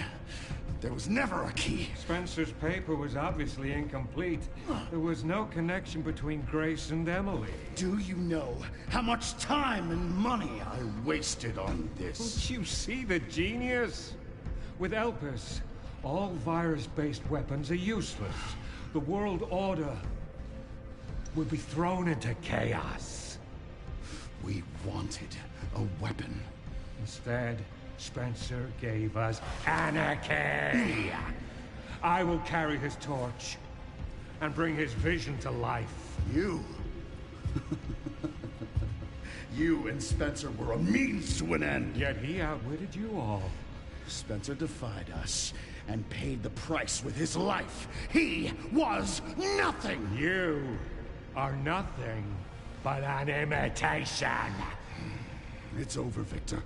There was never a key. Spencer's paper was obviously incomplete. There was no connection between Grace and Emily. Do you know how much time and money I wasted on this? Don't you see the genius? With Elpis, all virus-based weapons are useless. The world order will be thrown into chaos. We wanted a weapon. Instead, Spencer gave us anarchy. I will carry his torch and bring his vision to life. You? You and Spencer were a means to an end. Yet he outwitted you all. Spencer defied us and paid the price with his life. He was nothing. You are nothing but an imitation. It's over, Victor.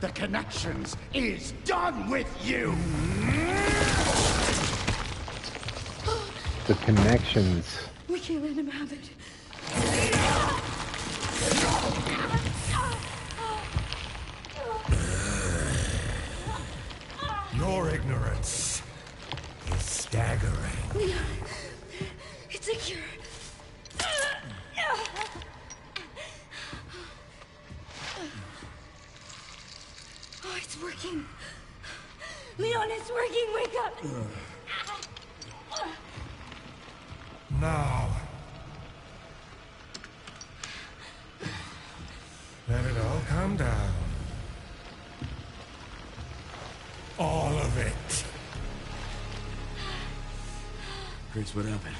The Connections is done with you! The Connections. We can't let him have it. Your ignorance is staggering. Leon, it's a cure. Oh, it's working. Leon, it's working. Wake up. Now, let it all come down. All of it. Grace, what happened?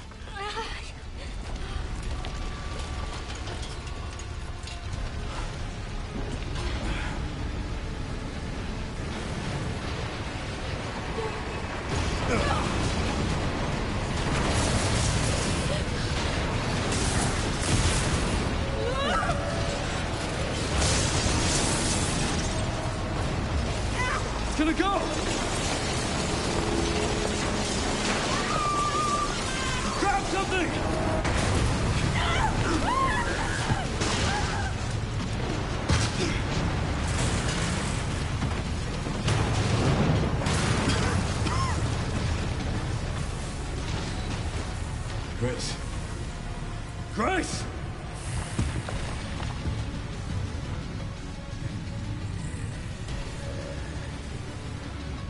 It's gonna go! Grab something! Grace!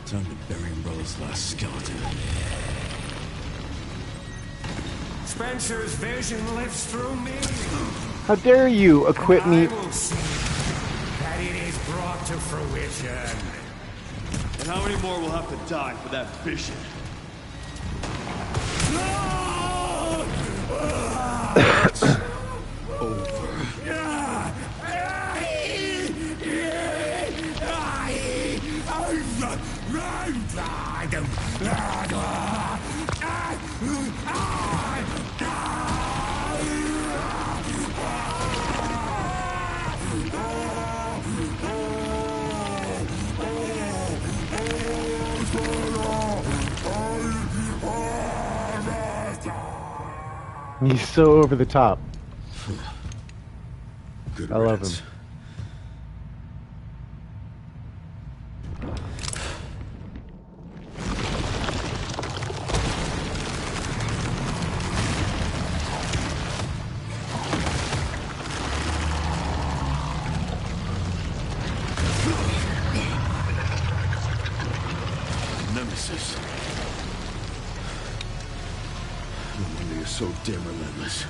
Time to bury Umbrella's last skeleton. Spencer's vision lives through me. How dare you acquit me? I will see that it is brought to fruition. And how many more will have to die for that vision? It's over. He's so over the top. Good I love riddance. him. Nemesis. No wonder you're so damn relentless.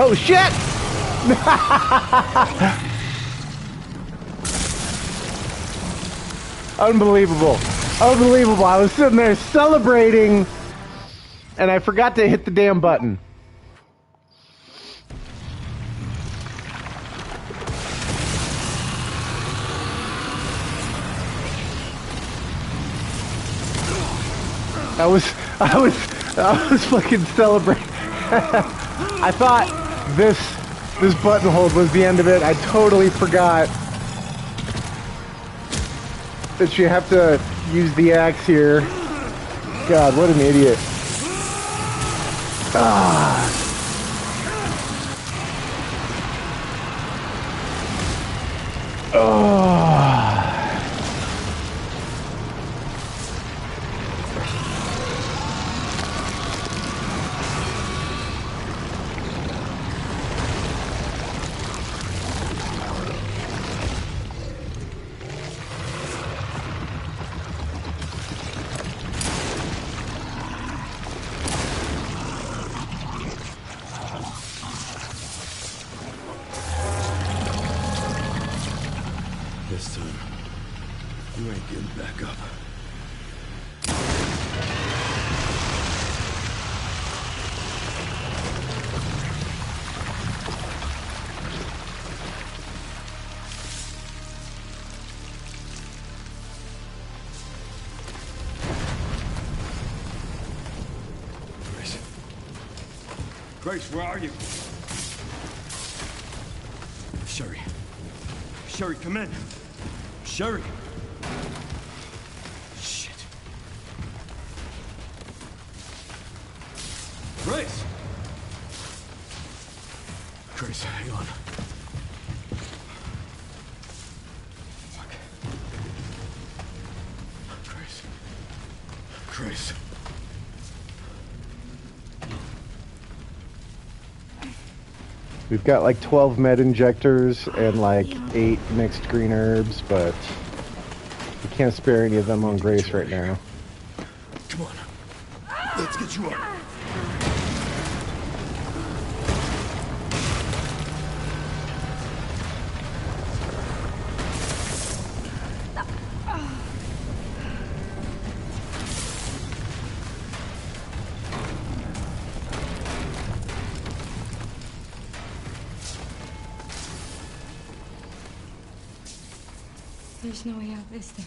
Oh shit! Unbelievable. Unbelievable. I was sitting there celebrating and I forgot to hit the damn button. I was fucking celebrating. I thought this button hold was the end of it. I totally forgot that you have to use the axe here. God, what an idiot. Ah. Oh. This time, you ain't getting back up. Grace, where are you? Sherry. Sherry, come in. Sherry. Shit. Grace. Grace, hang on. Fuck. Grace. Grace. We've got like 12 med injectors and like 8 mixed green herbs, but we can't spare any of them on Grace right now. Come on. Let's get you up. There's no way out, is there?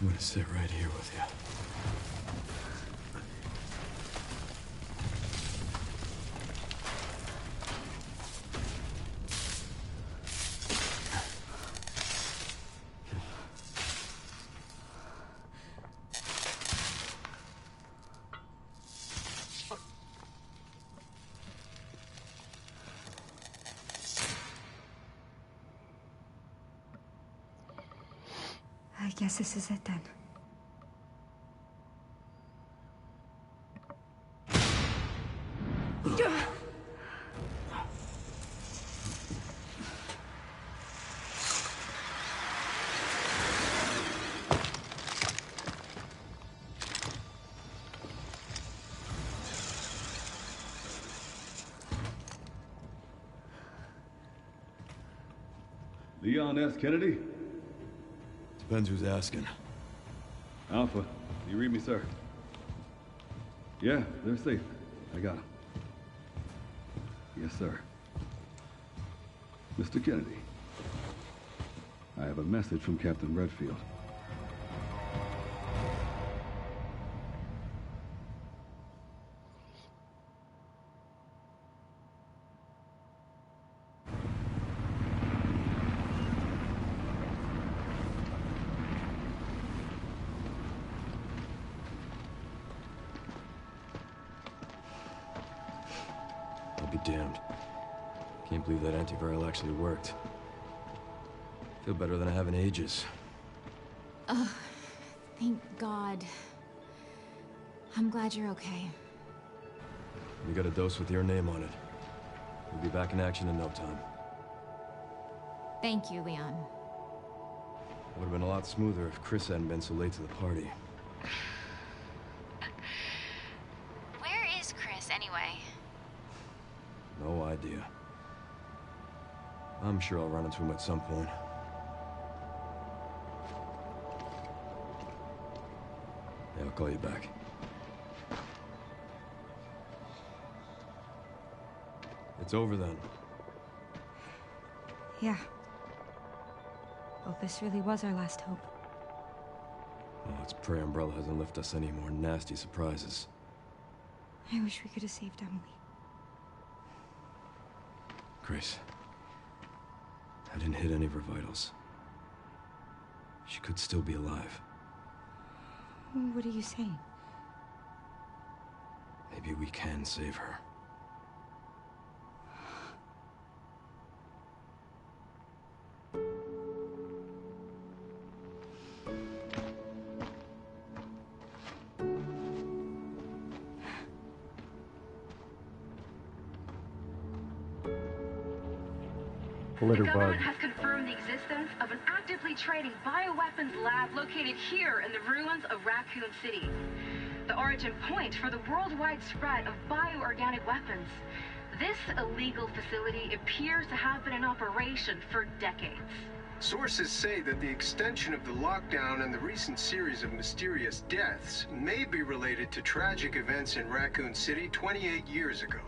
I'm gonna sit right here with you. I guess this is it then. Leon F. Kennedy? Depends who's asking. Alpha, you read me, sir? Yeah, they're safe. I got them. Yes, sir. Mr. Kennedy, I have a message from Captain Redfield. I'll be damned. Can't believe that antiviral actually worked. Feel better than I have in ages. Oh, thank God. I'm glad you're okay. We got a dose with your name on it. We'll be back in action in no time. Thank you, Leon. Would have been a lot smoother if Chris hadn't been so late to the party. Where is Chris, anyway? No idea. I'm sure I'll run into him at some point. Yeah, I'll call you back. It's over then. Yeah. Well, this really was our last hope. Oh, let's pray Umbrella hasn't left us any more nasty surprises. I wish we could have saved Emily. Grace, I didn't hit any of her vitals. She could still be alive. What are you saying? Maybe we can save her. Litter The bug. government has confirmed the existence of an actively trading bioweapons lab located here in the ruins of Raccoon City. The origin point for the worldwide spread of bioorganic weapons. This illegal facility appears to have been in operation for decades. Sources say that the extension of the lockdown and the recent series of mysterious deaths may be related to tragic events in Raccoon City 28 years ago.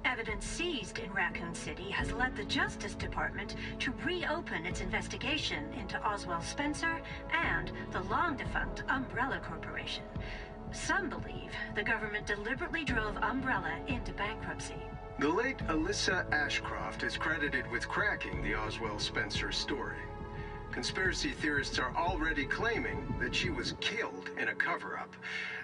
Evidence seized in Raccoon City has led the Justice Department to reopen its investigation into Oswald Spencer and the long-defunct Umbrella Corporation. Some believe the government deliberately drove Umbrella into bankruptcy. The late Alyssa Ashcroft is credited with cracking the Oswald Spencer story. Conspiracy theorists are already claiming that she was killed in a cover-up,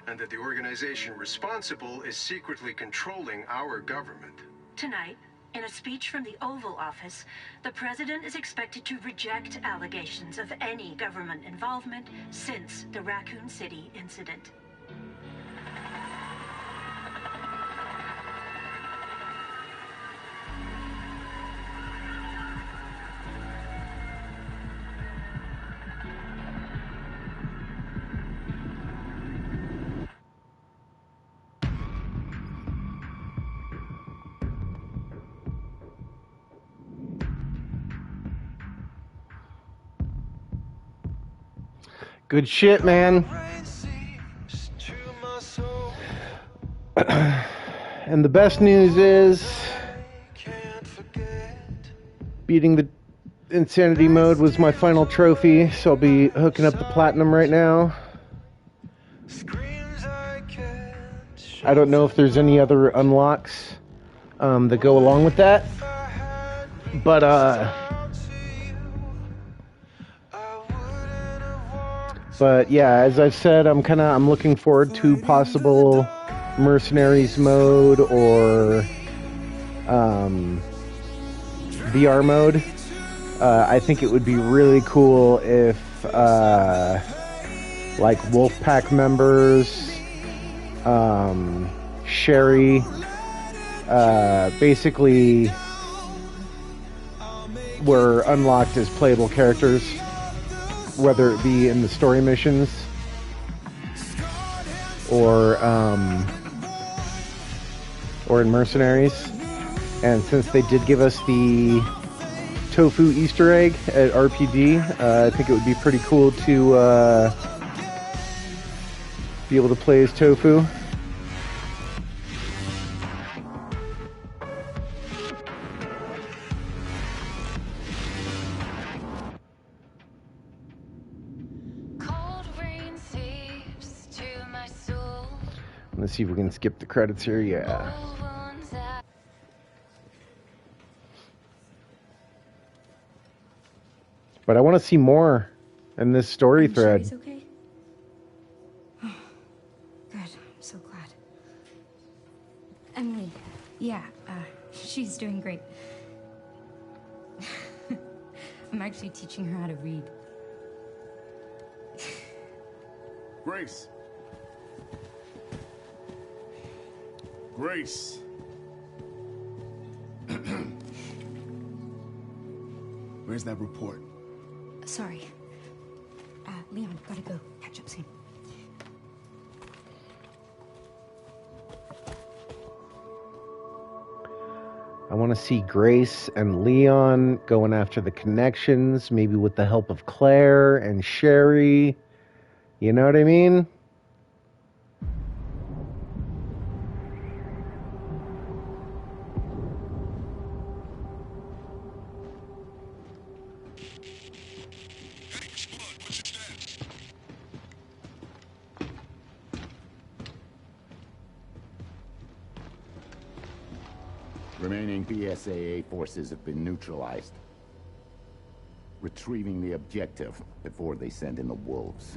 and that the organization responsible is secretly controlling our government. Tonight, in a speech from the Oval Office, the president is expected to reject allegations of any government involvement since the Raccoon City incident. Good shit, man. And the best news is beating the Insanity mode was my final trophy, so I'll be hooking up the platinum right now. I don't know if there's any other unlocks that go along with that, but yeah, as I've said, I'm looking forward to possible mercenaries mode or VR mode. I think it would be really cool if like Wolfpack members, Sherry, basically were unlocked as playable characters, whether it be in the story missions or in Mercenaries. And since they did give us the tofu Easter egg at RPD, I think it would be pretty cool to be able to play as tofu. Let's see if we can skip the credits here. Yeah. But I want to see more in this story thread. Sure he's okay? Oh, good. I'm so glad. Emily, yeah, she's doing great. I'm actually teaching her how to read. Grace. Grace. Where's that report? Sorry. Leon, gotta go. Catch up soon. I want to see Grace and Leon going after the connections, maybe with the help of Claire and Sherry. You know what I mean? Remaining BSAA forces have been neutralized. Retrieving the objective before they send in the wolves.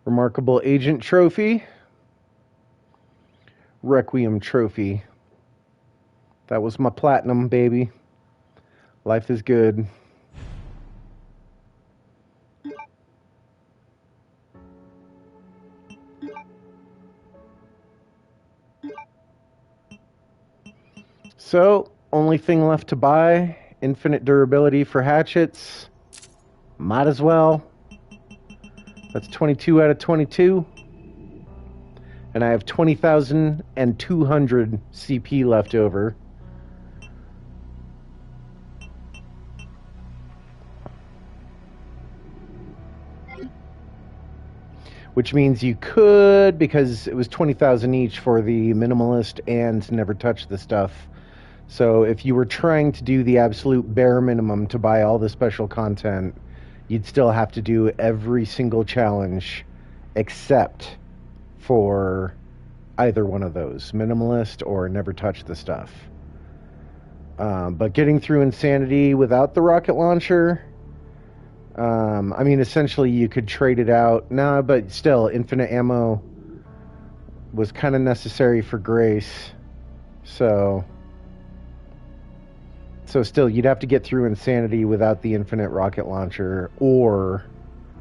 Remarkable Agent Trophy. Requiem Trophy. That was my platinum, baby. Life is good. So, only thing left to buy, infinite durability for hatchets. Might as well. That's 22 out of 22. And I have 20,200 CP left over. Which means you could, because it was 20,000 each for the minimalist and never touch the stuff. So if you were trying to do the absolute bare minimum to buy all the special content, you'd still have to do every single challenge except for either one of those, minimalist or never touch the stuff. But getting through Insanity without the rocket launcher, I mean, essentially you could trade it out. No, but still, infinite ammo was kind of necessary for Grace. So still, you'd have to get through Insanity without the infinite rocket launcher or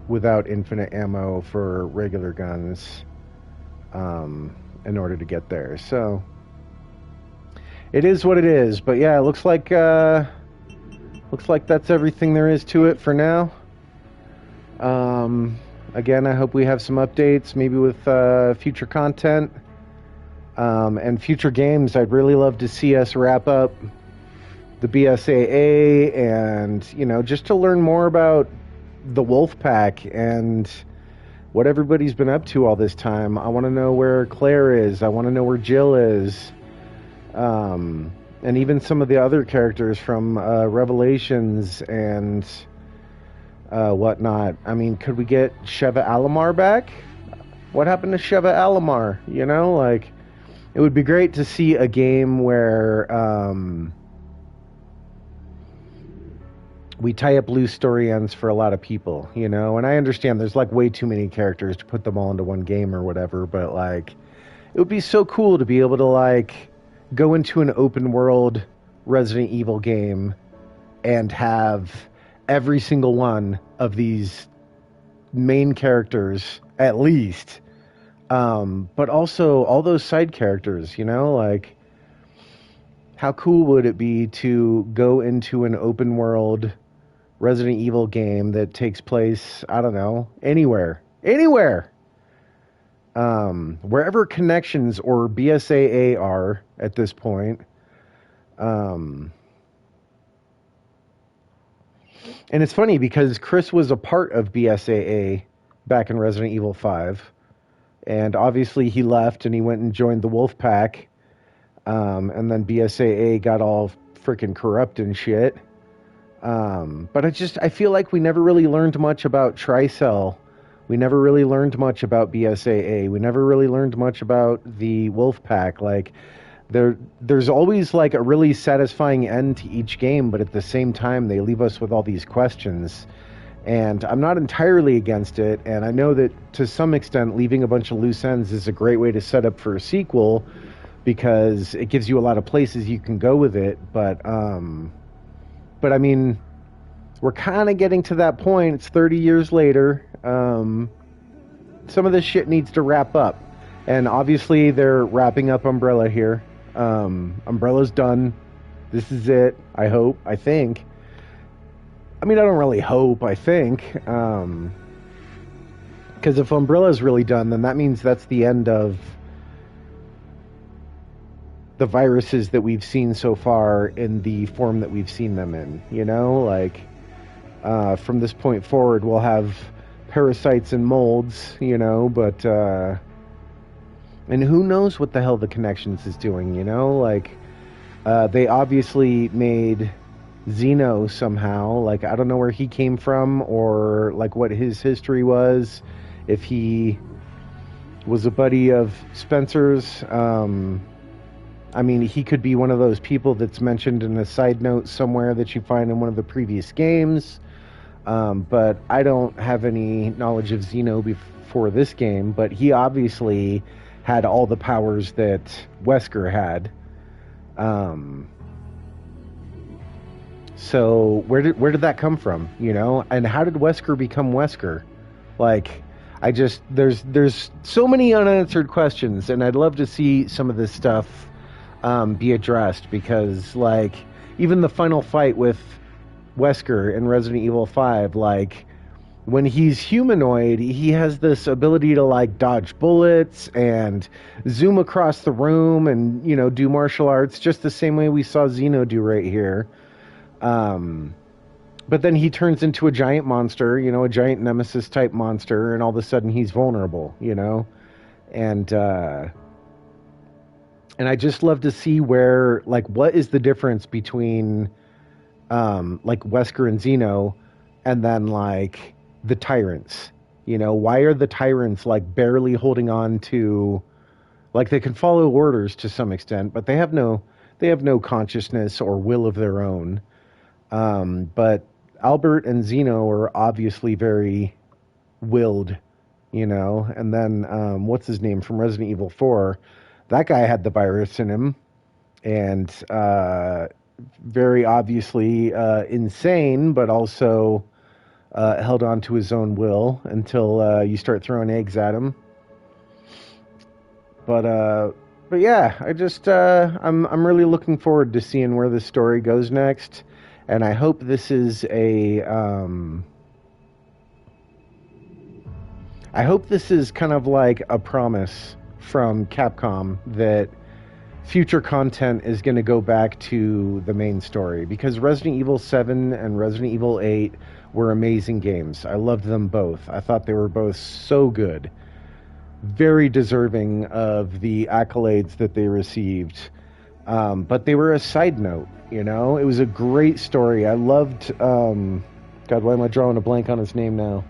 without infinite ammo for regular guns in order to get there. So it is what it is. But yeah, it looks like that's everything there is to it for now. Again, I hope we have some updates, maybe with future content and future games. I'd really love to see us wrap up the BSAA and, just to learn more about the Wolfpack and what everybody's been up to all this time. I want to know where Claire is. I want to know where Jill is. And even some of the other characters from Revelations and whatnot. I mean, could we get Sheva Alomar back? What happened to Sheva Alomar? You know, like, it would be great to see a game where we tie up loose story ends for a lot of people, you know? And I understand there's, like, way too many characters to put them all into one game or whatever, but, like, it would be so cool to be able to, like, go into an open world Resident Evil game and have every single one of these main characters, at least, but also all those side characters, you know? Like, how cool would it be to go into an open world Resident Evil game that takes place, I don't know, anywhere. Wherever connections or BSAA are at this point. And it's funny because Chris was a part of BSAA back in Resident Evil 5. And obviously he left and he went and joined the Wolf Pack. And then BSAA got all freaking corrupt and shit. But I feel like we never really learned much about Tricell. We never really learned much about BSAA. We never really learned much about the Wolf Pack. Like, there's always like a really satisfying end to each game, but at the same time, they leave us with all these questions. And I'm not entirely against it, and I know that to some extent, leaving a bunch of loose ends is a great way to set up for a sequel, because it gives you a lot of places you can go with it. But I mean, we're kind of getting to that point. It's 30 years later. Some of this shit needs to wrap up. And obviously, they're wrapping up Umbrella here. Umbrella's done. This is it, I hope, I think. I mean, I don't really hope, I think. Because if Umbrella's really done, then that means that's the end of the viruses that we've seen so far in the form that we've seen them in. You know, like, from this point forward, we'll have parasites and molds, you know, but, and who knows what the hell the Connections is doing, you know? Like, they obviously made Xeno somehow. Like, I don't know where he came from or, like, what his history was. If he was a buddy of Spencer's. I mean, he could be one of those people that's mentioned in a side note somewhere that you find in one of the previous games. But I don't have any knowledge of Xeno before this game, but he obviously had all the powers that Wesker had. So where did that come from, you know? And how did Wesker become Wesker? Like, there's so many unanswered questions, and I'd love to see some of this stuff be addressed, because, like, even the final fight with Wesker in Resident Evil 5, like, when he's humanoid, he has this ability to, like, dodge bullets and zoom across the room and, you know, do martial arts just the same way we saw Xeno do right here. But then he turns into a giant monster, you know, a giant nemesis type monster, and all of a sudden he's vulnerable, you know? And I just love to see where, like, what is the difference between, like, Wesker and Xeno, and then, like, the Tyrants, you know? Why are the Tyrants, like, barely holding on to, like, they can follow orders to some extent, but they have no consciousness or will of their own. But Albert and Xeno are obviously very willed, you know? And then, what's his name from Resident Evil 4? That guy had the virus in him, and very obviously insane, but also held on to his own will until you start throwing eggs at him. But yeah, I'm really looking forward to seeing where this story goes next, and I hope this is kind of like a promise from Capcom that future content is going to go back to the main story, because Resident Evil 7 and Resident Evil 8 were amazing games. I loved them both. I thought they were both so good. Very deserving of the accolades that they received. But they were a side note, you know? It was a great story. I loved... God, why am I drawing a blank on his name now?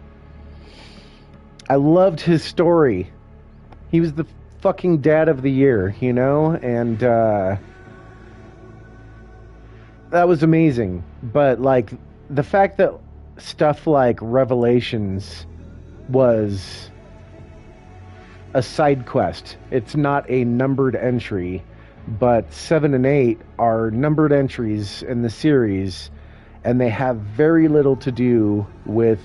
I loved his story. He was the fucking dad of the year, you know? And, that was amazing. But, like, the fact that stuff like Revelations was a side quest. It's not a numbered entry, but 7 and 8 are numbered entries in the series, and they have very little to do with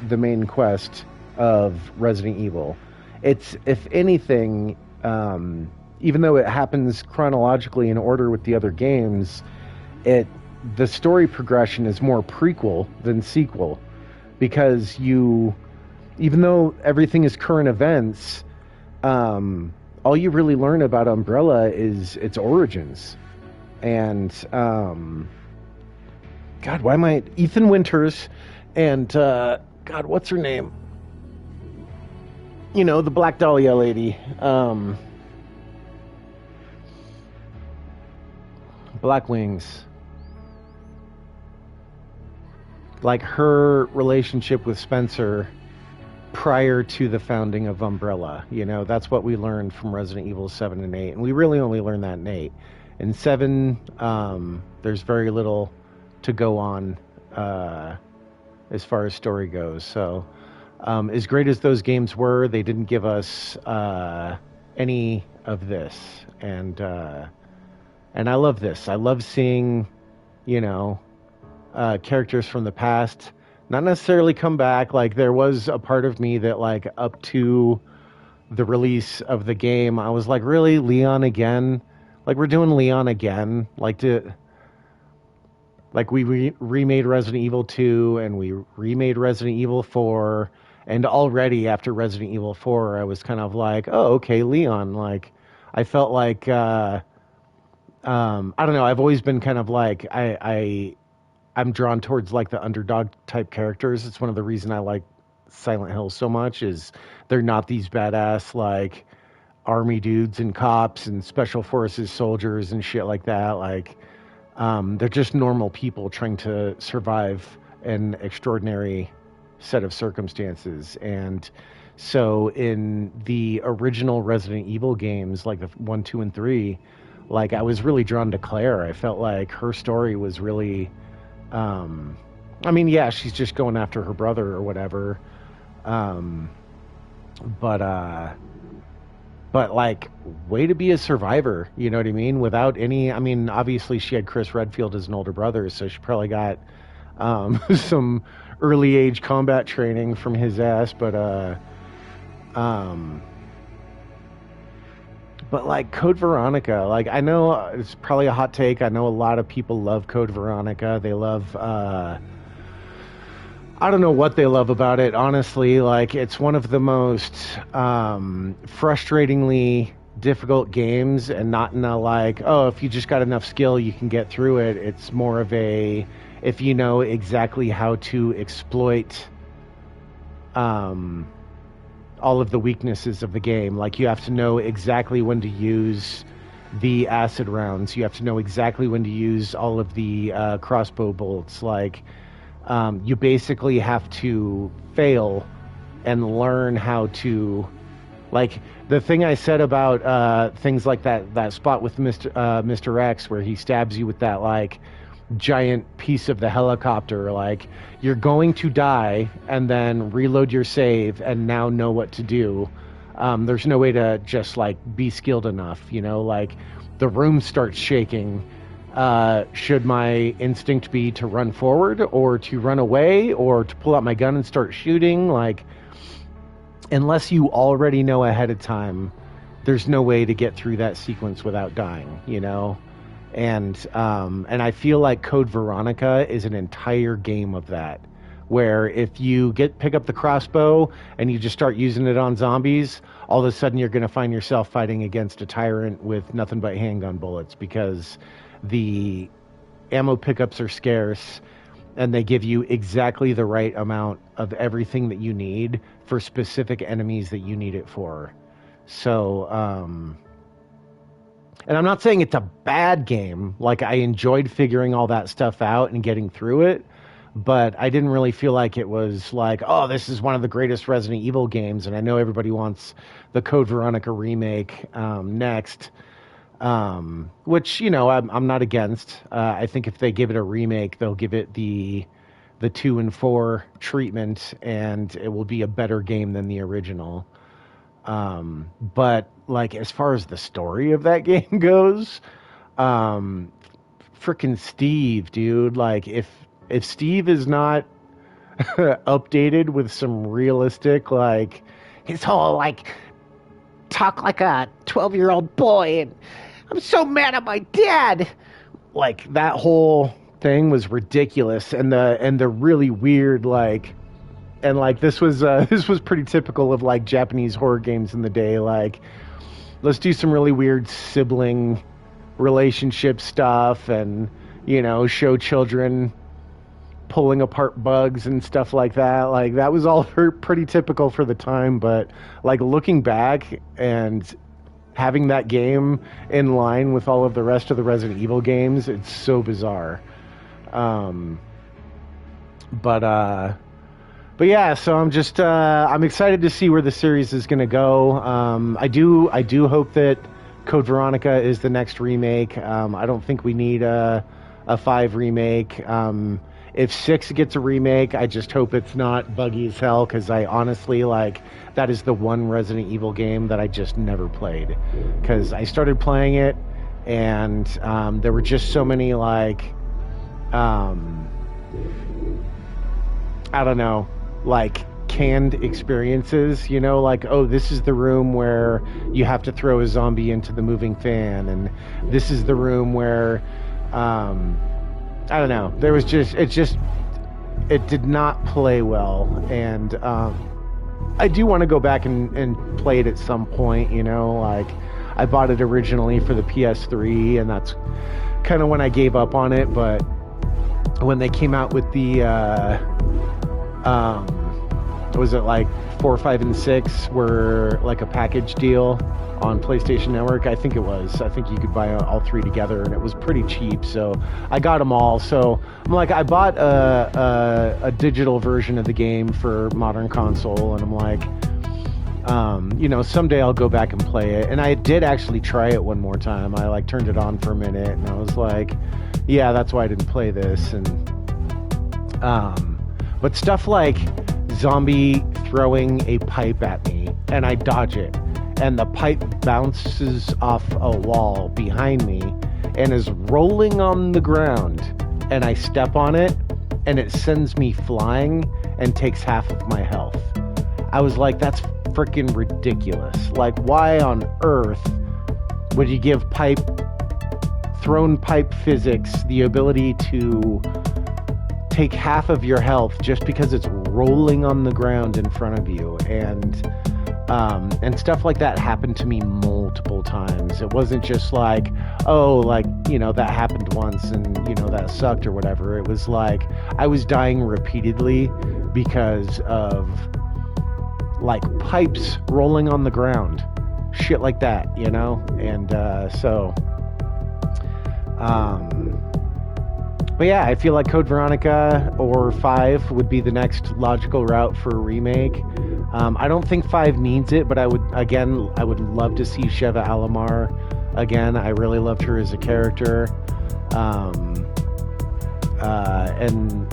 the main quest of Resident Evil. It's, if anything, even though it happens chronologically in order with the other games, the story progression is more prequel than sequel, because even though everything is current events, all you really learn about Umbrella is its origins. And God, why am I... Ethan Winters and, God, what's her name? You know, the Black Dahlia lady. Black Wings. Like, her relationship with Spencer prior to the founding of Umbrella. You know, that's what we learned from Resident Evil 7 and 8. And we really only learned that in 8. In 7, there's very little to go on as far as story goes. So, as great as those games were, they didn't give us any of this. And I love this. I love seeing, you know, characters from the past not necessarily come back. Like, there was a part of me that, like, up to the release of the game, I was like, really, Leon again? Like, we're doing Leon again? Like, we remade Resident Evil 2, and we remade Resident Evil 4, and already after Resident Evil 4, I was kind of like, oh, okay, Leon. Like, I felt like, I don't know, I've always been kind of like, I'm drawn towards, like, the underdog type characters. It's one of the reasons I like Silent Hill so much, is they're not these badass, like, army dudes and cops and special forces soldiers and shit like that. Like, they're just normal people trying to survive an extraordinary set of circumstances. And so in the original Resident Evil games, like the 1, 2, and 3, like, I was really drawn to Claire. I felt like her story was really... I mean, yeah, she's just going after her brother or whatever. But like, way to be a survivor, you know what I mean? Without any, I mean, obviously she had Chris Redfield as an older brother, so she probably got, some early age combat training from his ass, but like, Code Veronica, like, I know it's probably a hot take. I know a lot of people love Code Veronica. They love, I don't know what they love about it, honestly. Like, it's one of the most frustratingly difficult games, and not in a, like, oh, if you just got enough skill, you can get through it. It's more of a, if you know exactly how to exploit all of the weaknesses of the game. Like, you have to know exactly when to use the acid rounds. You have to know exactly when to use all of the crossbow bolts. Like, you basically have to fail and learn how to... Like, the thing I said about things like that spot with Mr. X, where he stabs you with that, like, giant piece of the helicopter, like, you're going to die and then reload your save and now know what to do. There's no way to just, like, be skilled enough, you know? Like, the room starts shaking. Should my instinct be to run forward or to run away or to pull out my gun and start shooting? Like, unless you already know ahead of time, there's no way to get through that sequence without dying, you know? And I feel like Code Veronica is an entire game of that, where if you pick up the crossbow and you just start using it on zombies, all of a sudden you're going to find yourself fighting against a tyrant with nothing but handgun bullets, because the ammo pickups are scarce and they give you exactly the right amount of everything that you need for specific enemies that you need it for. So, and I'm not saying it's a bad game. Like, I enjoyed figuring all that stuff out and getting through it, but I didn't really feel like it was like, oh, this is one of the greatest Resident Evil games, and I know everybody wants the Code Veronica remake next, which, you know, I'm not against. I think if they give it a remake, they'll give it the 2 and 4 treatment, and it will be a better game than the original. But like, as far as the story of that game goes, frickin' Steve, dude, like, if Steve is not updated with some realistic, like, his whole, like, talk like a 12-year-old boy, and I'm so mad at my dad, like, that whole thing was ridiculous, and the really weird, like, and like, this was pretty typical of like Japanese horror games in the day. Like, let's do some really weird sibling relationship stuff, and, you know, show children pulling apart bugs and stuff like that. Like, that was all pretty typical for the time. But like, looking back and having that game in line with all of the rest of the Resident Evil games, it's so bizarre. But yeah, so I'm just I'm excited to see where the series is going to go. I do hope that Code Veronica is the next remake. I don't think we need a 5 remake. If 6 gets a remake, I just hope it's not buggy as hell, because I honestly, like, that is the one Resident Evil game that I just never played, because I started playing it and there were just so many, like, I don't know, like, canned experiences, you know, like, oh, this is the room where you have to throw a zombie into the moving fan, and this is the room where, I don't know, there was just, it did not play well, and I do want to go back and play it at some point, you know, like, I bought it originally for the PS3, and that's kind of when I gave up on it. But when they came out with the was it like 4, 5, and 6 were like a package deal on PlayStation Network? I think it was. I think you could buy all 3 together, and it was pretty cheap, so I got them all. So I'm like, I bought a digital version of the game for modern console, and I'm like, you know, someday I'll go back and play it. And I did actually try it one more time. I like turned it on for a minute, and I was like, yeah, that's why I didn't play this. And but stuff like zombie throwing a pipe at me and I dodge it, and the pipe bounces off a wall behind me and is rolling on the ground, and I step on it and it sends me flying and takes half of my health. I was like, that's freaking ridiculous. Like, why on earth would you give thrown pipe physics the ability to take half of your health just because it's rolling on the ground in front of you? And stuff like that happened to me multiple times. It wasn't just like, oh, like, you know, that happened once and, you know, that sucked or whatever. It was like I was dying repeatedly because of, like, pipes rolling on the ground, shit like that, you know? And but yeah, I feel like Code Veronica or 5 would be the next logical route for a remake. I don't think 5 needs it, but I would love to see Sheva Alomar again. I really loved her as a character. And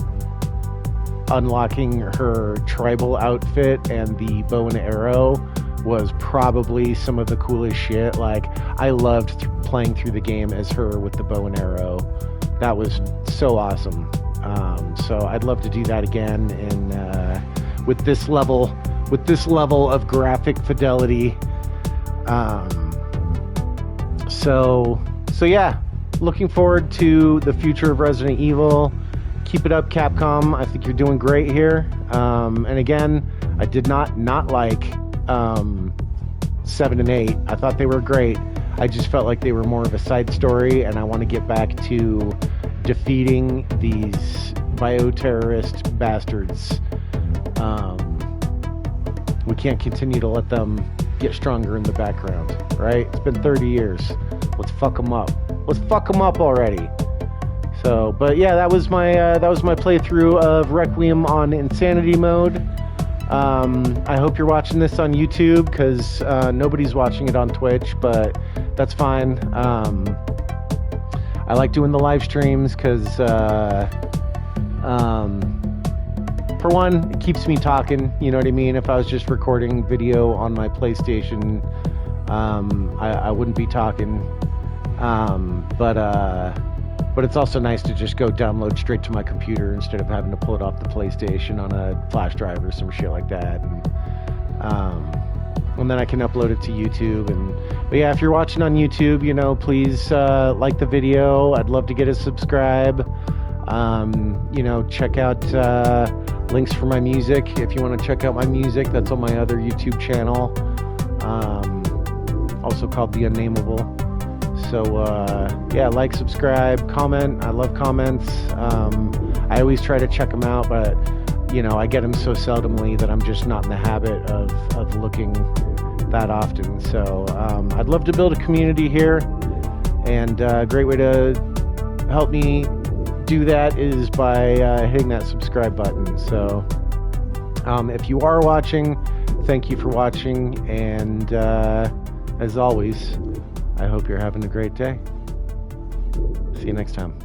unlocking her tribal outfit and the bow and arrow was probably some of the coolest shit. Like, I loved playing through the game as her with the bow and arrow. That was so awesome. So I'd love to do that again, and with this level of graphic fidelity. So yeah, looking forward to the future of Resident Evil. keep it up, Capcom. I think you're doing great here. And again, I did not like 7 and 8. I thought they were great. I just felt like they were more of a side story, and I want to get back to defeating these bioterrorist bastards. We can't continue to let them get stronger in the background, right? It's been 30 years. Let's fuck them up. Let's fuck them up already. So, but yeah, that was my playthrough of Requiem on Insanity mode. I hope you're watching this on YouTube, because nobody's watching it on Twitch, but that's fine. I like doing the live streams because, for one, it keeps me talking, you know what I mean? If I was just recording video on my PlayStation, I wouldn't be talking. But it's also nice to just go download straight to my computer instead of having to pull it off the PlayStation on a flash drive or some shit like that. And then I can upload it to YouTube. But yeah, if you're watching on YouTube, you know, please like the video. I'd love to get a subscribe. You know, check out links for my music. If you want to check out my music, that's on my other YouTube channel, also called The Unnameable. So yeah, like, subscribe, comment. I love comments. I always try to check them out, but you know, I get them so seldomly that I'm just not in the habit of looking that often. So I'd love to build a community here, and a great way to help me do that is by hitting that subscribe button. So if you are watching, thank you for watching, and as always, I hope you're having a great day. See you next time.